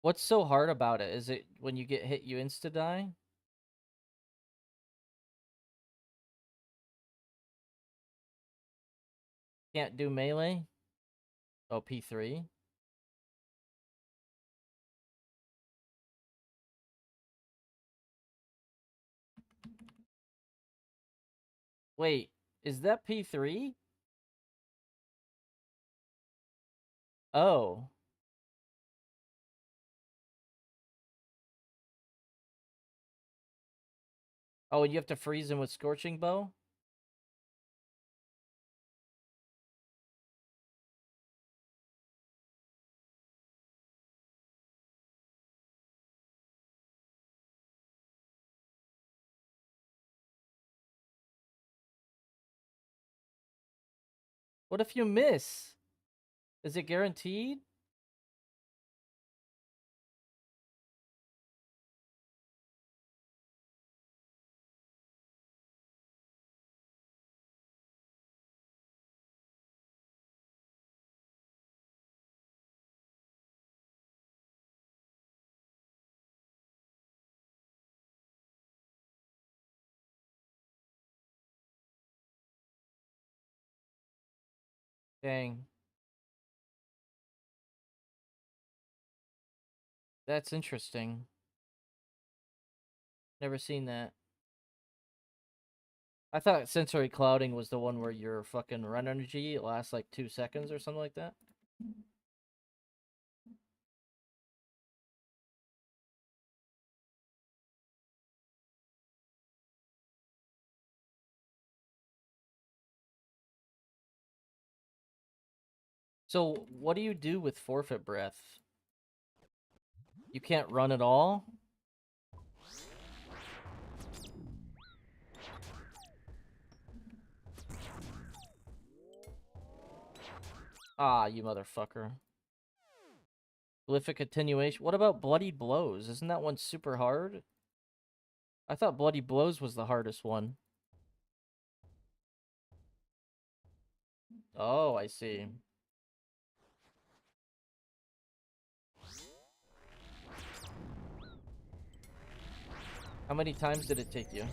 What's so hard about it? Is it when you get hit, you insta-die? Can't do melee? Oh, P3? Wait, is that P3? Oh. Oh, and you have to freeze him with Scorching Bow? What if you miss? Is it guaranteed? Dang. That's interesting. Never seen that. I thought sensory clouding was the one where your fucking run energy lasts like 2 seconds or something like that. So, what do you do with forfeit breath? You can't run at all? Ah, you motherfucker. Glyphic attenuation. What about bloody blows? Isn't that one super hard? I thought bloody blows was the hardest one. Oh, I see. How many times did it take you?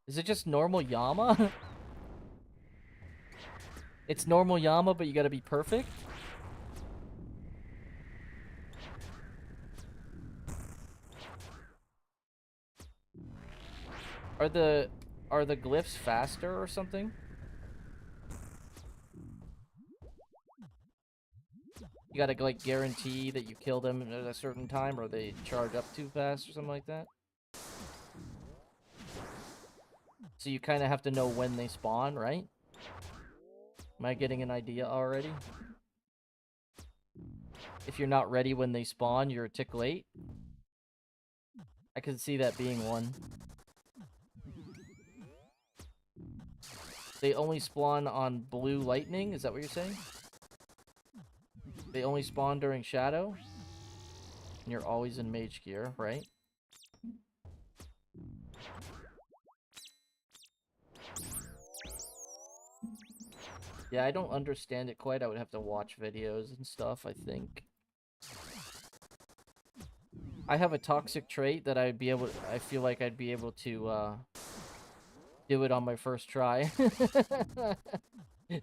Is it just normal Yama? It's normal Yama, but you gotta be perfect? Are the glyphs faster or something? You gotta like guarantee that you kill them at a certain time, or they charge up too fast or something like that. So you kind of have to know when they spawn, right? Am I getting an idea already? If you're not ready when they spawn, you're a tick late. I could see that being one. They only spawn on blue lightning? Is that what you're saying? They only spawn during shadow? And you're always in mage gear, right? Yeah, I don't understand it quite. I would have to watch videos and stuff, I think. I have a toxic trait that I feel like I'd be able to, do it on my first try.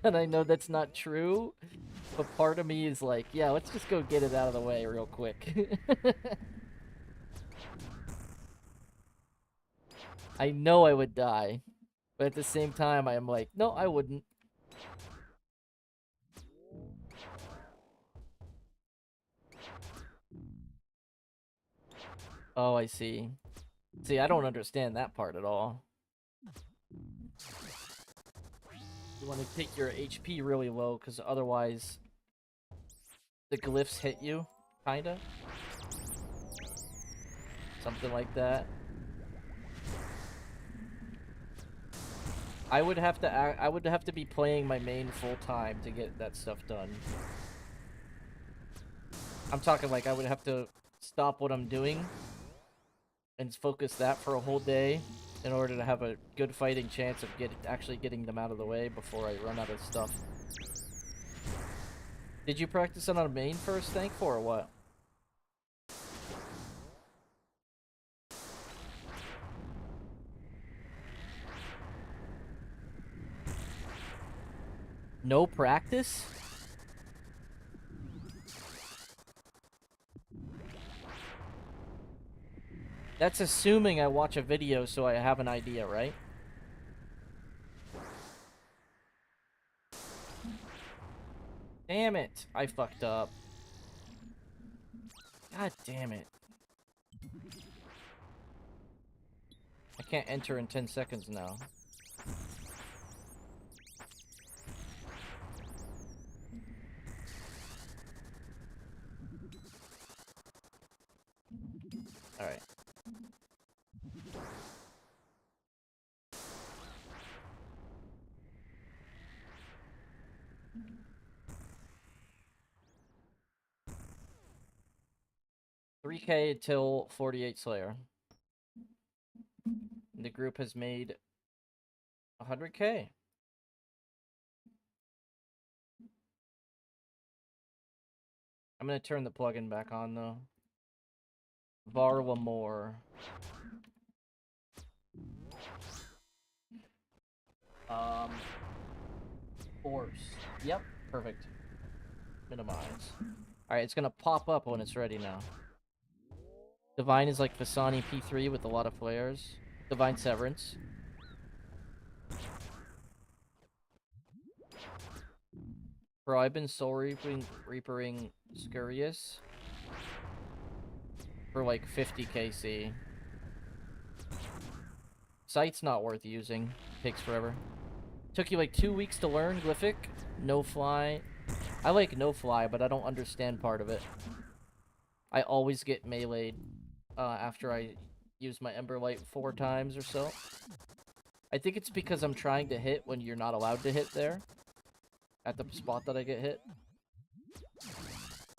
And I know that's not true, but part of me is like, yeah, let's just go get it out of the way real quick. I know I would die, but at the same time, I'm like, no, I wouldn't. Oh, I see. See, I don't understand that part at all. You want to take your HP really low, because otherwise the glyphs hit you, kinda. Something like that. I would have to be playing my main full time to get that stuff done. I'm talking like I would have to stop what I'm doing and focus that for a whole day in order to have a good fighting chance of actually getting them out of the way before I run out of stuff. Did you practice on a main first, Thankful, or what? No practice? That's assuming I watch a video so I have an idea, right? Damn it! I fucked up. God damn it. I can't enter in 10 seconds now. Alright. $3K till 48 Slayer. The group has made 100K. I'm gonna turn the plugin back on though. Varla more. Force. Yep, perfect. Minimize. Alright, it's gonna pop up when it's ready now. Divine is like Vasani P3 with a lot of flares. Divine Severance. Bro, I've been soul reapering Scurious for like 50 KC. Sight's not worth using. Takes forever. Took you like 2 weeks to learn Glyphic. No fly. I like no fly, but I don't understand part of it. I always get meleeed after I use my Emberlight 4 times or so. I think it's because I'm trying to hit when you're not allowed to hit there. At the spot that I get hit.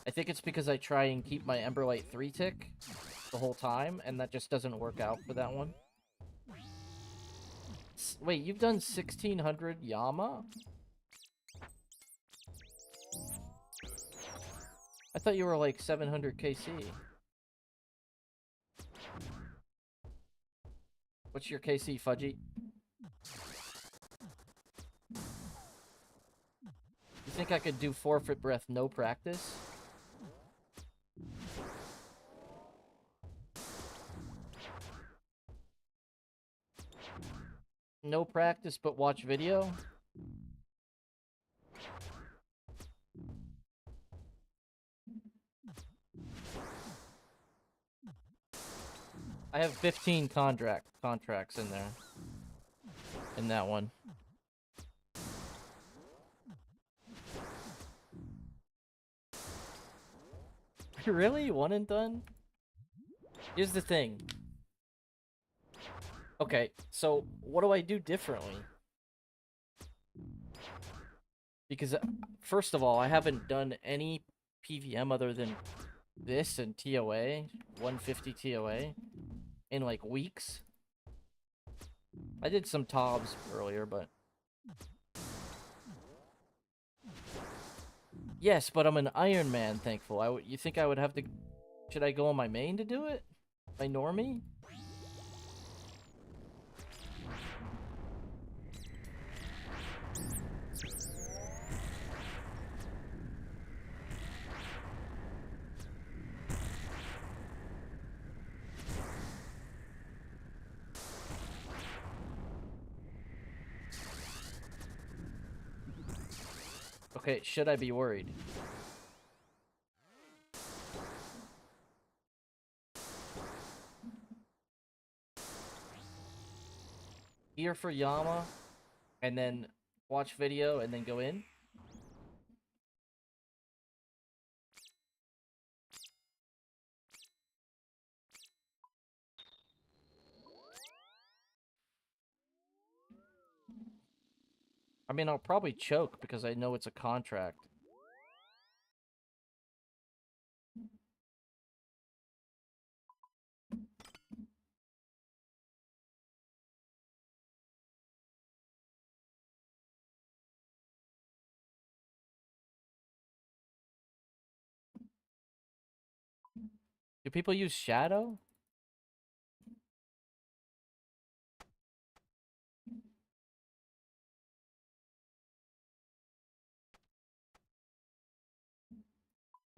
I think it's because I try and keep my Emberlight 3 tick the whole time, and that just doesn't work out for that one. Wait, you've done 1600 Yama? I thought you were like 700 KC. What's your KC, Fudgy? You think I could do Forfeit Breath no practice? No practice, but watch video. I have 15 contracts in there. In that one. Really? One and done? Here's the thing. Okay, so what do I do differently? Because, first of all, I haven't done any PVM other than this and TOA, 150 TOA, in like weeks. I did some TOBs earlier, but... Yes, but I'm an Iron Man, thankful. You think I would have to... Should I go on my main to do it? My normie? Okay, should I be worried? Here for Yama, and then watch video, and then go in? I mean, I'll probably choke because I know it's a contract. Do people use Shadow?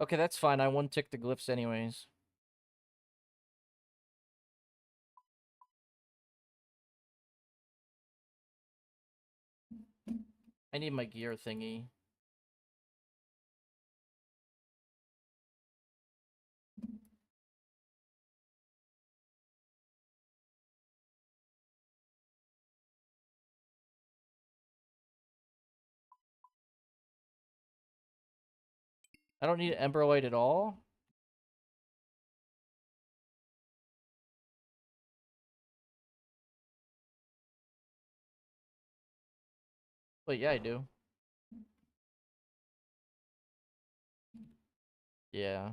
Okay, that's fine. I one-tick the glyphs anyways. I need my gear thingy. I don't need Emberlight at all? But yeah, I do. Yeah.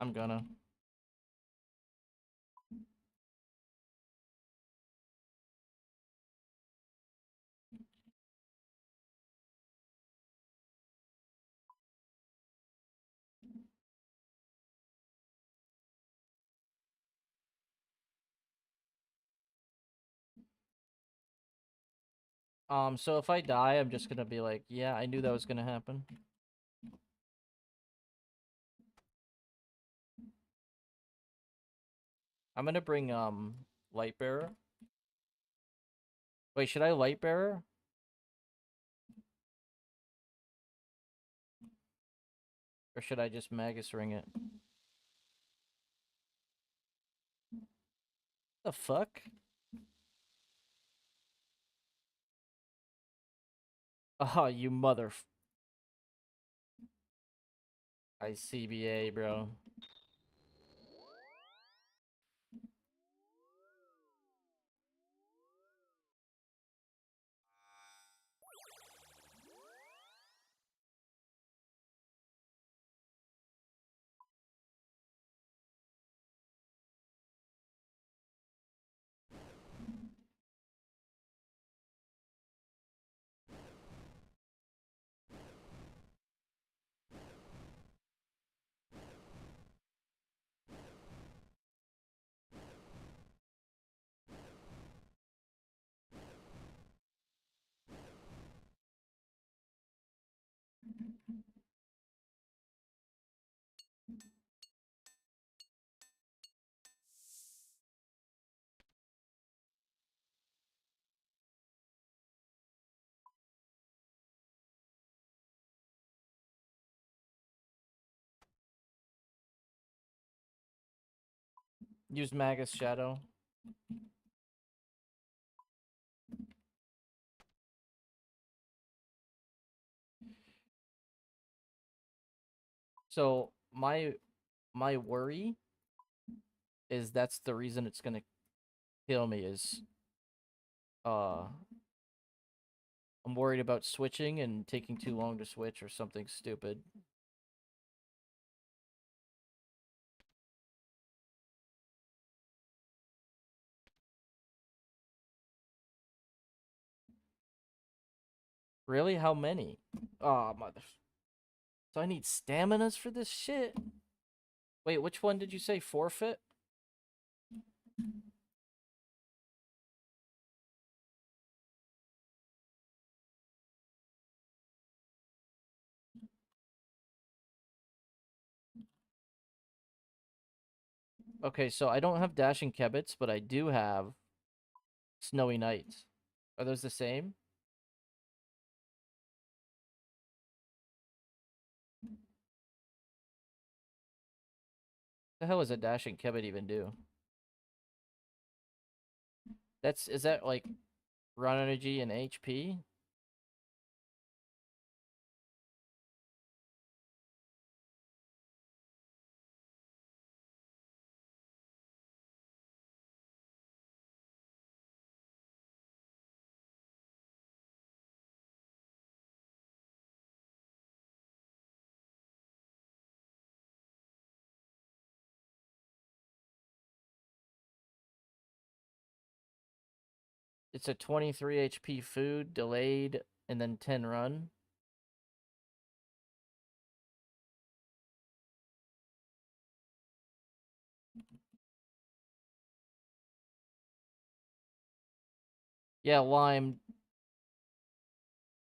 I'm gonna. So if I die, I'm just gonna be like, yeah, I knew that was gonna happen. I'm gonna bring, Lightbearer. Wait, should I Lightbearer? Or should I just Magus Ring it? The fuck? Oh, you mother... ICBA, bro. Use Magus Shadow. So my worry is that's the reason it's gonna kill me is I'm worried about switching and taking too long to switch or something stupid. Really? How many? Oh, mother. So I need staminas for this shit? Wait, which one did you say? Forfeit? Okay, so I don't have Dashing Kebits, but I do have Snowy Nights. Are those the same? The hell does a Dashing Kebit even do? Is that like run energy and HP? It's a 23 HP food, delayed, and then 10 run. Yeah, lime.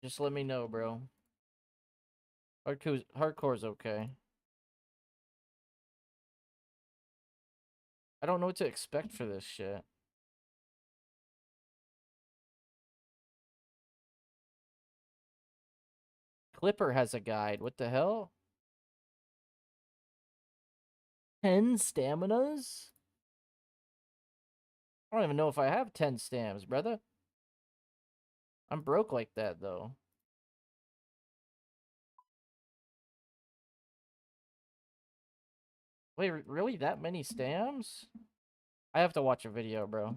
Just let me know, bro. Hardcore's okay. I don't know what to expect for this shit. Clipper has a guide. What the hell? 10 staminas? I don't even know if I have 10 stams, brother. I'm broke like that, though. Wait, really? That many stams? I have to watch a video, bro.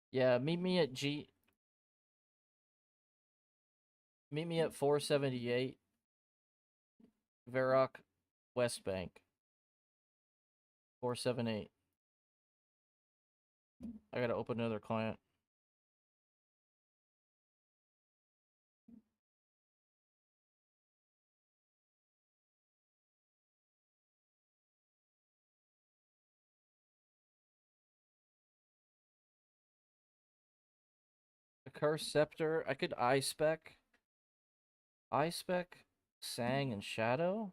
Yeah, meet me at 478 Varrock West Bank. 478. I gotta open another client. The Curse Scepter. I could Eye Spec, Sang, and Shadow?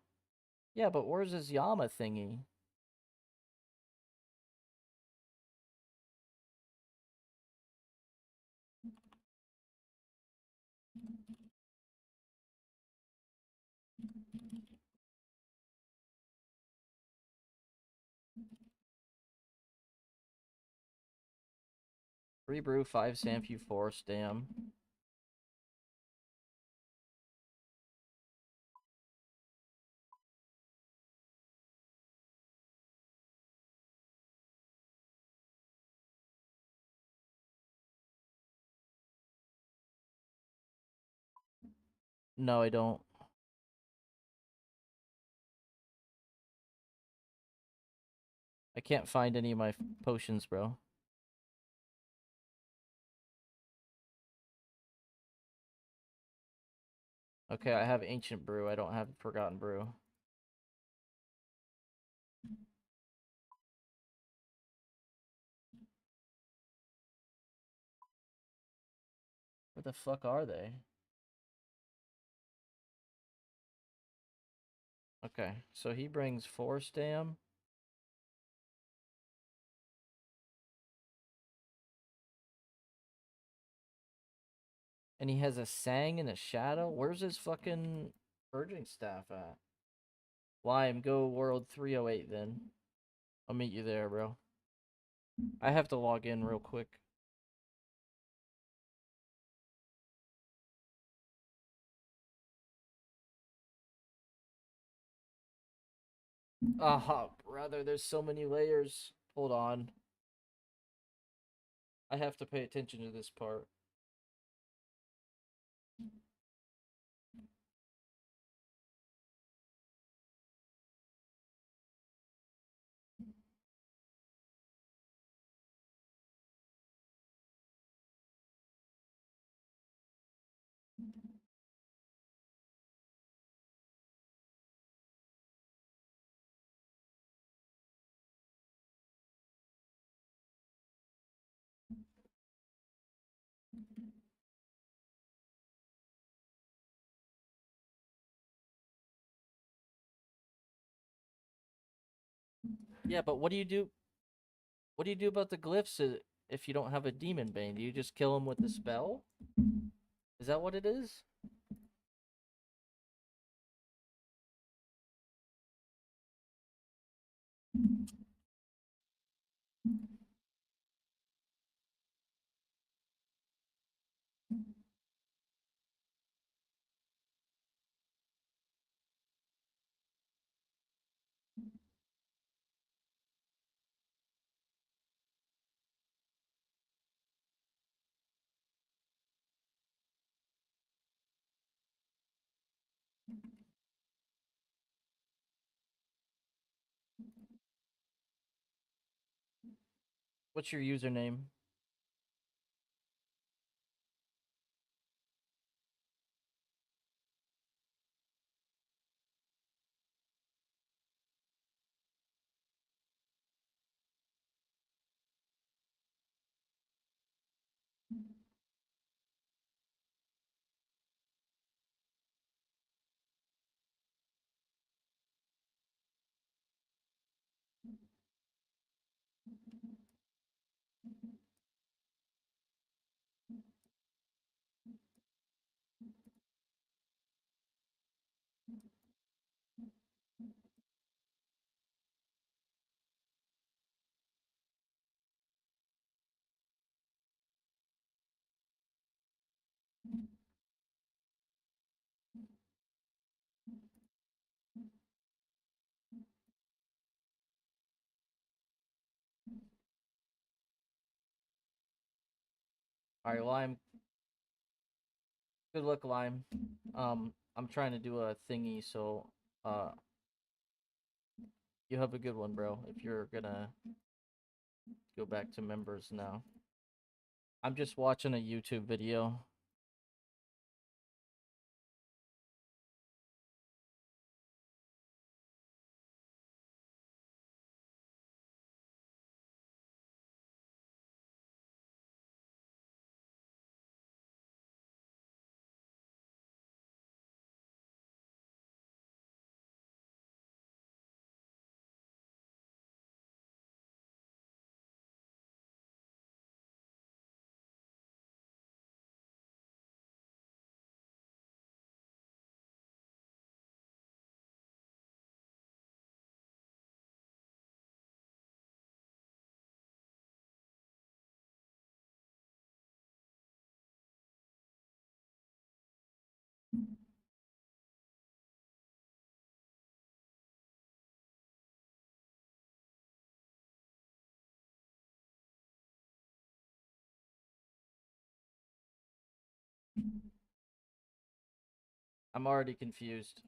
Yeah, but where's his Yama thingy? Three brew, 5 Sanfu, 4 stam. No, I don't. I can't find any of my potions, bro. Okay, I have Ancient Brew. I don't have Forgotten Brew. Where the fuck are they? Okay, so he brings 4 stam. And he has a sang and a shadow. Where's his fucking purging staff at? Lime, go world 308 then. I'll meet you there, bro. I have to log in real quick. Aha, brother, there's so many layers. Hold on. I have to pay attention to this part. Yeah, but what do you do? What do you do about the glyphs if you don't have a demon bane? Do you just kill them with the spell? Is that what it is? What's your username? Alright, Lime. Good luck, Lime. I'm trying to do a thingy, so you have a good one, bro. If you're gonna go back to members now. I'm just watching a YouTube video. I'm already confused.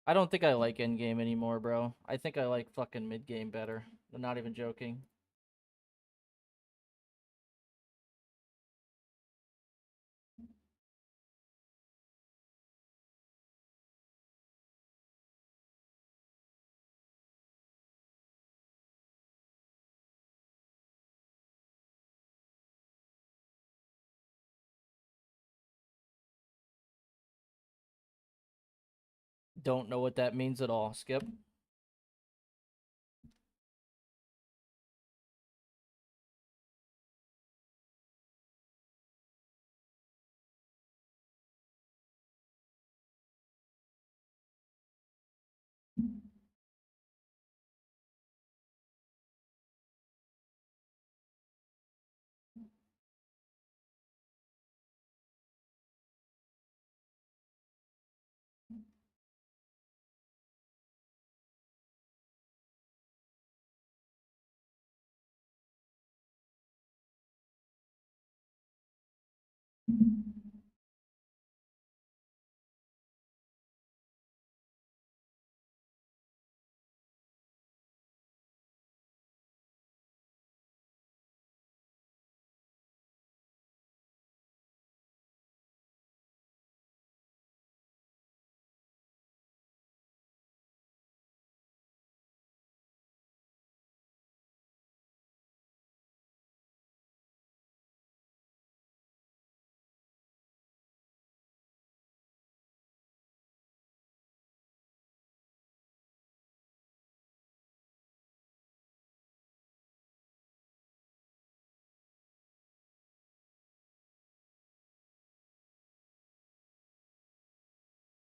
I don't think I like endgame anymore, bro. I think I like fucking mid-game better. I'm not even joking. Don't know what that means at all. Skip.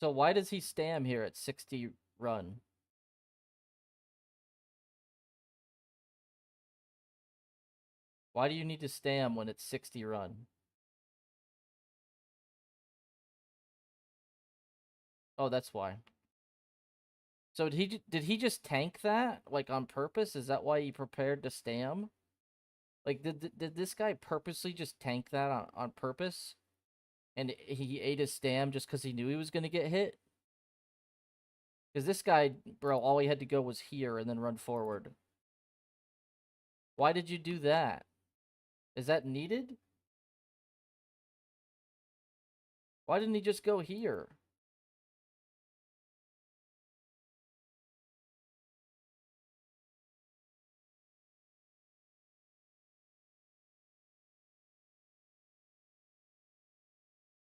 So why does he stam here at 60 run? Why do you need to stam when it's 60 run? Oh, that's why. So did he just tank that like on purpose? Is that why he prepared to stam? Like did this guy purposely just tank that on purpose? And he ate his stam just because he knew he was gonna get hit? Because this guy, bro, all he had to go was here and then run forward. Why did you do that? Is that needed? Why didn't he just go here?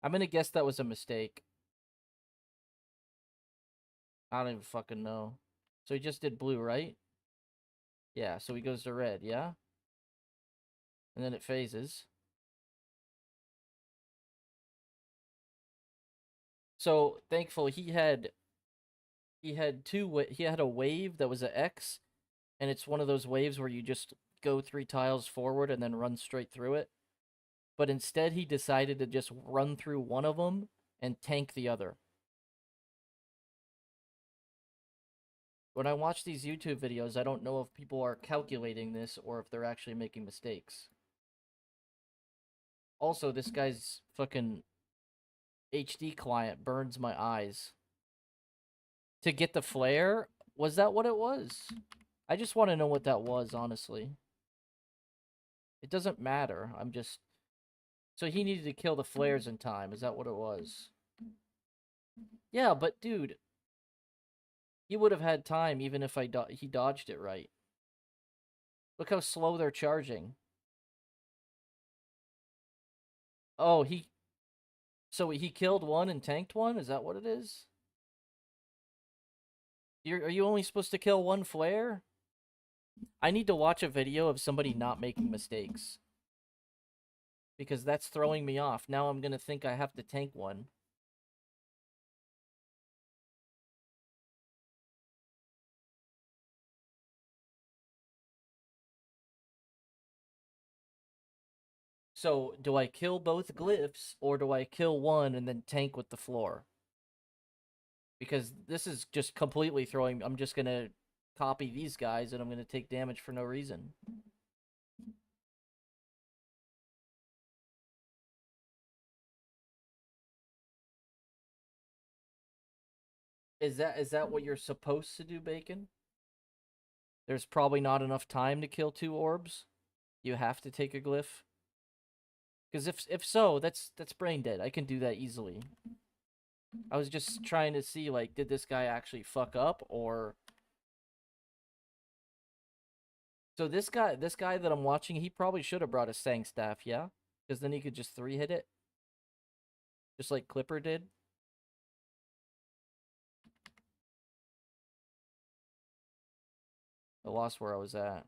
I'm gonna guess that was a mistake. I don't even fucking know. So he just did blue, right? Yeah, so he goes to red, yeah? And then it phases. So thankfully he had he had a wave that was an X, and it's one of those waves where you just go 3 tiles forward and then run straight through it. But instead he decided to just run through one of them and tank the other. When I watch these YouTube videos, I don't know if people are calculating this or if they're actually making mistakes. Also, this guy's fucking HD client burns my eyes. To get the flare? Was that what it was? I just want to know what that was, honestly. It doesn't matter. I'm just... So he needed to kill the flares in time. Is that what it was? Yeah, but dude, he would have had time even if he dodged it right. Look how slow they're charging. Oh, so he killed one and tanked one? Is that what it is? Are you only supposed to kill one flare? I need to watch a video of somebody not making mistakes. Because that's throwing me off. Now I'm gonna think I have to tank one. So, do I kill both glyphs, or do I kill one and then tank with the floor? Because this is just completely throwing... I'm just gonna copy these guys, and I'm gonna take damage for no reason. Is that what you're supposed to do, Bacon? There's probably not enough time to kill 2 orbs. You have to take a glyph. Because if so, that's brain dead. I can do that easily. I was just trying to see, like, did this guy actually fuck up, or... So this guy that I'm watching, he probably should have brought a Sang Staff, yeah? Because then he could just 3-hit it. Just like Clipper did. I lost where I was at.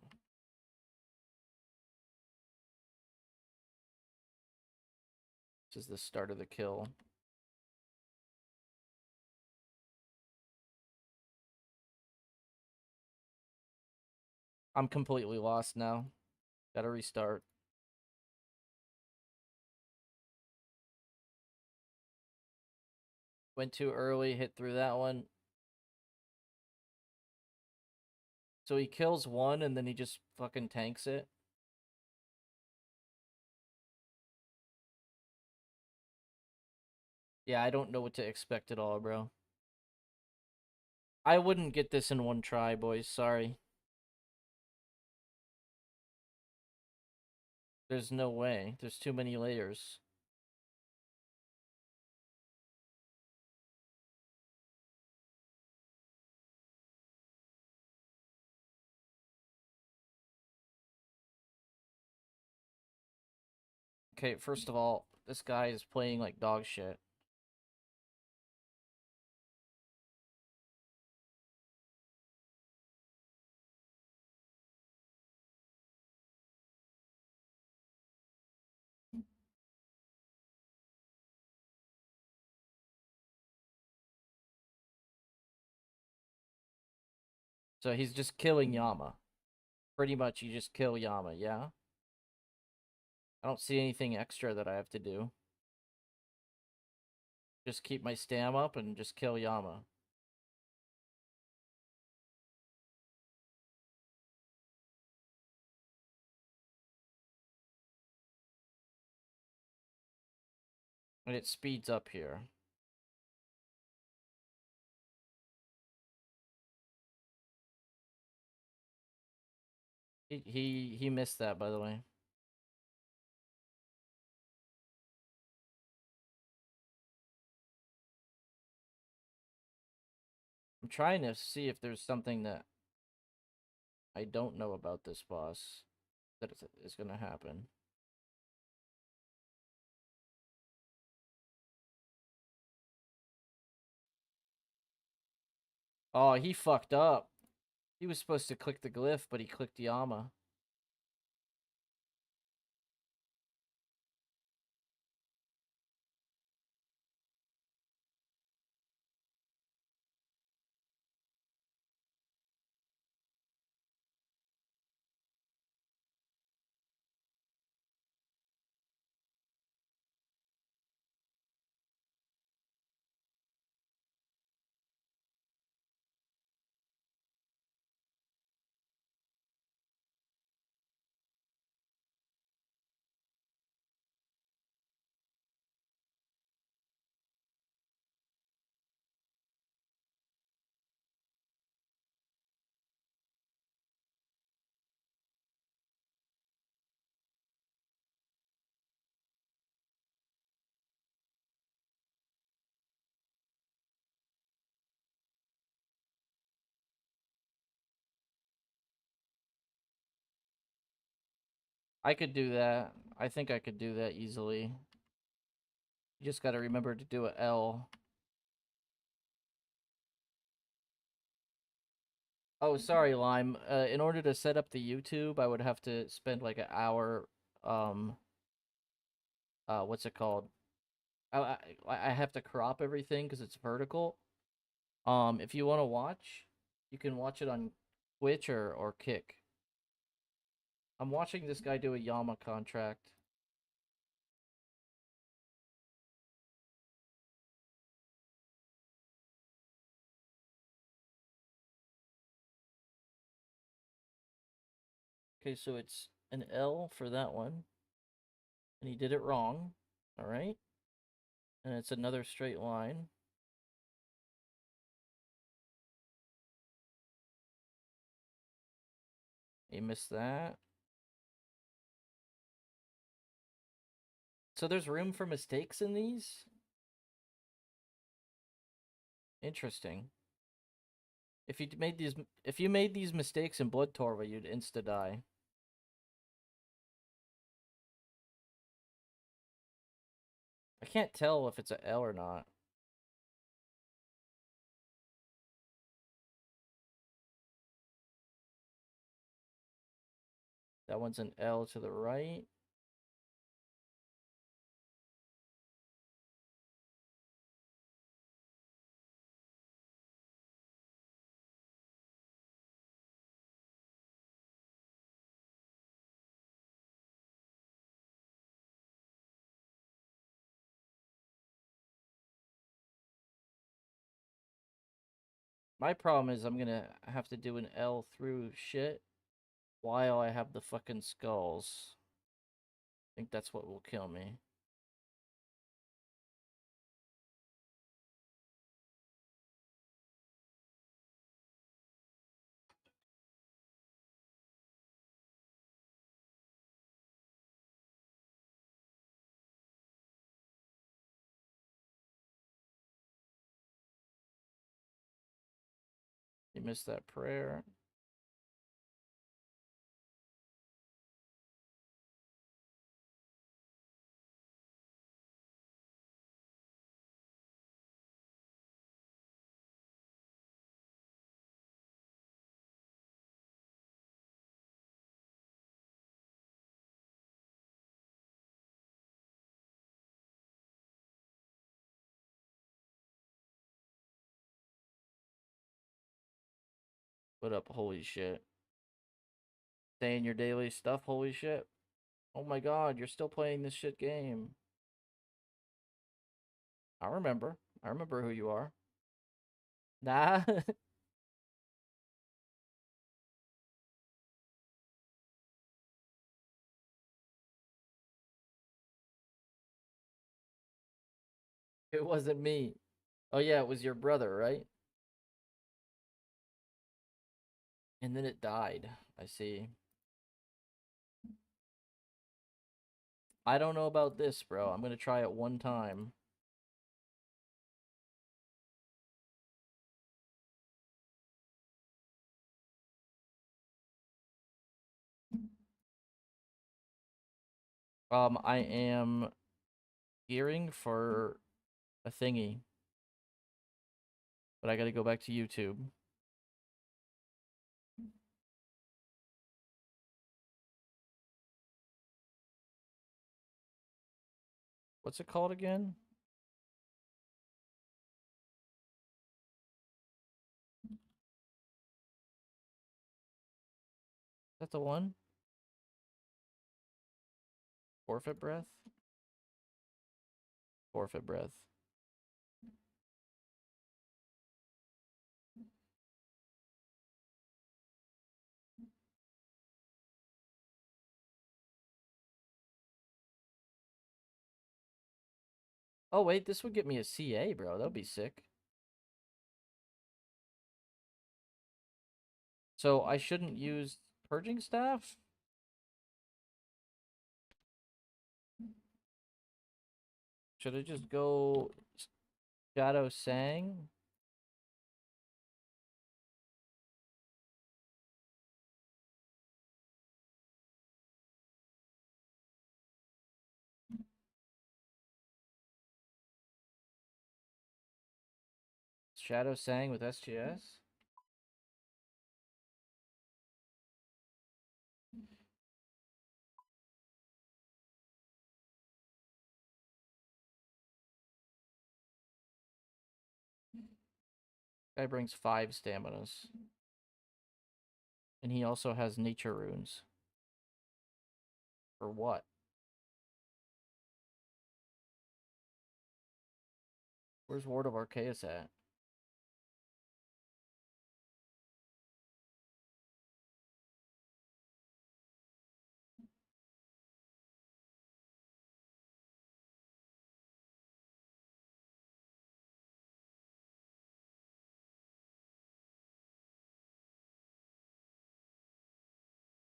This is the start of the kill. I'm completely lost now. Gotta restart. Went too early, hit through that one. So he kills one and then he just fucking tanks it. Yeah, I don't know what to expect at all, bro. I wouldn't get this in one try, boys. Sorry. There's no way. There's too many layers. Okay, first of all, this guy is playing like dog shit. So he's just killing Yama. Pretty much you just kill Yama, yeah? I don't see anything extra that I have to do. Just keep my stam up and just kill Yama. And it speeds up here. He missed that, by the way. I'm trying to see if there's something that I don't know about this boss that is gonna happen. Oh, he fucked up. He was supposed to click the glyph, but he clicked Yama. I could do that. I think I could do that easily. You just gotta remember to do a L. Oh, sorry, Lime. In order to set up the YouTube, I would have to spend like an hour, what's it called? I have to crop everything because it's vertical. If you want to watch, you can watch it on Twitch or Kick. I'm watching this guy do a Yama contract. Okay, so it's an L for that one. And he did it wrong. Alright. And it's another straight line. You missed that. So there's room for mistakes in these? Interesting. If you made these mistakes in Blood Torva, you'd insta die. I can't tell if it's a L or not. That one's an L to the right. My problem is I'm gonna have to do an L through shit while I have the fucking skulls. I think that's what will kill me. You missed that prayer. Put up, holy shit. Saying your daily stuff, holy shit. Oh my god, you're still playing this shit game. I remember. I remember who you are. Nah. It wasn't me. Oh yeah, it was your brother, right? And then it died. I see. I don't know about this, bro. I'm gonna try it one time. I am gearing for a thingy, but I gotta go back to YouTube. What's it called again? Is that the one? Forfeit breath? Forfeit breath. Oh wait, this would get me a CA, bro. That would be sick. So I shouldn't use purging staff? Should I just go Shadow Sang? Shadow Sang with SGS? Guy brings 5 staminas. And he also has nature runes. For what? Where's Ward of Arceus at?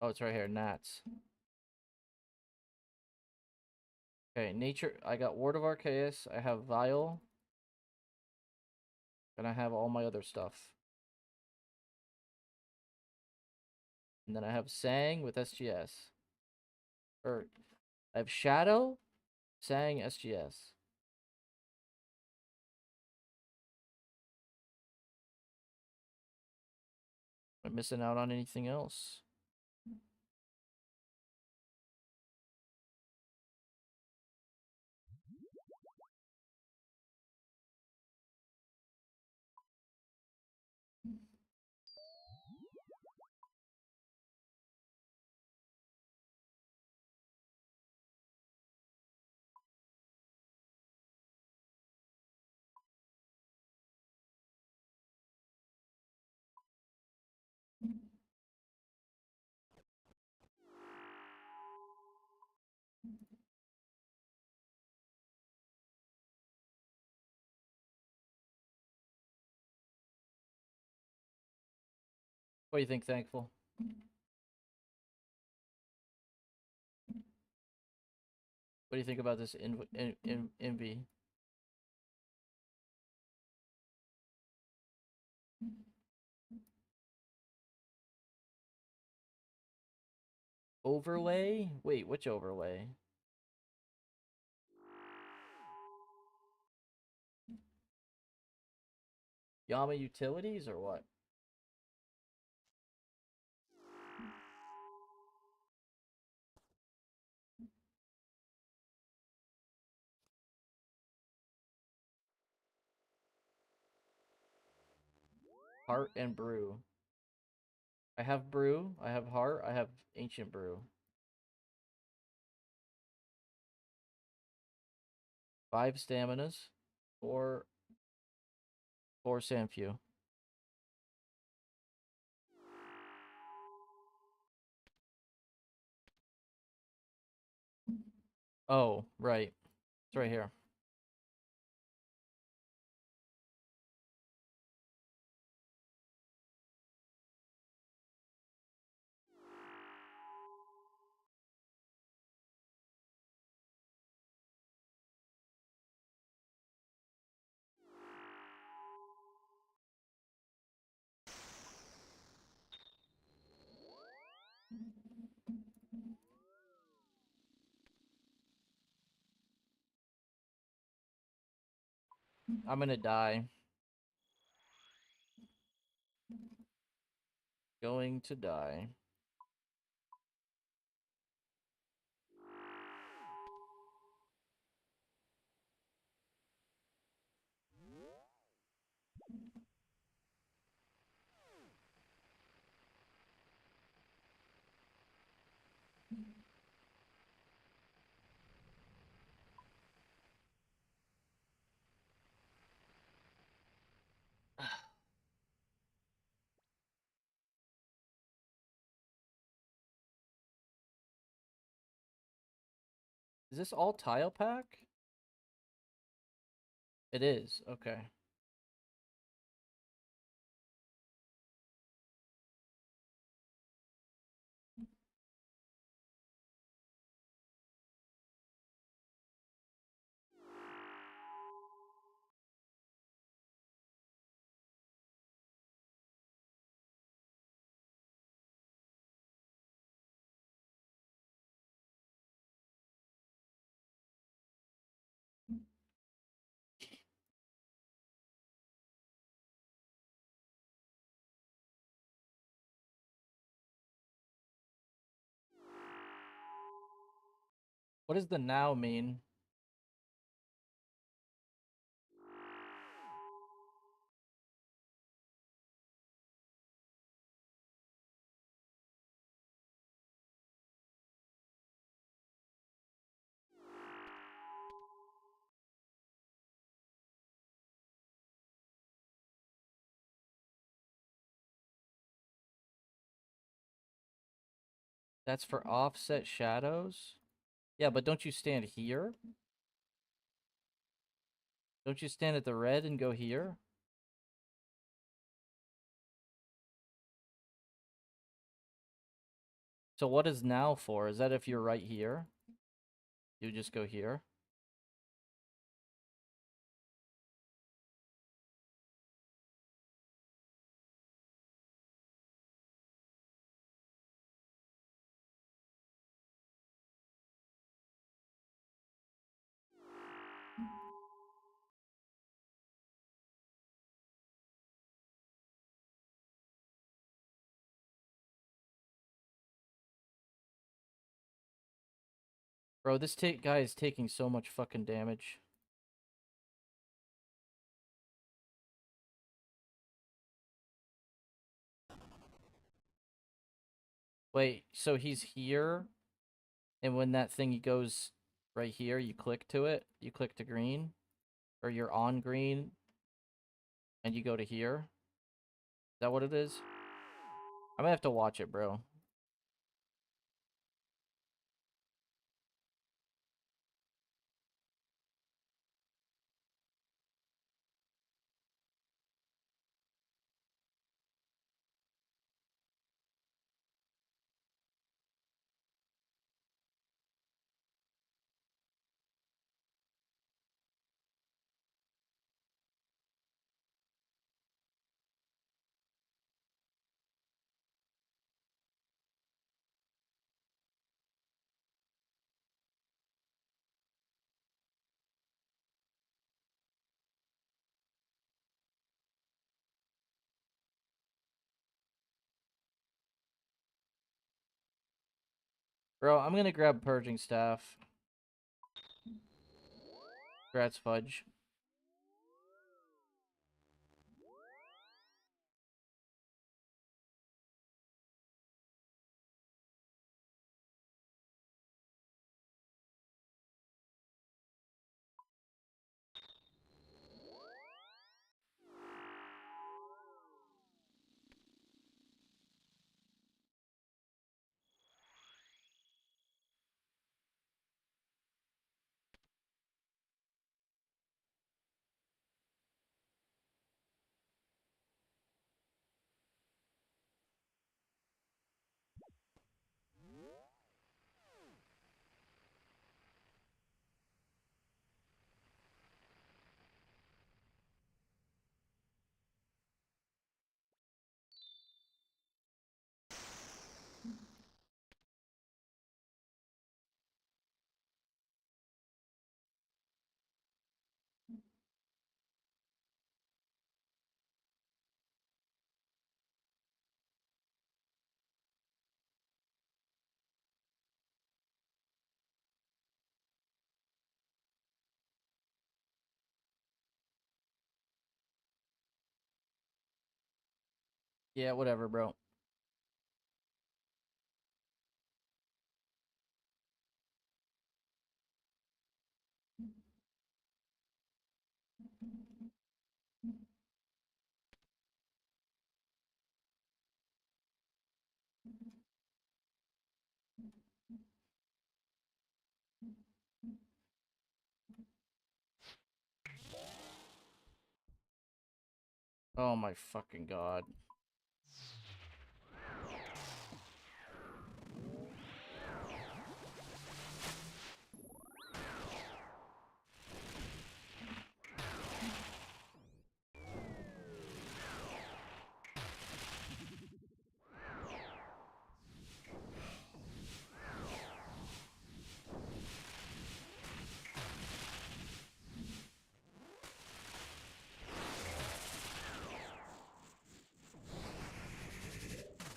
Oh, it's right here. Gnats. Okay, nature. I got Ward of Arceus. I have Vile. And I have all my other stuff. And then I have Sang with SGS. Or I have Shadow, Sang, SGS. Am I missing out on anything else? What do you think, Thankful? What do you think about this envy? Overlay? Wait, which overlay? Yama Utilities or what? Heart and Brew. I have Brew, I have Heart, I have Ancient Brew. 5 staminas, 4 Sanfew. Oh, right. It's right here. I'm gonna die. Going to die. Is this all tile pack? It is. Okay. What does the now mean? That's for offset shadows? Yeah, but don't you stand here? Don't you stand at the red and go here? So what is now for? Is that if you're right here? You just go here? Bro, this guy is taking so much fucking damage. Wait, so he's here, and when that thing goes right here, you click to it, you click to green, or you're on green, and you go to here? Is that what it is? I'm gonna have to watch it, bro. Bro, I'm gonna grab Purging Staff. Congrats, Fudge. Yeah, whatever, bro. Oh my fucking god.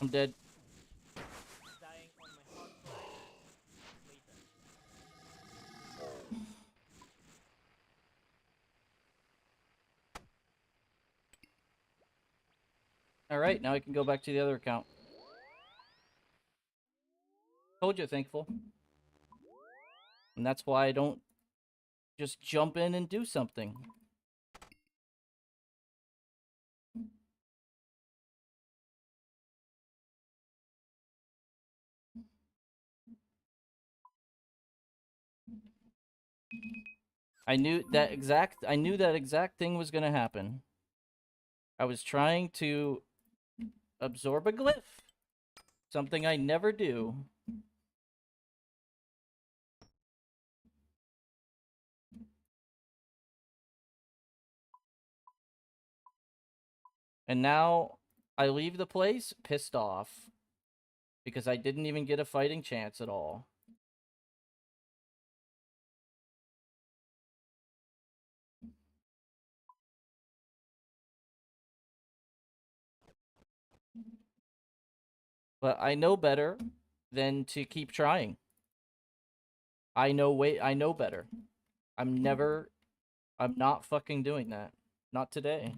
I'm dead. Dying on my hard drive. Completed. Alright, now I can go back to the other account. Told you, thankful. And that's why I don't just jump in and do something. I knew that exact thing was gonna happen. I was trying to absorb a glyph. Something I never do. And now I leave the place pissed off because I didn't even get a fighting chance at all. But I know better than to keep trying. I know better. I'm not fucking doing that. Not today.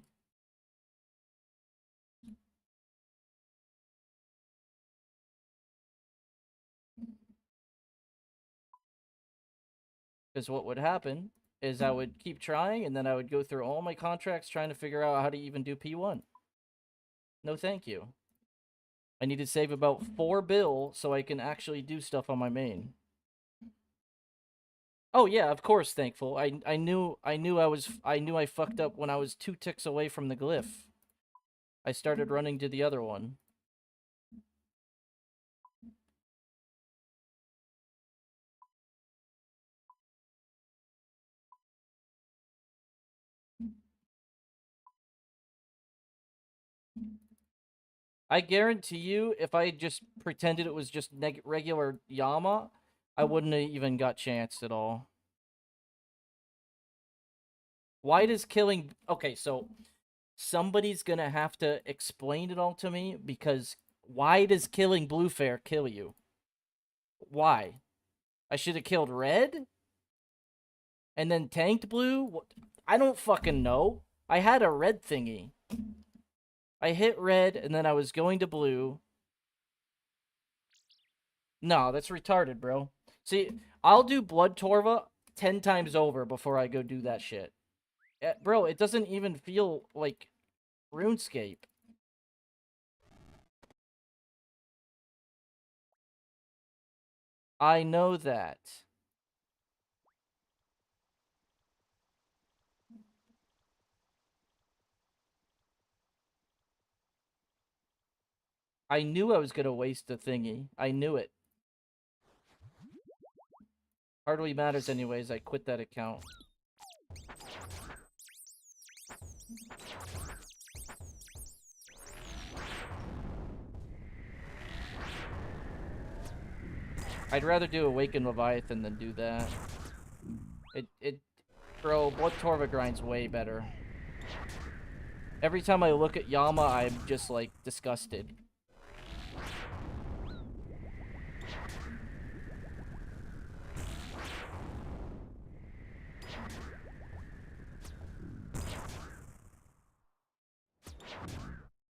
Because what would happen is I would keep trying, and then I would go through all my contracts trying to figure out how to even do P1. No thank you. I need to save about 4 bill so I can actually do stuff on my main. Oh yeah, of course, thankful. I knew I fucked up when I was 2 ticks away from the glyph. I started running to the other one. I guarantee you, if I just pretended it was just regular Yama, I wouldn't have even got chanced at all. Why does killing... Okay, so somebody's gonna have to explain it all to me, because why does killing Bluefair kill you? Why? I should have killed Red? And then tanked Blue? I don't fucking know. I had a Red thingy. I hit Red, and then I was going to Blue. No, that's retarded, bro. See, I'll do Blood Torva 10 times over before I go do that shit. Bro, it doesn't even feel like RuneScape. I know that. I knew I was gonna waste a thingy. I knew it. Hardly matters anyways, I quit that account. I'd rather do Awaken Leviathan than do that. Bro, Blood Torva grind's way better. Every time I look at Yama, I'm just, like, disgusted.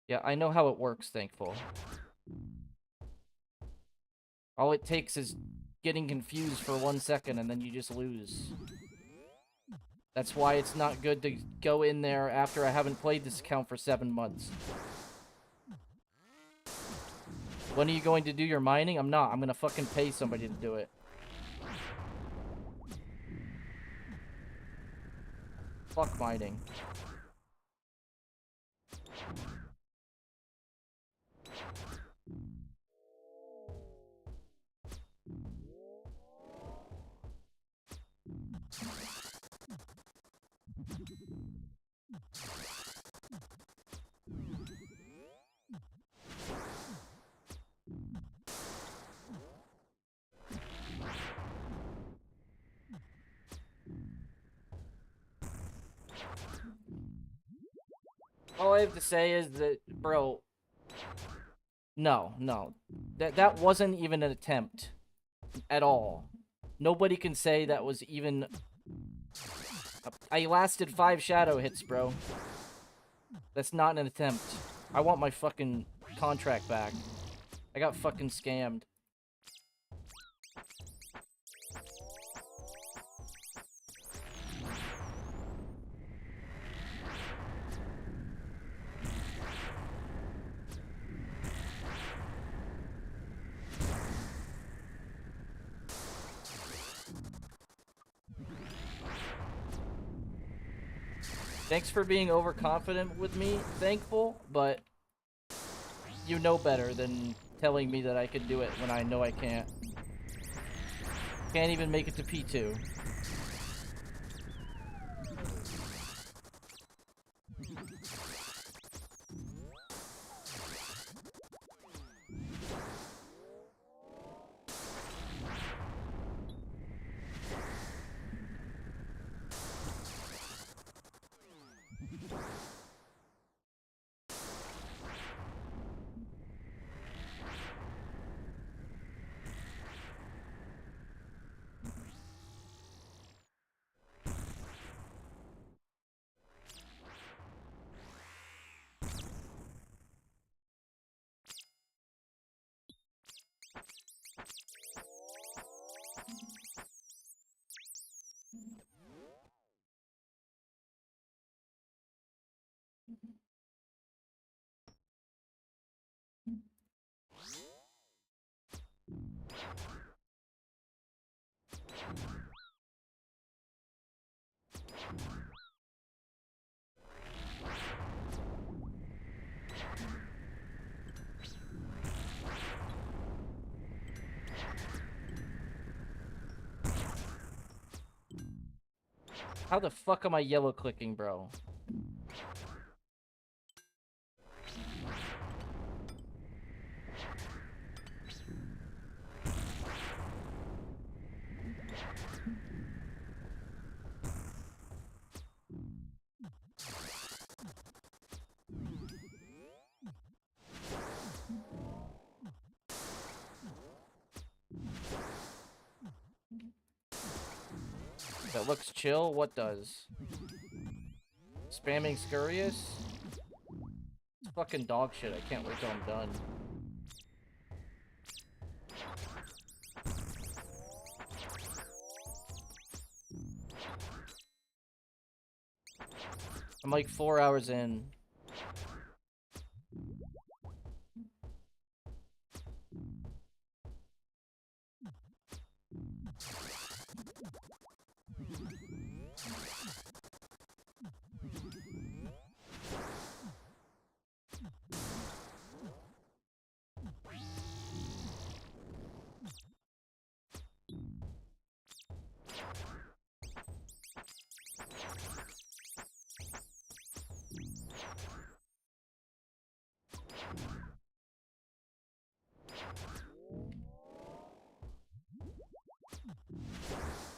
Yeah, I know how it works, thankful. All it takes is getting confused for 1 second and then you just lose. That's why it's not good to go in there after I haven't played this account for 7 months. When are you going to do your mining? I'm not. I'm gonna fucking pay somebody to do it. Fuck mining. All I have to say is that, bro... No. That wasn't even an attempt. At all. Nobody can say that was even... I lasted 5 shadow hits, bro. That's not an attempt. I want my fucking contract back. I got fucking scammed. Thanks for being overconfident with me, thankful, but you know better than telling me that I can do it when I know I can't. Can't even make it to P2. How the fuck am I yellow clicking, bro? That looks chill. What does? Spamming Scurious? It's fucking dog shit. I can't wait till I'm done. I'm like 4 hours in.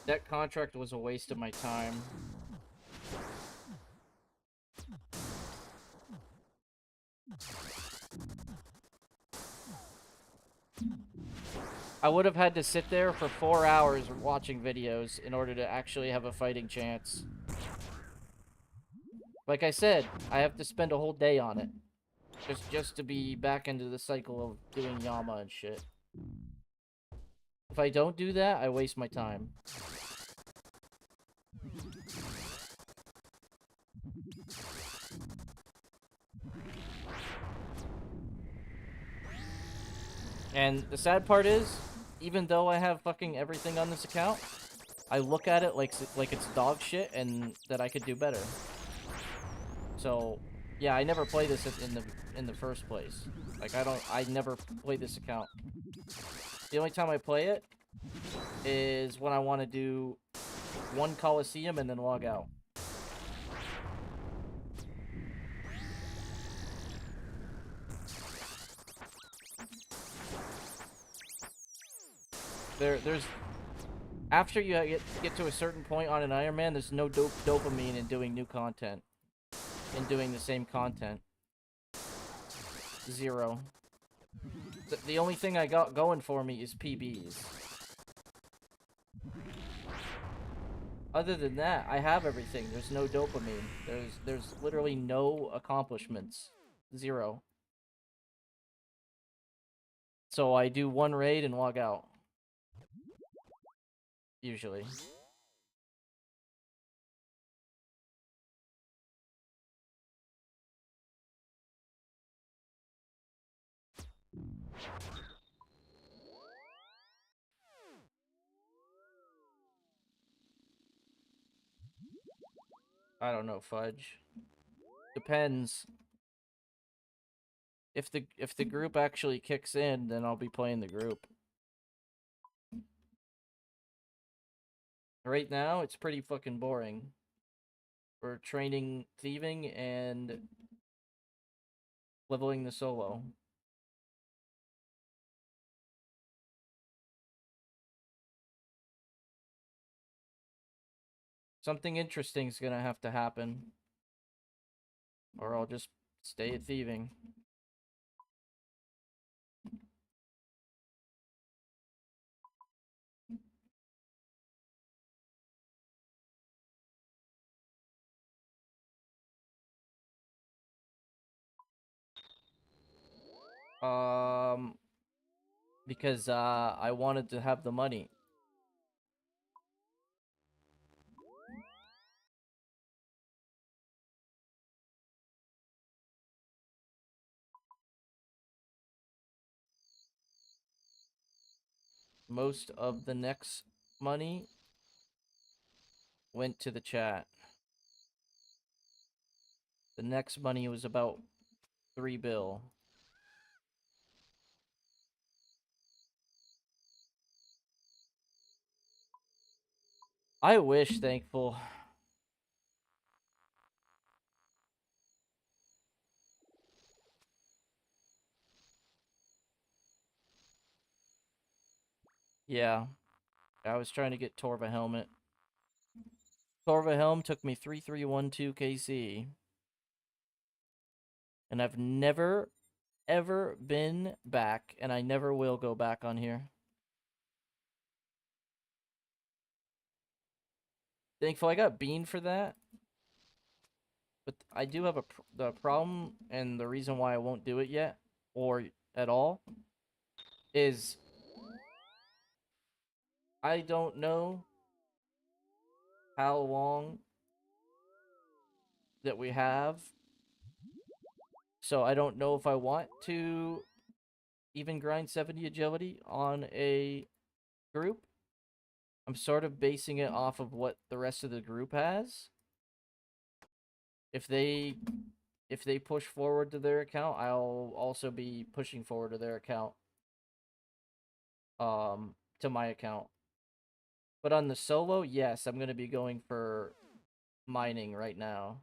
That contract was a waste of my time. I would have had to sit there for 4 hours watching videos in order to actually have a fighting chance. Like I said, I have to spend a whole day on it. Just to be back into the cycle of doing Yama and shit. If I don't do that, I waste my time. And the sad part is, even though I have fucking everything on this account, I look at it like it's dog shit and that I could do better. So, yeah, I never play this in the first place. Like I never play this account. The only time I play it is when I want to do one Coliseum and then log out. There's after you get to a certain point on an Iron Man, there's no dopamine in doing new content, in doing the same content. Zero. The only thing I got going for me is PBs. Other than that, I have everything. There's no dopamine. There's literally no accomplishments. Zero. So I do one raid and log out. Usually. I don't know, Fudge. Depends. if the group actually kicks in, then I'll be playing the group. Right now, it's pretty fucking boring. We're training thieving and leveling the solo. Something interesting is gonna have to happen, or I'll just stay at thieving. Because I wanted to have the money. Most of the next money went to the chat. The next money was about 3 bill. I wish, thankful. Yeah. I was trying to get Torva helmet. Torva helm took me 3312 KC. And I've never, ever been back, and I never will go back on here. Thankful I got Bean for that. But I do have the problem, and the reason why I won't do it yet, or at all, is I don't know how long that we have. So I don't know if I want to even grind 70 agility on a group. I'm sort of basing it off of what the rest of the group has. If they push forward to their account, I'll also be pushing forward to their account. To my account. But on the solo, yes, I'm gonna be going for mining right now.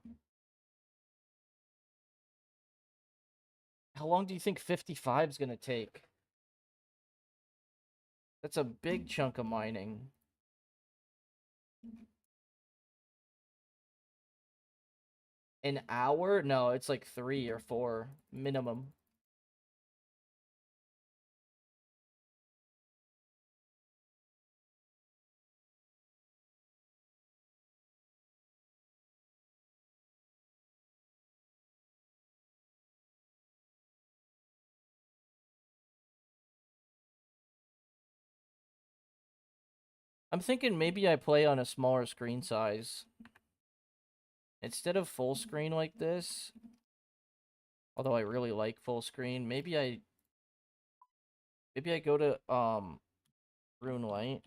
How long do you think 55 is gonna take? That's a big chunk of mining. An hour? No, it's like 3 or 4 minimum. I'm thinking maybe I play on a smaller screen size. Instead of full screen like this, although I really like full screen, maybe I go to Rune Light.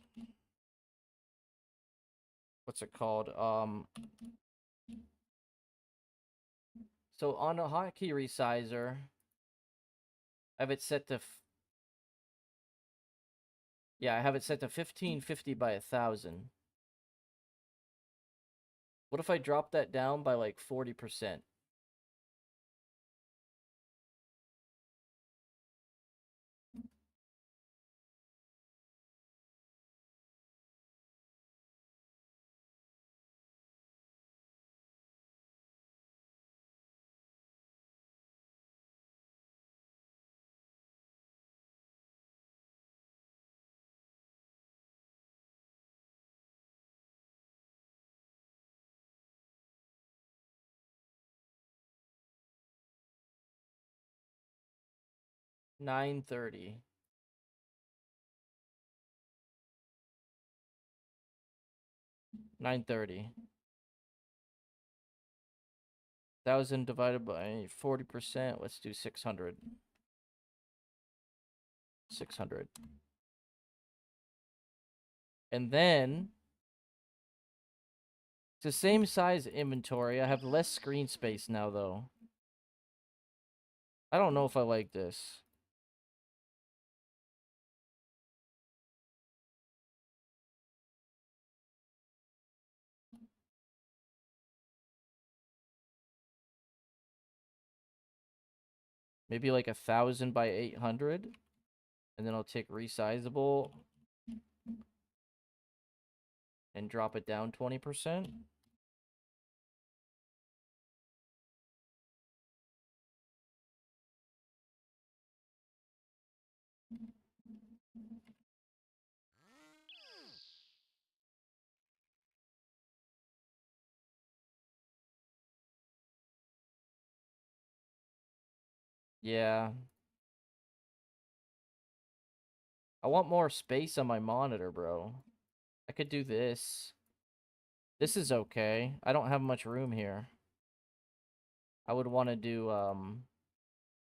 What's it called? So on a hotkey resizer, I have it set to yeah, I have it set to 1550 by 1000. What if I drop that down by like 40%? $930. 930. 1000 divided by 40%. Let's do 600. 600. And then it's the same size inventory. I have less screen space now, though. I don't know if I like this. Maybe like 1,000 by 800. And then I'll take resizable and drop it down 20%. Yeah. I want more space on my monitor, bro. I could do this. This is okay. I don't have much room here. I would want to do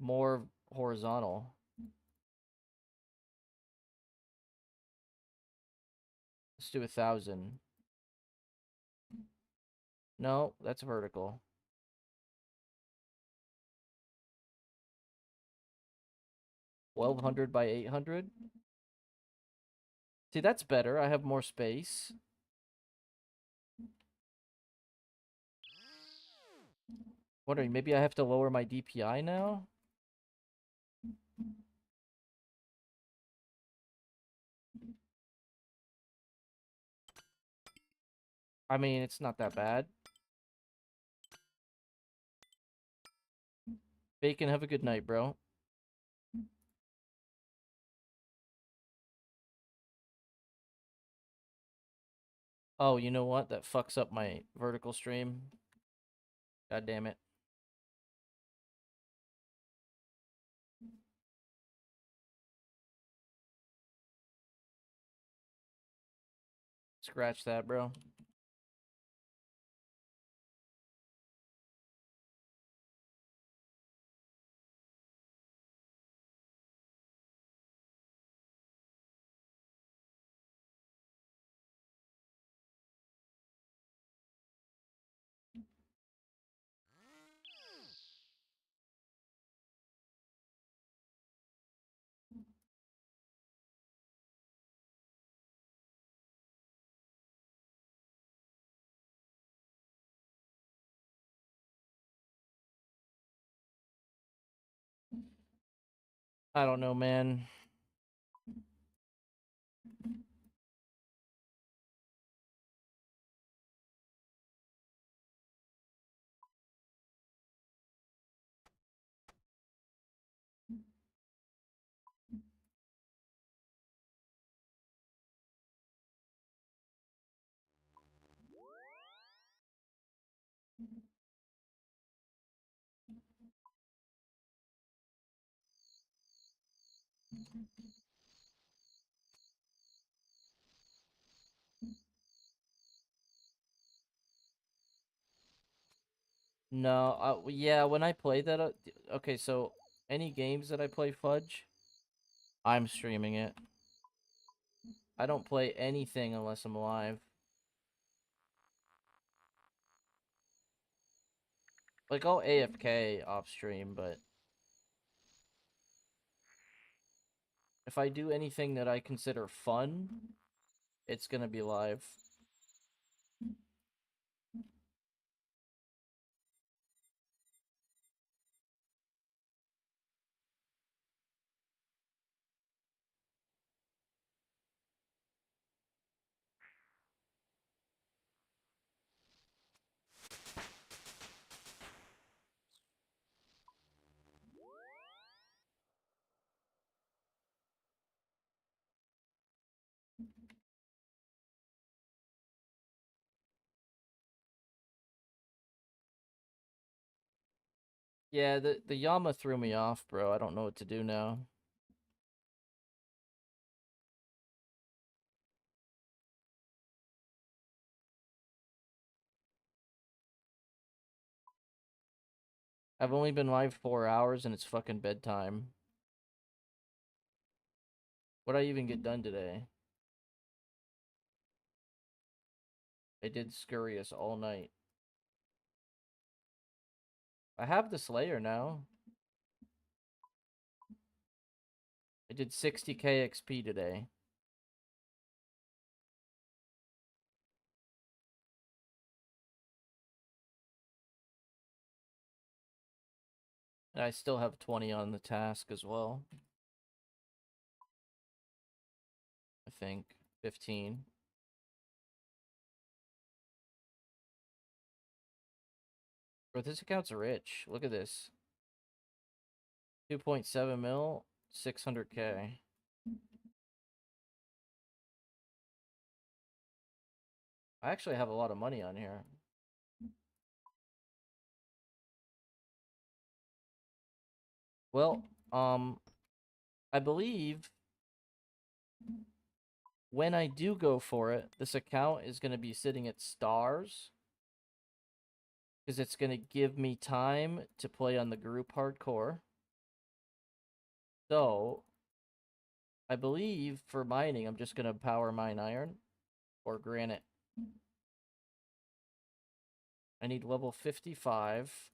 more horizontal. Let's do 1,000. No, that's vertical. 1,200 by 800. See, that's better. I have more space. Wondering, maybe I have to lower my DPI now? I mean, it's not that bad. Bacon, have a good night, bro. Oh, you know what? That fucks up my vertical stream. God damn it. Scratch that, bro. I don't know, man. No, yeah, when I play that, okay, so any games that I play Fudge, I'm streaming it. I don't play anything unless I'm live. Like, I'll AFK off stream, but if I do anything that I consider fun, it's gonna be live. Yeah, the Yama threw me off, bro. I don't know what to do now. I've only been live 4 hours and it's fucking bedtime. What'd I even get done today? I did Scurrius all night. I have the Slayer now. I did 60k XP today. And I still have 20 on the task as well. I think 15. Bro, this account's rich. Look at this. 2.7 mil, 600k. I actually have a lot of money on here. Well, I believe when I do go for it, this account is going to be sitting at stars. Because it's going to give me time to play on the group hardcore. So, I believe for mining, I'm just going to power mine iron or granite. I need level 55.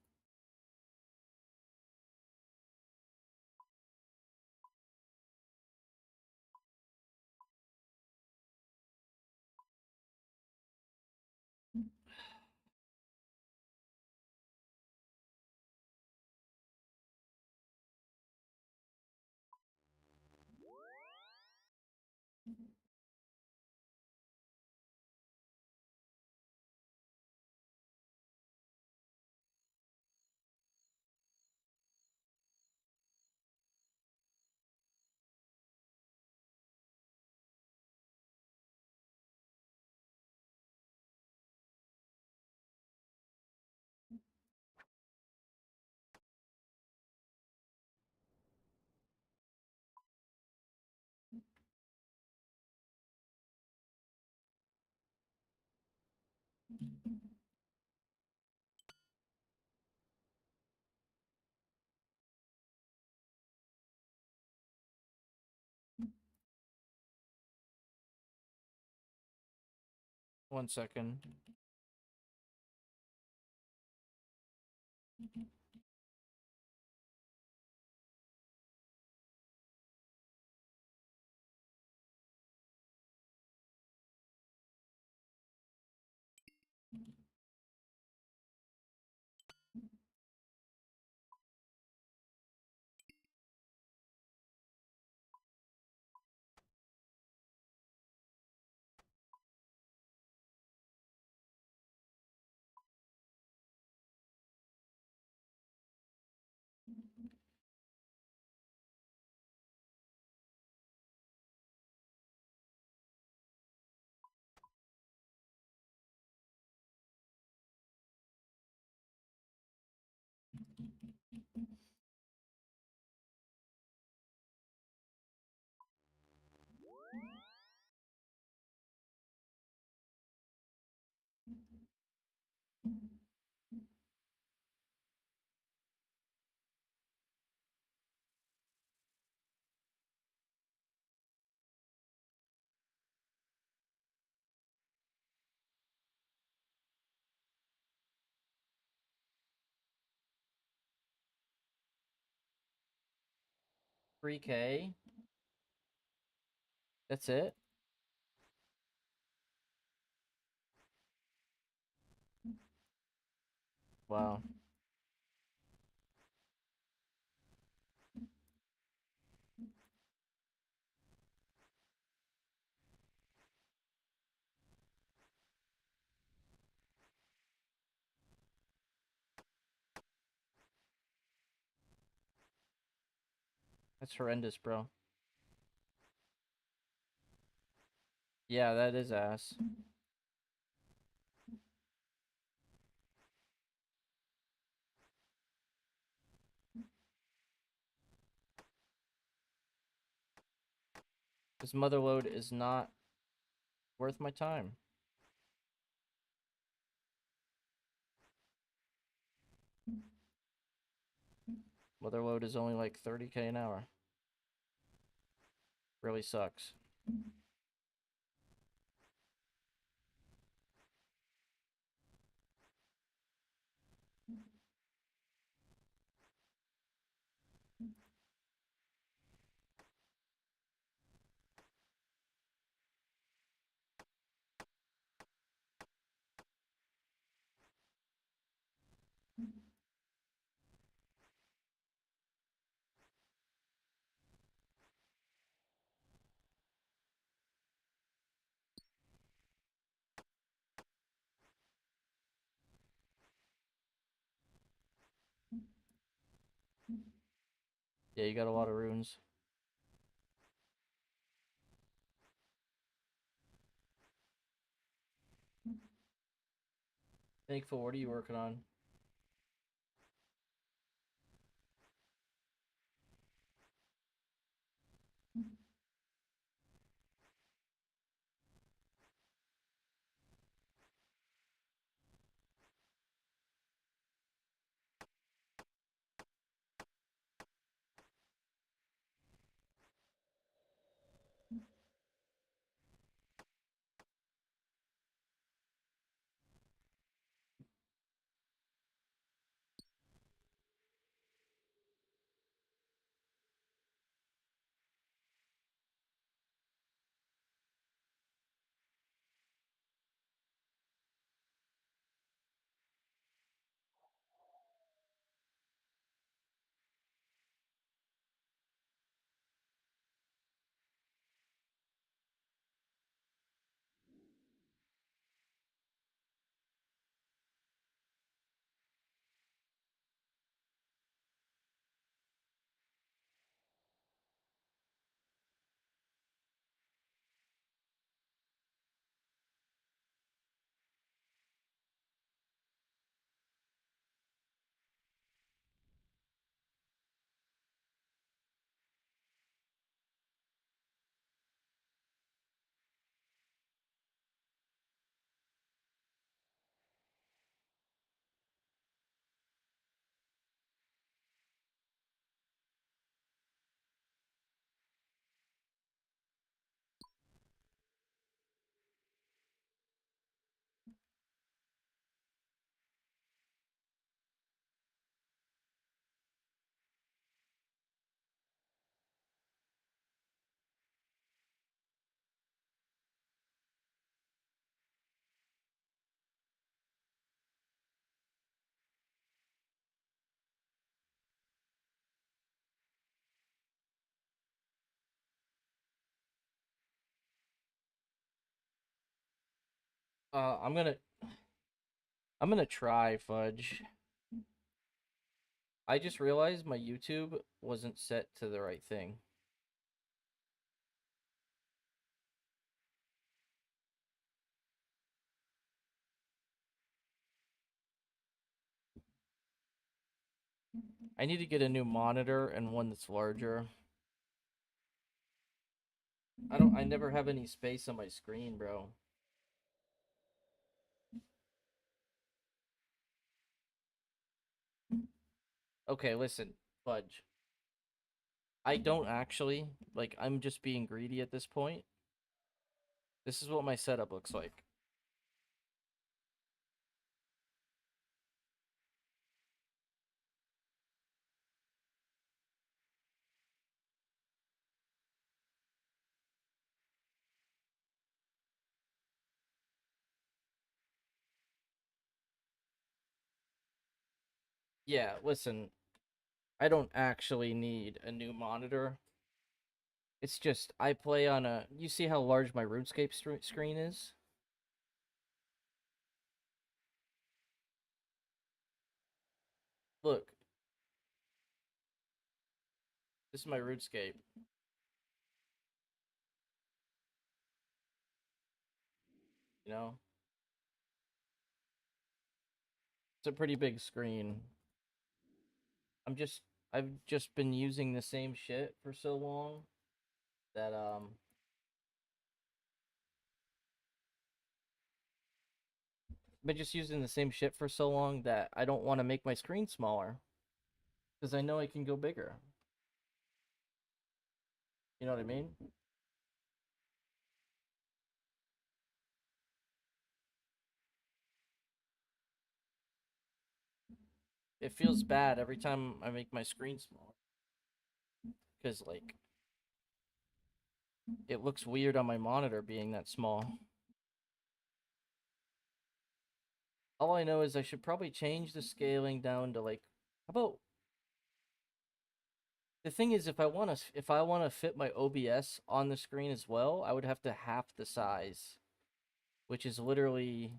One second. $3K. That's it? Wow. That's horrendous, bro. Yeah, that is ass. This motherload is not worth my time. Motherload is only like 30k an hour. Really sucks. Yeah, you got a lot of runes. Thankful, what are you working on? I'm gonna try fudge. I just realized my YouTube wasn't set to the right thing. I need to get a new monitor and one that's larger. I never have any space on my screen, bro. Okay, listen, fudge. I don't actually, like, I'm just being greedy at this point. This is what my setup looks like. Yeah, listen, I don't actually need a new monitor. It's just, I play on a, you see how large my Runescape screen is? Look, this is my Runescape, you know? It's a pretty big screen. I'm just, I've just been using the same shit for so long that, been just using the same shit for so long that I don't want to make my screen smaller because I know I can go bigger. You know what I mean? It feels bad every time I make my screen smaller because, like, it looks weird on my monitor being that small. All I know is I should probably change the scaling down to, like, how about, the thing is, if I want to fit my OBS on the screen as well, I would have to half the size, which is literally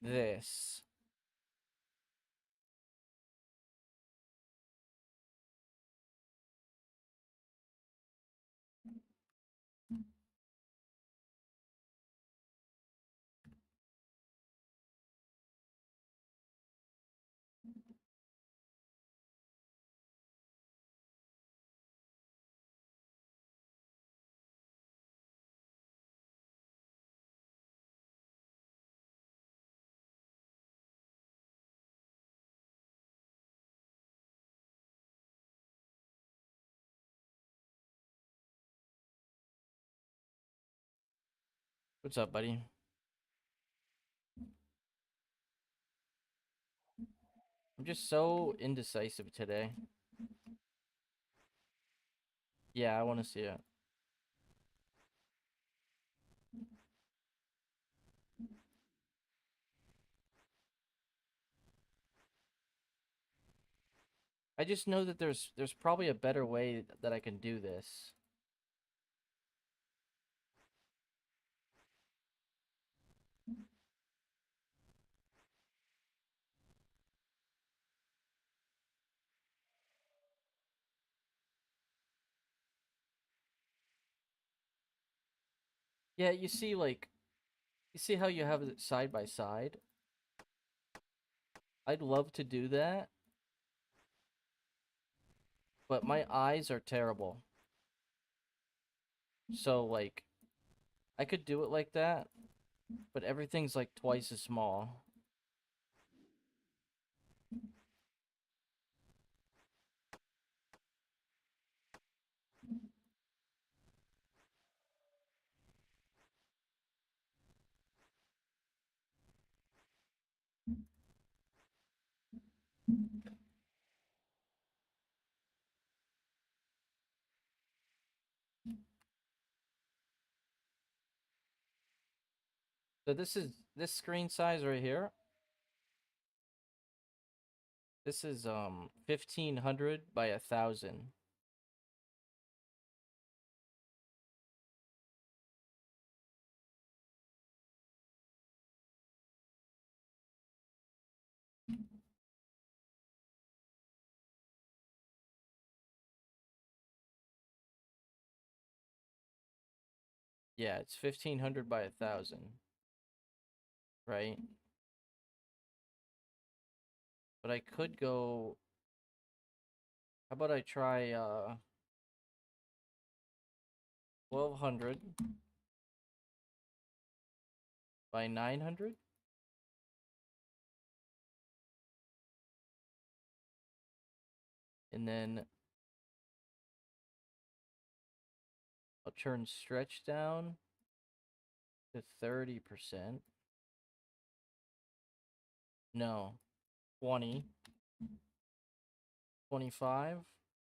this. What's up, buddy? I'm just so indecisive today. Yeah, I want to see it. I just know that there's probably a better way that I can do this. Yeah, you see, like, you see how you have it side by side? I'd love to do that, but my eyes are terrible. So, like, I could do it like that, but everything's like twice as small. So this screen size right here. This is 1500 by 1000. Yeah, it's 1500 by 1000, right? But I could go. How about I try 1200 by 900? And then I'll turn stretch down to 30%. No, 20, 25,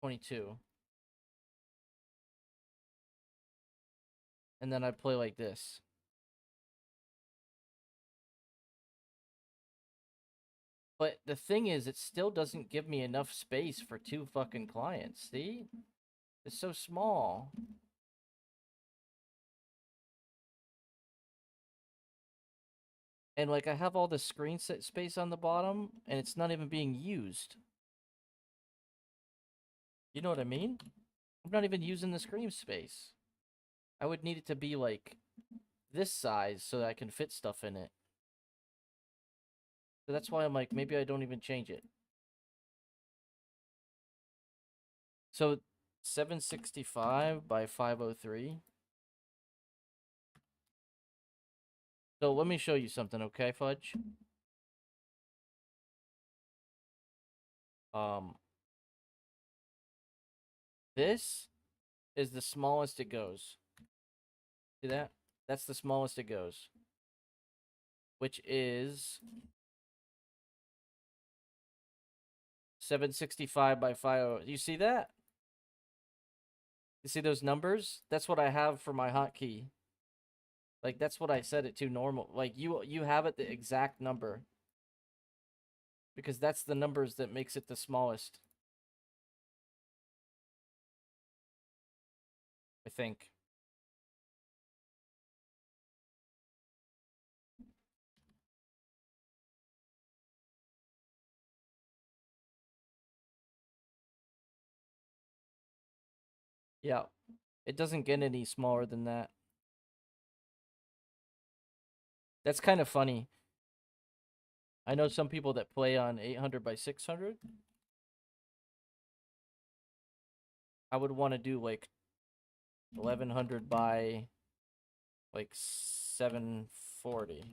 22. And then I play like this. But the thing is, it still doesn't give me enough space for two fucking clients. See? It's so small. And like I have all the screen set space on the bottom and it's not even being used. You know what I mean? I'm not even using the screen space. I would need it to be like this size so that I can fit stuff in it. So that's why I'm like, maybe I don't even change it. So 765 by 503. So let me show you something, okay, Fudge? Um, this is the smallest it goes. See that? That's the smallest it goes. Which is 765 by 50. You see that? You see those numbers? That's what I have for my hotkey. Like that's what I set it to normal. Like you have it the exact number. Because that's the numbers that makes it the smallest. I think. Yeah. It doesn't get any smaller than that. That's kind of funny. I know some people that play on 800 by 600. I would want to do like 1100 by like 740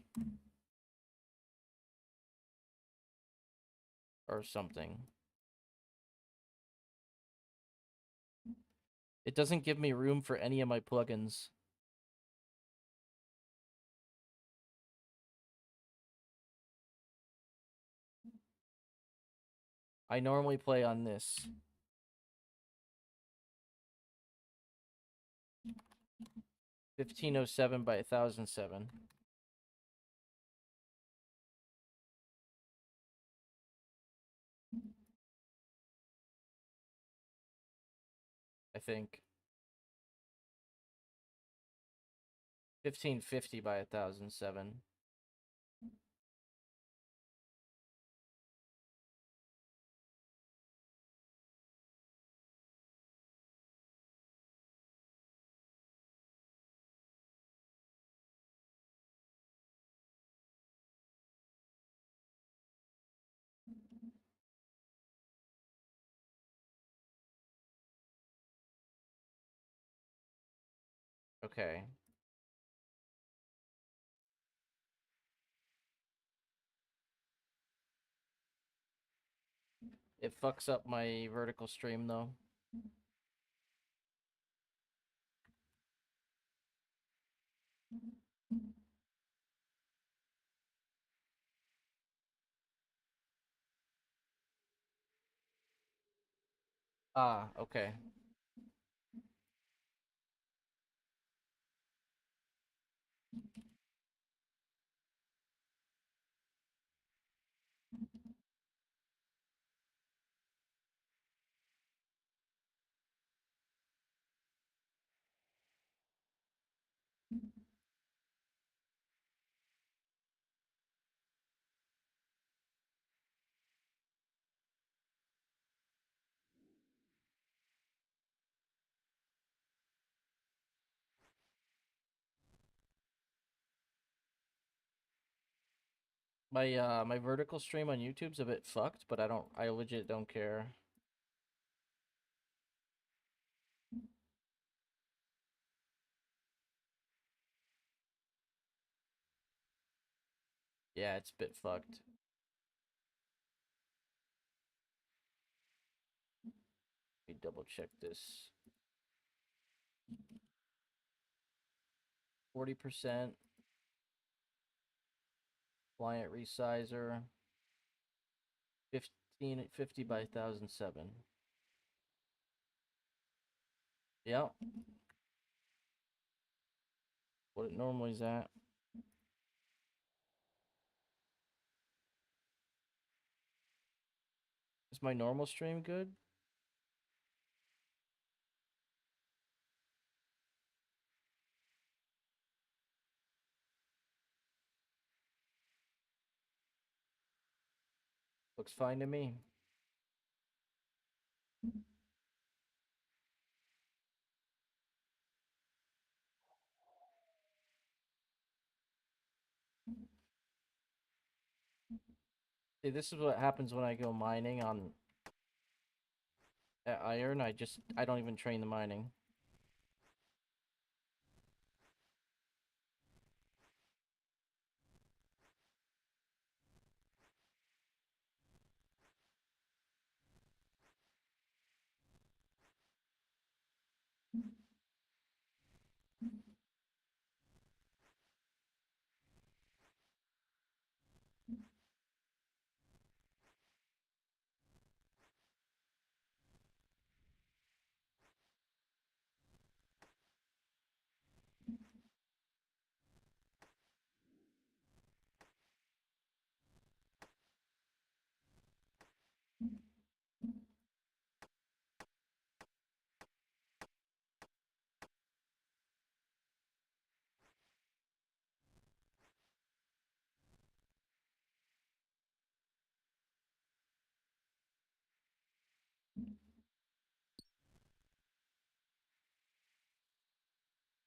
or something. It doesn't give me room for any of my plugins. I normally play on this. $1507 by 1007. I think 1550 by 1007. Okay. It fucks up my vertical stream though. Ah, okay. My vertical stream on YouTube's a bit fucked, but I legit don't care. Yeah, it's a bit fucked. Let me double check this. 40% client resizer. 1550 by 1007. Yep. What it normally is at. Is my normal stream good? Looks fine to me. See, this is what happens when I go mining on at iron. I don't even train the mining.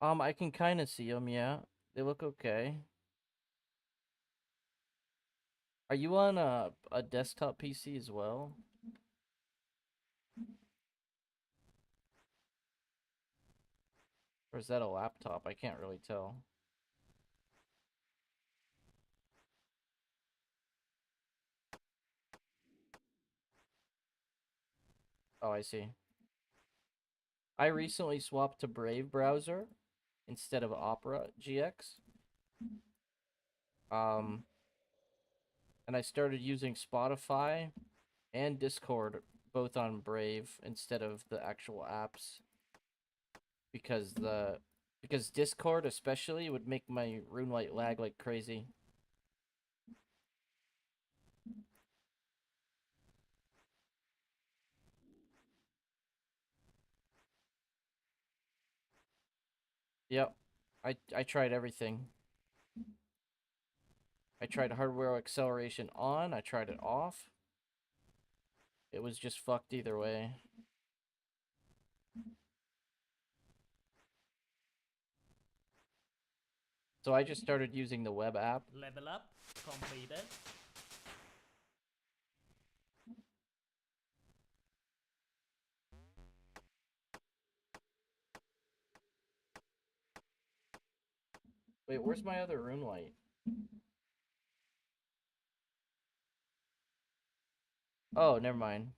I can kind of see them, yeah. They look okay. Are you on a desktop PC as well? Or is that a laptop? I can't really tell. Oh, I see. I recently swapped to Brave browser instead of Opera GX. And I started using Spotify and Discord both on Brave instead of the actual apps because Discord especially would make my RuneLight lag like crazy. Yep. I tried everything. I tried hardware acceleration on, I tried it off. It was just fucked either way. So I just started using the web app. Level up completed. Wait, where's my other RuneLight? Oh, never mind.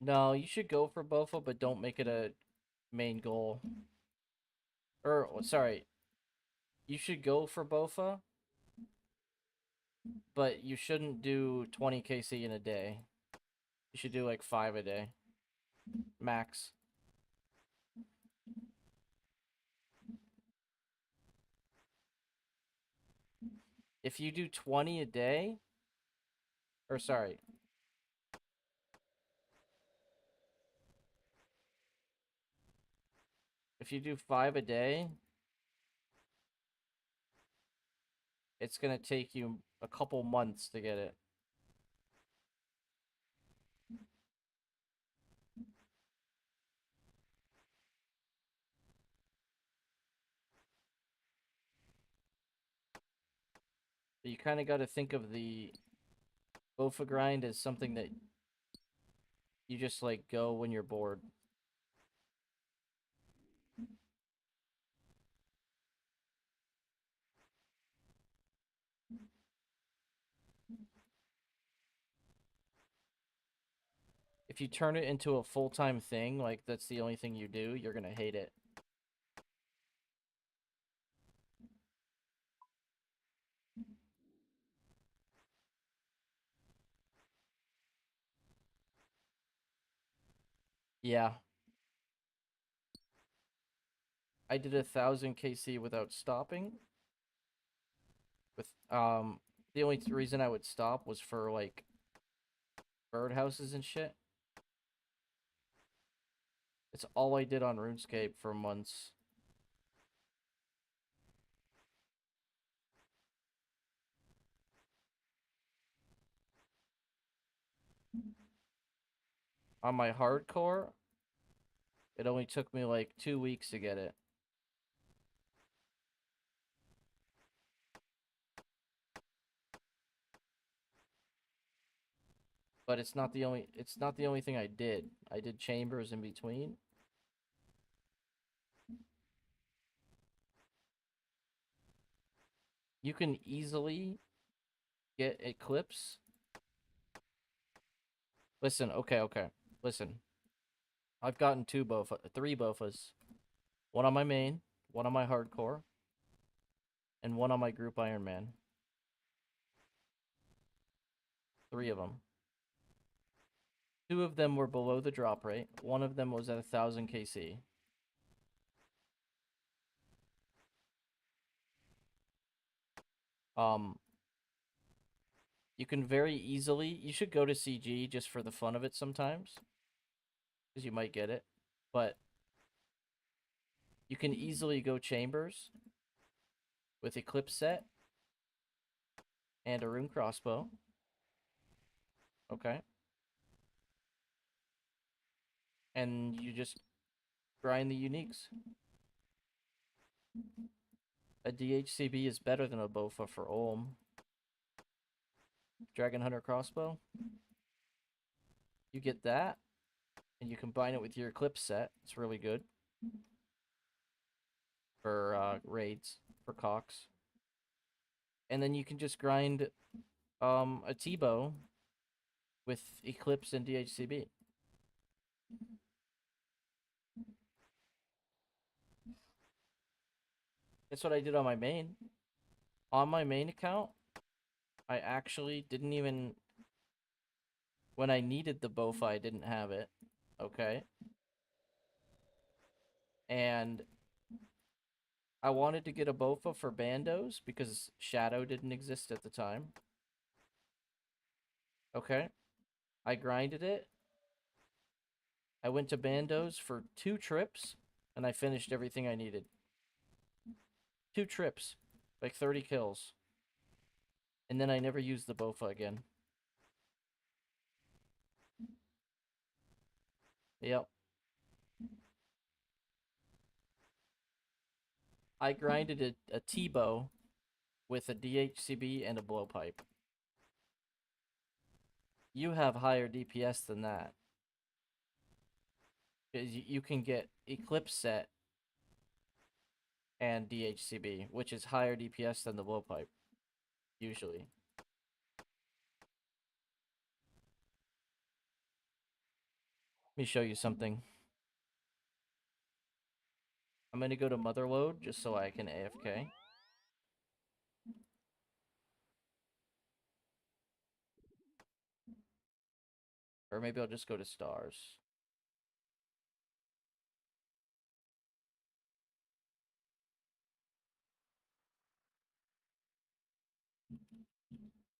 No, you should go for Bofa, but don't make it a main goal. Or, sorry, you should go for Bofa, but you shouldn't do 20 KC in a day. You should do like 5 a day. Max. If you do 20 a day, or sorry, if you do 5 a day, it's gonna take you a couple months to get it. But you kind of got to think of the Bofa grind as something that you just like go when you're bored. If you turn it into a full-time thing, like that's the only thing you do, you're gonna hate it. Yeah. I did 1,000 KC without stopping. With the only reason I would stop was for like birdhouses and shit. It's all I did on RuneScape for months. On my hardcore, it only took me like 2 weeks to get it. But it's not the only thing I did. I did chambers in between. You can easily get Eclipse. Listen, okay. Listen. I've gotten 3 Bofas. One on my main, one on my hardcore, and one on my group Ironman. 3 of them. 2 of them were below the drop rate. One of them was at 1,000 KC. You can very easily... You should go to CG just for the fun of it sometimes. Because you might get it. But you can easily go chambers with Eclipse set and a rune crossbow. Okay. And you just grind the uniques. A DHCB is better than a Bofa for Olm. Dragon Hunter crossbow. You get that, and you combine it with your Eclipse set. It's really good for raids, for Cox. And then you can just grind a T-bow with Eclipse and DHCB. That's what I did on my main. On my main account, I actually didn't even... When I needed the Bofa, I didn't have it. Okay? And I wanted to get a Bofa for Bandos because Shadow didn't exist at the time. Okay? I grinded it. I went to Bandos for 2 trips, and I finished everything I needed. 2 trips. Like 30 kills. And then I never used the Bofa again. Yep. I grinded a T-bow with a DHCB and a blowpipe. You have higher DPS than that. Because you can get Eclipse set and DHCB, which is higher DPS than the blowpipe, usually. Let me show you something. I'm gonna go to Motherload just so I can AFK. Or maybe I'll just go to Stars.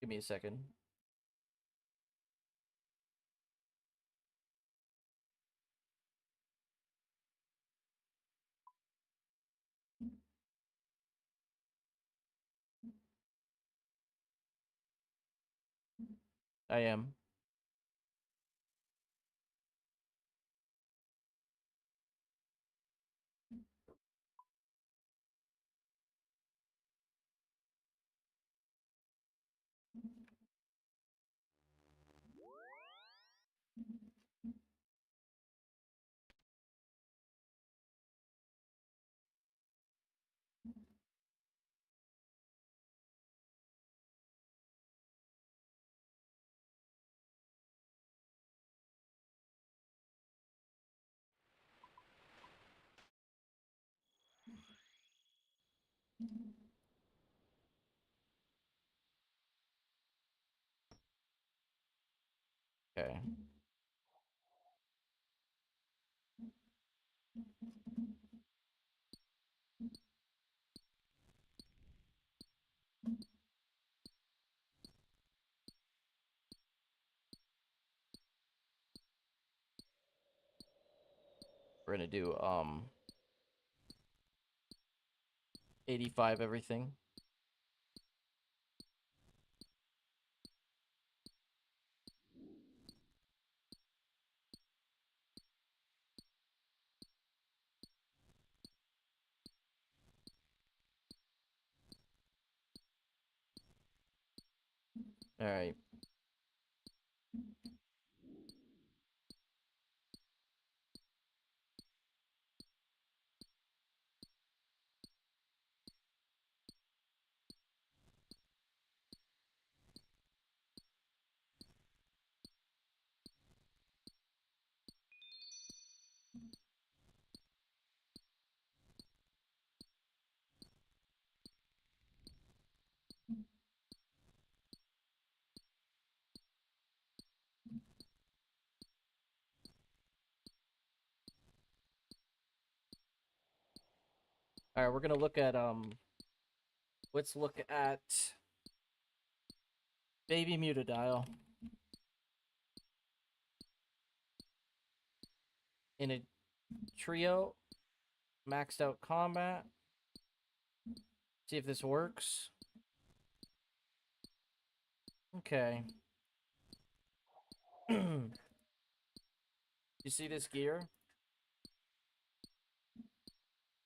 Give me a second. I am. Okay. We're gonna do 85 everything. Alright. Alright, we're gonna look at let's look at Baby Mutadial in a trio, maxed out combat. See if this works. Okay. You see this gear?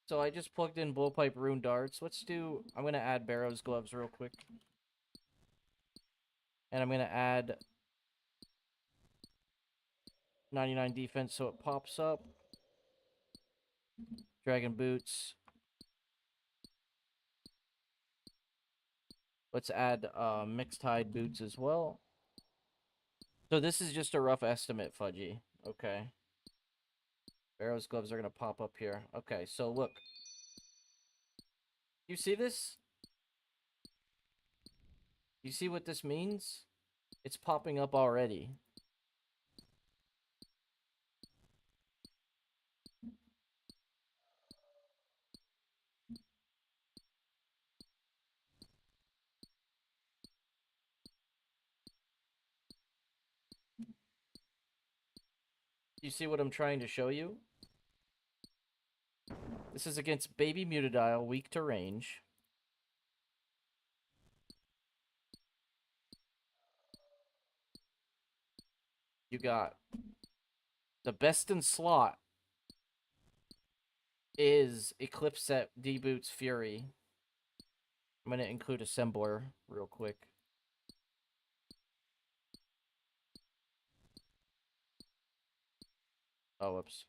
So I just plugged in blowpipe rune darts. Let's do... I'm gonna add Barrow's gloves real quick. And I'm going to add 99 defense so it pops up. Dragon boots. Let's add mixed hide boots as well. So this is just a rough estimate, Fudgy. Okay. Pharaoh's gloves are going to pop up here. Okay, so look. You see this? You see what this means? It's popping up already. You see what I'm trying to show you? This is against Baby Mutadile, weak to range. You got the best in slot is Eclipse Set, D-Boots, Fury. I'm going to include Assembler real quick. Oh, whoops.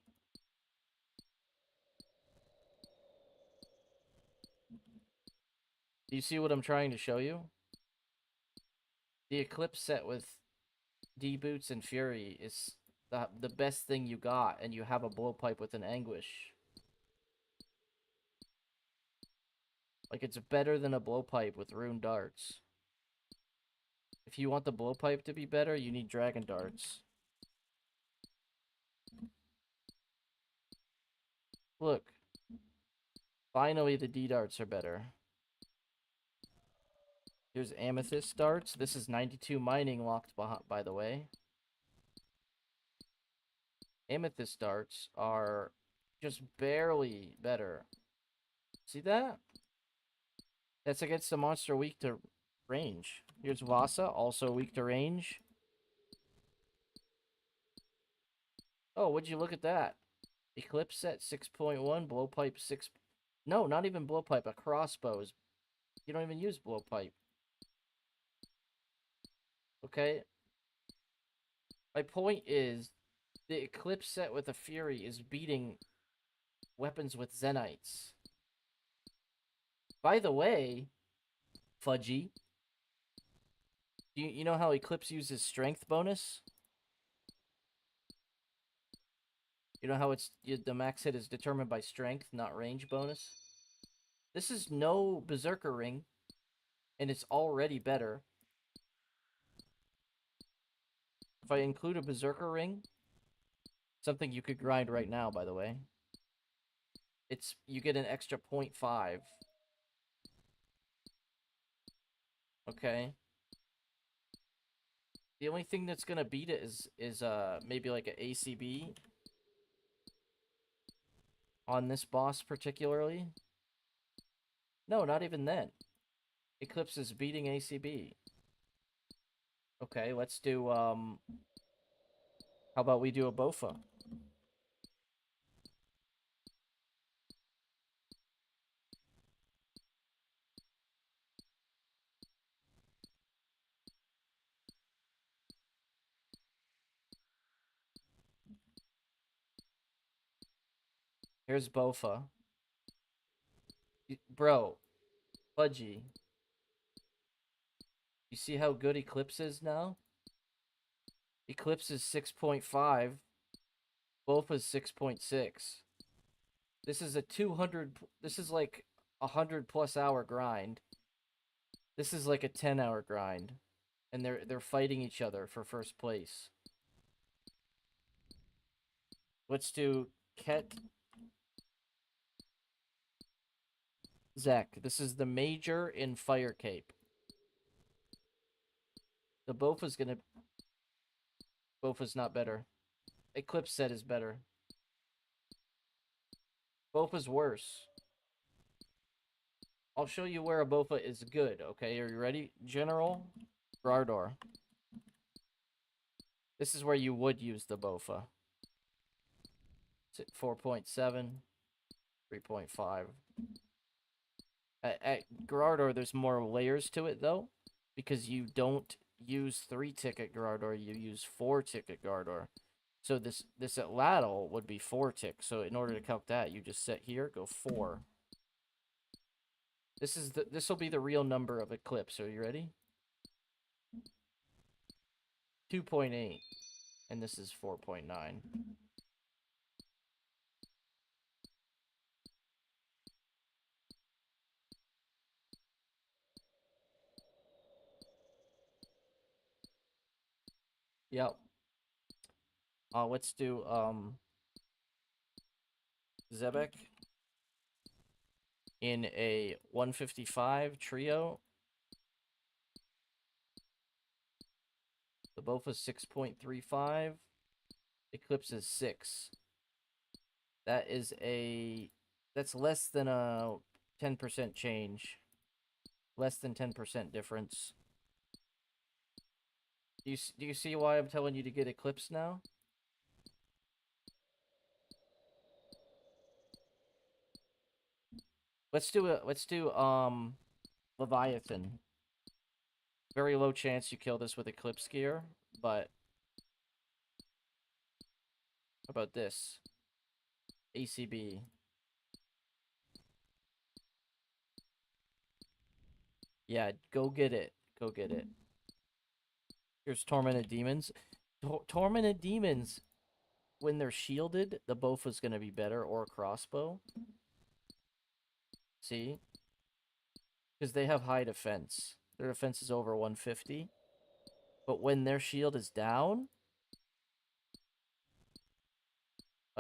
Do you see what I'm trying to show you? The Eclipse Set with D-Boots and Fury is the best thing you got, and you have a Blowpipe with an Anguish. Like, it's better than a Blowpipe with Rune Darts. If you want the Blowpipe to be better, you need Dragon Darts. Look. Finally, the D-Darts are better. Here's Amethyst Darts. This is 92 mining locked behind, by the way. Amethyst Darts are just barely better. See that? That's against a monster weak to range. Here's Vasa, also weak to range. Oh, would you look at that? Eclipse Set 6.1, Blowpipe 6... No, not even Blowpipe, a crossbows. You don't even use Blowpipe. Okay? My point is, the Eclipse Set with a Fury is beating weapons with Zenites. By the way, Fudgy, you know how Eclipse uses strength bonus? You know how the max hit is determined by strength, not range bonus? This is no Berserker Ring, and it's already better. If I include a Berserker Ring, something you could grind right now, by the way, you get an extra 0.5. Okay. The only thing that's gonna beat it is maybe like an ACB on this boss particularly. No, not even then. Eclipse is beating ACB. Okay, let's do how about we do a Bofa? Here's Bofa. Bro, Fudgy. You see how good Eclipse is now? Eclipse is 6.5. Bofa's 6.6. This is a 200... This is like a 100+ hour grind. This is like a 10-hour grind. And they're fighting each other for first place. Let's do Ket. Zek. This is the major in Fire Cape. The Bofa's gonna... Bofa's not better. Eclipse Set is better. Bofa's worse. I'll show you where a Bofa is good, okay? Are you ready? General, Grardor. This is where you would use the Bofa. It's at 4.7, 3.5. At Grardor, there's more layers to it, though, because you don't use 3-ticket Gardor, you use 4-ticket Gardor. So this at Lattle would be 4 tick. So in order to calc that, you just set here, go 4. This will be the real number of Eclipse. Are you ready? 2.8, and this is 4.9. Yep. Let's do Zebek in a 155 trio. The Bofa 6.35. Eclipse is 6. That's less than a 10% change. Less than 10% difference. Do you see why I'm telling you to get Eclipse now? Let's do Leviathan. Very low chance you kill this with Eclipse gear, but how about this? ACB. Yeah, go get it. Go get it. Here's Tormented Demons. Tormented Demons, when they're shielded, the Bofa's going to be better, or a crossbow. See? Because they have high defense. Their defense is over 150. But when their shield is down...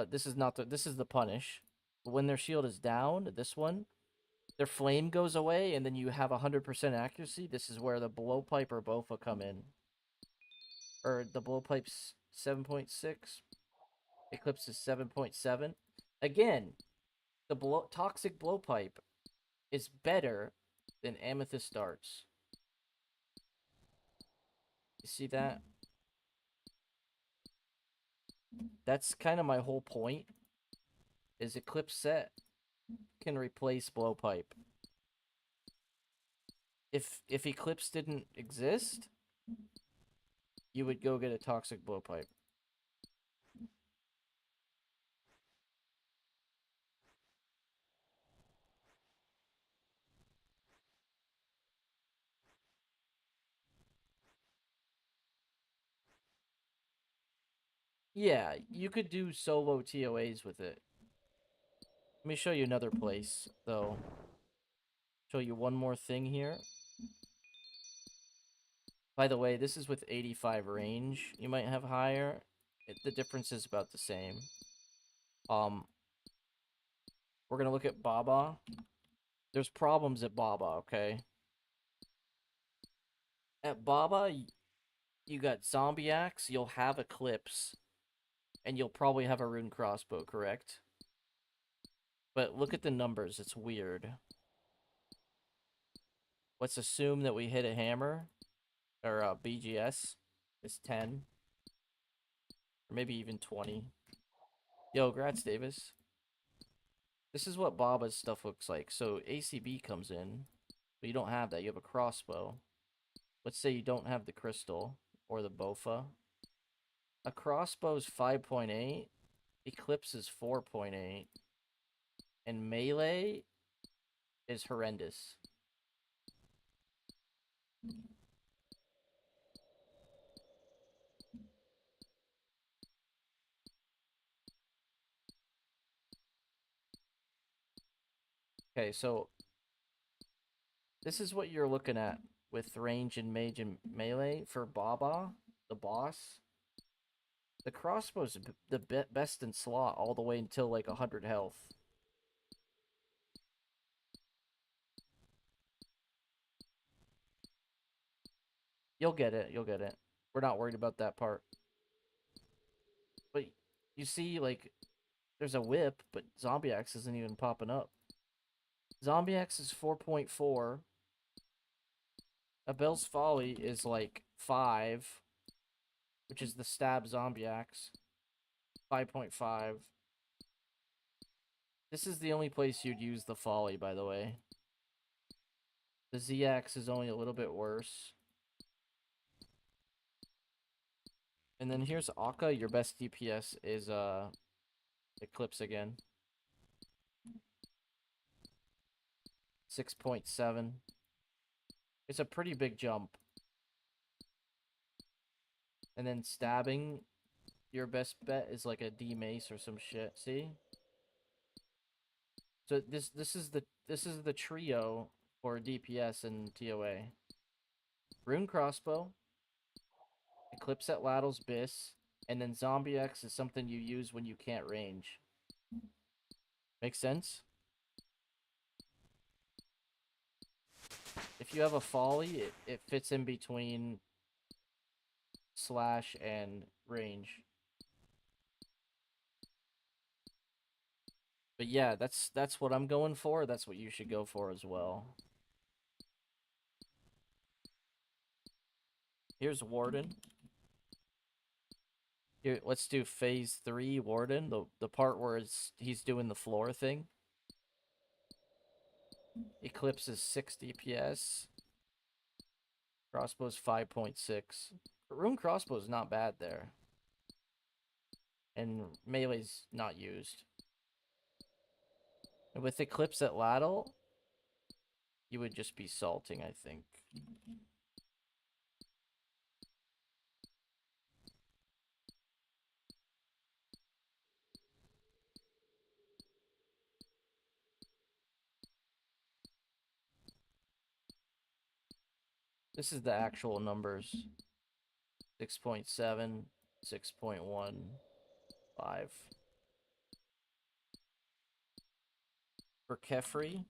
this is the punish. But when their shield is down, this one, their flame goes away, and then you have 100% accuracy. This is where the blowpipe or Bofa come in. Or the blowpipe's 7.6. Eclipse is 7.7. Again, the toxic blowpipe is better than Amethyst darts. You see that? That's kind of my whole point. Is Eclipse set can replace blowpipe. If Eclipse didn't exist, you would go get a toxic blowpipe. Yeah, you could do solo TOAs with it. Let me show you another place, though. Show you one more thing here. By the way, this is with 85 range. You might have higher. The difference is about the same. We're gonna look at Baba. There's problems at Baba, okay? At Baba, you got Zombie Axe, you'll have Eclipse, and you'll probably have a Rune Crossbow, correct? But look at the numbers, it's weird. Let's assume that we hit a hammer, or BGS is 10. Or maybe even 20. Yo, grats, Davis. This is what Baba's stuff looks like. So ACB comes in, but you don't have that. You have a crossbow. Let's say you don't have the crystal or the Bofa. A crossbow's 5.8. Eclipse is 4.8. And melee is horrendous. Okay, so this is what you're looking at with range and mage and melee for Baba, the boss. The crossbow's the best in slot all the way until like 100 health. You'll get it, you'll get it. We're not worried about that part. But you see, like, there's a whip, but Zombie Axe isn't even popping up. Zombie Axe is 4.4. A Bell's Folly is like 5, which is the stab Zombie Axe. 5.5. This is the only place you'd use the Folly, by the way. The Z-Axe is only a little bit worse. And then here's Akka. Your best DPS is Eclipse again. 6.7. It's a pretty big jump. And then stabbing, your best bet is like a D mace or some shit. See? So this is the trio for DPS and TOA. Rune crossbow, Eclipse at Ladle's Biss, and then Zombie X is something you use when you can't range. Make sense? If you have a Folly, it fits in between slash and range. But yeah, that's what I'm going for. That's what you should go for as well. Here's Warden. Here, let's do phase 3 Warden, the part where he's doing the floor thing. Eclipse is 6 DPS. Crossbow's 5.6. Rune crossbow is not bad there. And melee's not used. And with Eclipse at Ladle, you would just be salting, I think. This is the actual numbers. 6.7, 6.1, 5. For Kefri,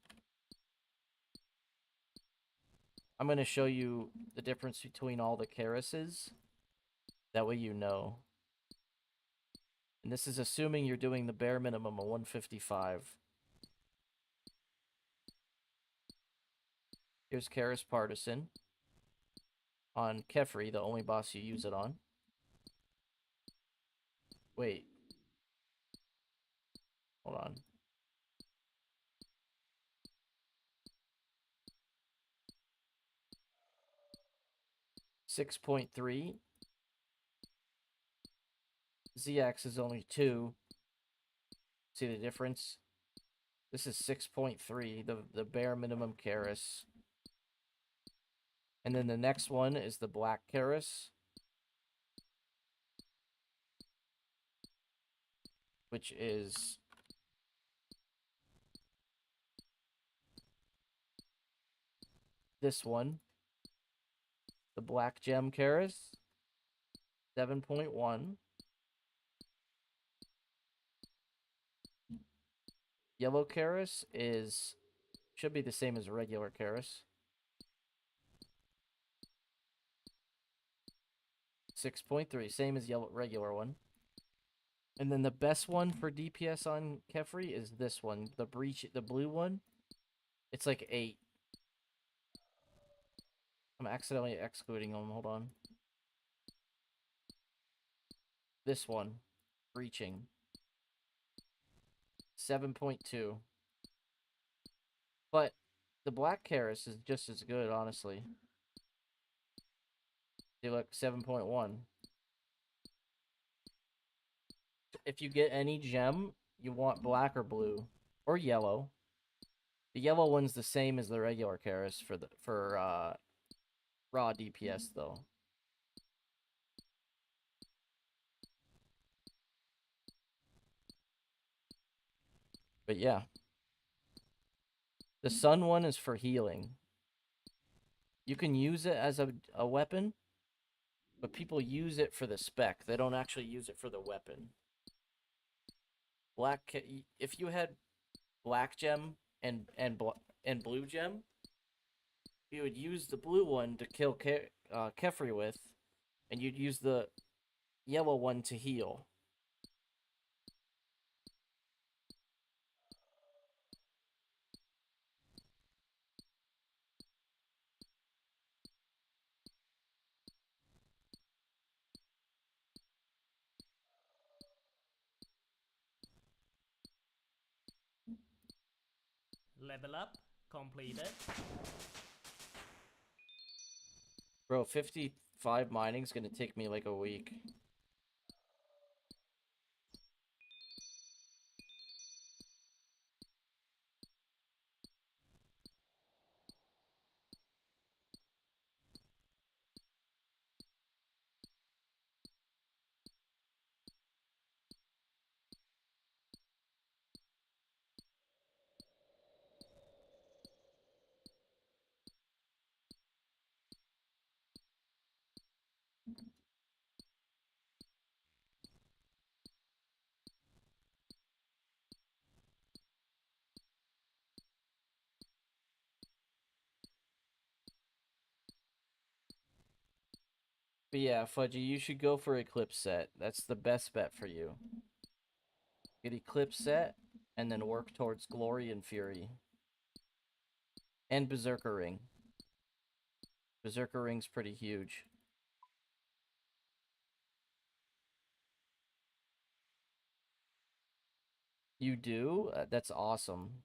I'm going to show you the difference between all the Kerases. That way you know. And this is assuming you're doing the bare minimum of 155. Here's Karis Partisan. On Kefri, the only boss you use it on. Wait. Hold on. .3. ZX is only 2. See the difference? This is 6.3, the bare minimum Karis. And then the next one is the black Karis, which is this one. The black gem Karis, 7.1. Yellow Karis should be the same as regular Karis. 6.3, same as regular one. And then the best one for DPS on Kefri is this one, the blue one. It's like 8. I'm accidentally excluding them. Hold on. This one, breaching. 7.2. But the black Karis is just as good, honestly. See, look, 7.1. If you get any gem, you want black or blue or yellow. The yellow one's the same as the regular Karis for raw DPS though. But yeah. The sun one is for healing. You can use it as a weapon, but people use it for the spec. They don't actually use it for the weapon. If you had black gem and blue gem, you would use the blue one to kill Kefri with, and you'd use the yellow one to heal. Level up completed. Bro, 55 mining's gonna take me like a week. But yeah, Fudgy, you should go for Eclipse set. That's the best bet for you. Get Eclipse set, and then work towards Glory and Fury. And Berserker Ring. Berserker Ring's pretty huge. You do? That's awesome.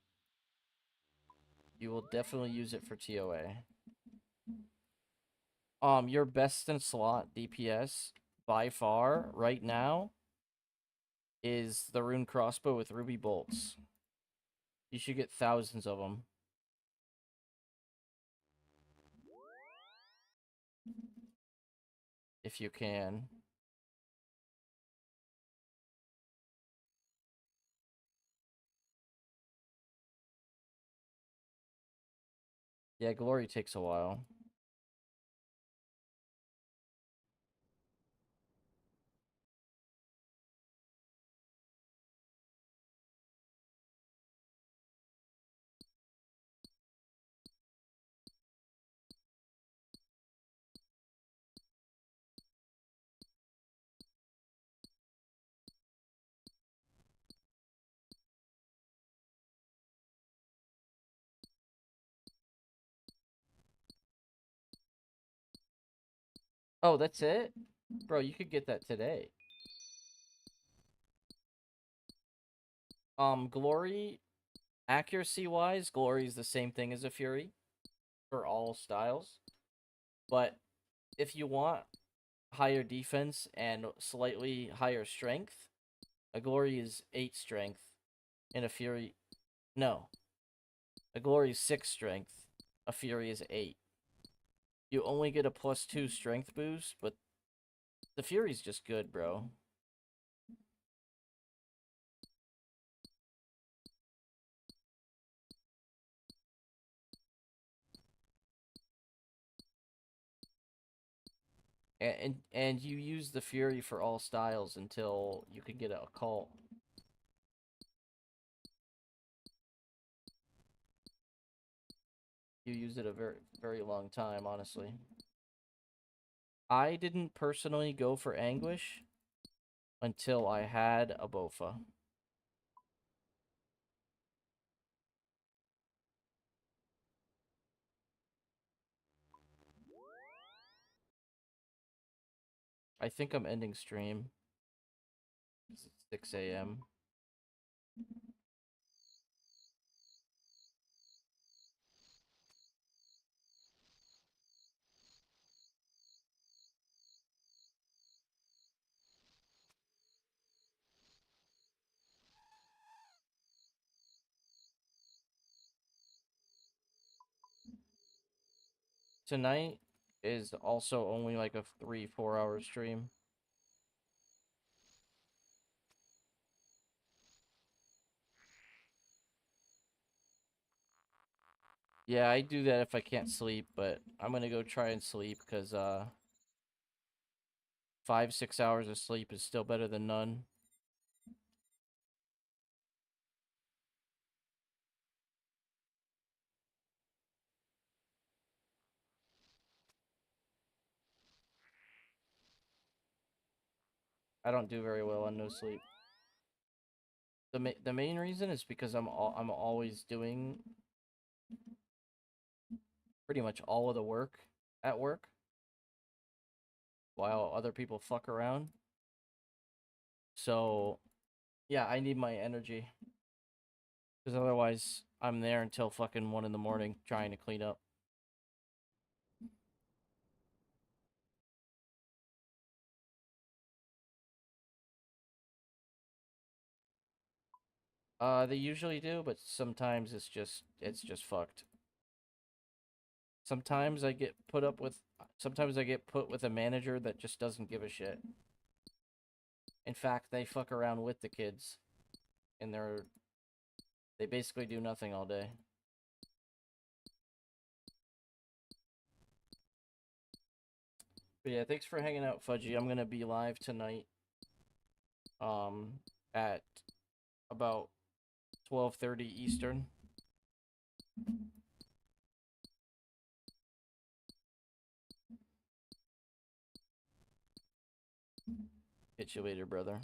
You will definitely use it for TOA. Your best in slot DPS by far right now is the Rune Crossbow with Ruby Bolts. You should get thousands of them. If you can. Yeah, Glory takes a while. Oh, that's it? Bro, you could get that today. Glory, accuracy-wise, Glory is the same thing as a Fury for all styles. But if you want higher defense and slightly higher strength, a Glory is 8 strength, and a Fury... No. A Glory is 6 strength, a Fury is 8. You only get a +2 strength boost, but the Fury's just good, bro. And you use the Fury for all styles until you can get a occult. You use it a very long time, honestly. I didn't personally go for Anguish until I had a Bofa. I think I'm ending stream. It's 6 a.m. Tonight is also only like a 3-4 hour stream. Yeah, I do that if I can't sleep, but I'm gonna go try and sleep because 5-6 hours of sleep is still better than none. I don't do very well on no sleep. The main reason is because I'm always doing pretty much all of the work at work while other people fuck around. So, yeah, I need my energy. Because otherwise, I'm there until fucking 1 in the morning trying to clean up. They usually do, but sometimes it's just fucked. Sometimes I get put with a manager that just doesn't give a shit. In fact, they fuck around with the kids, and they basically do nothing all day. But yeah, thanks for hanging out, Fudgy. I'm gonna be live tonight, at about 12:30 Eastern. Catch you later, brother.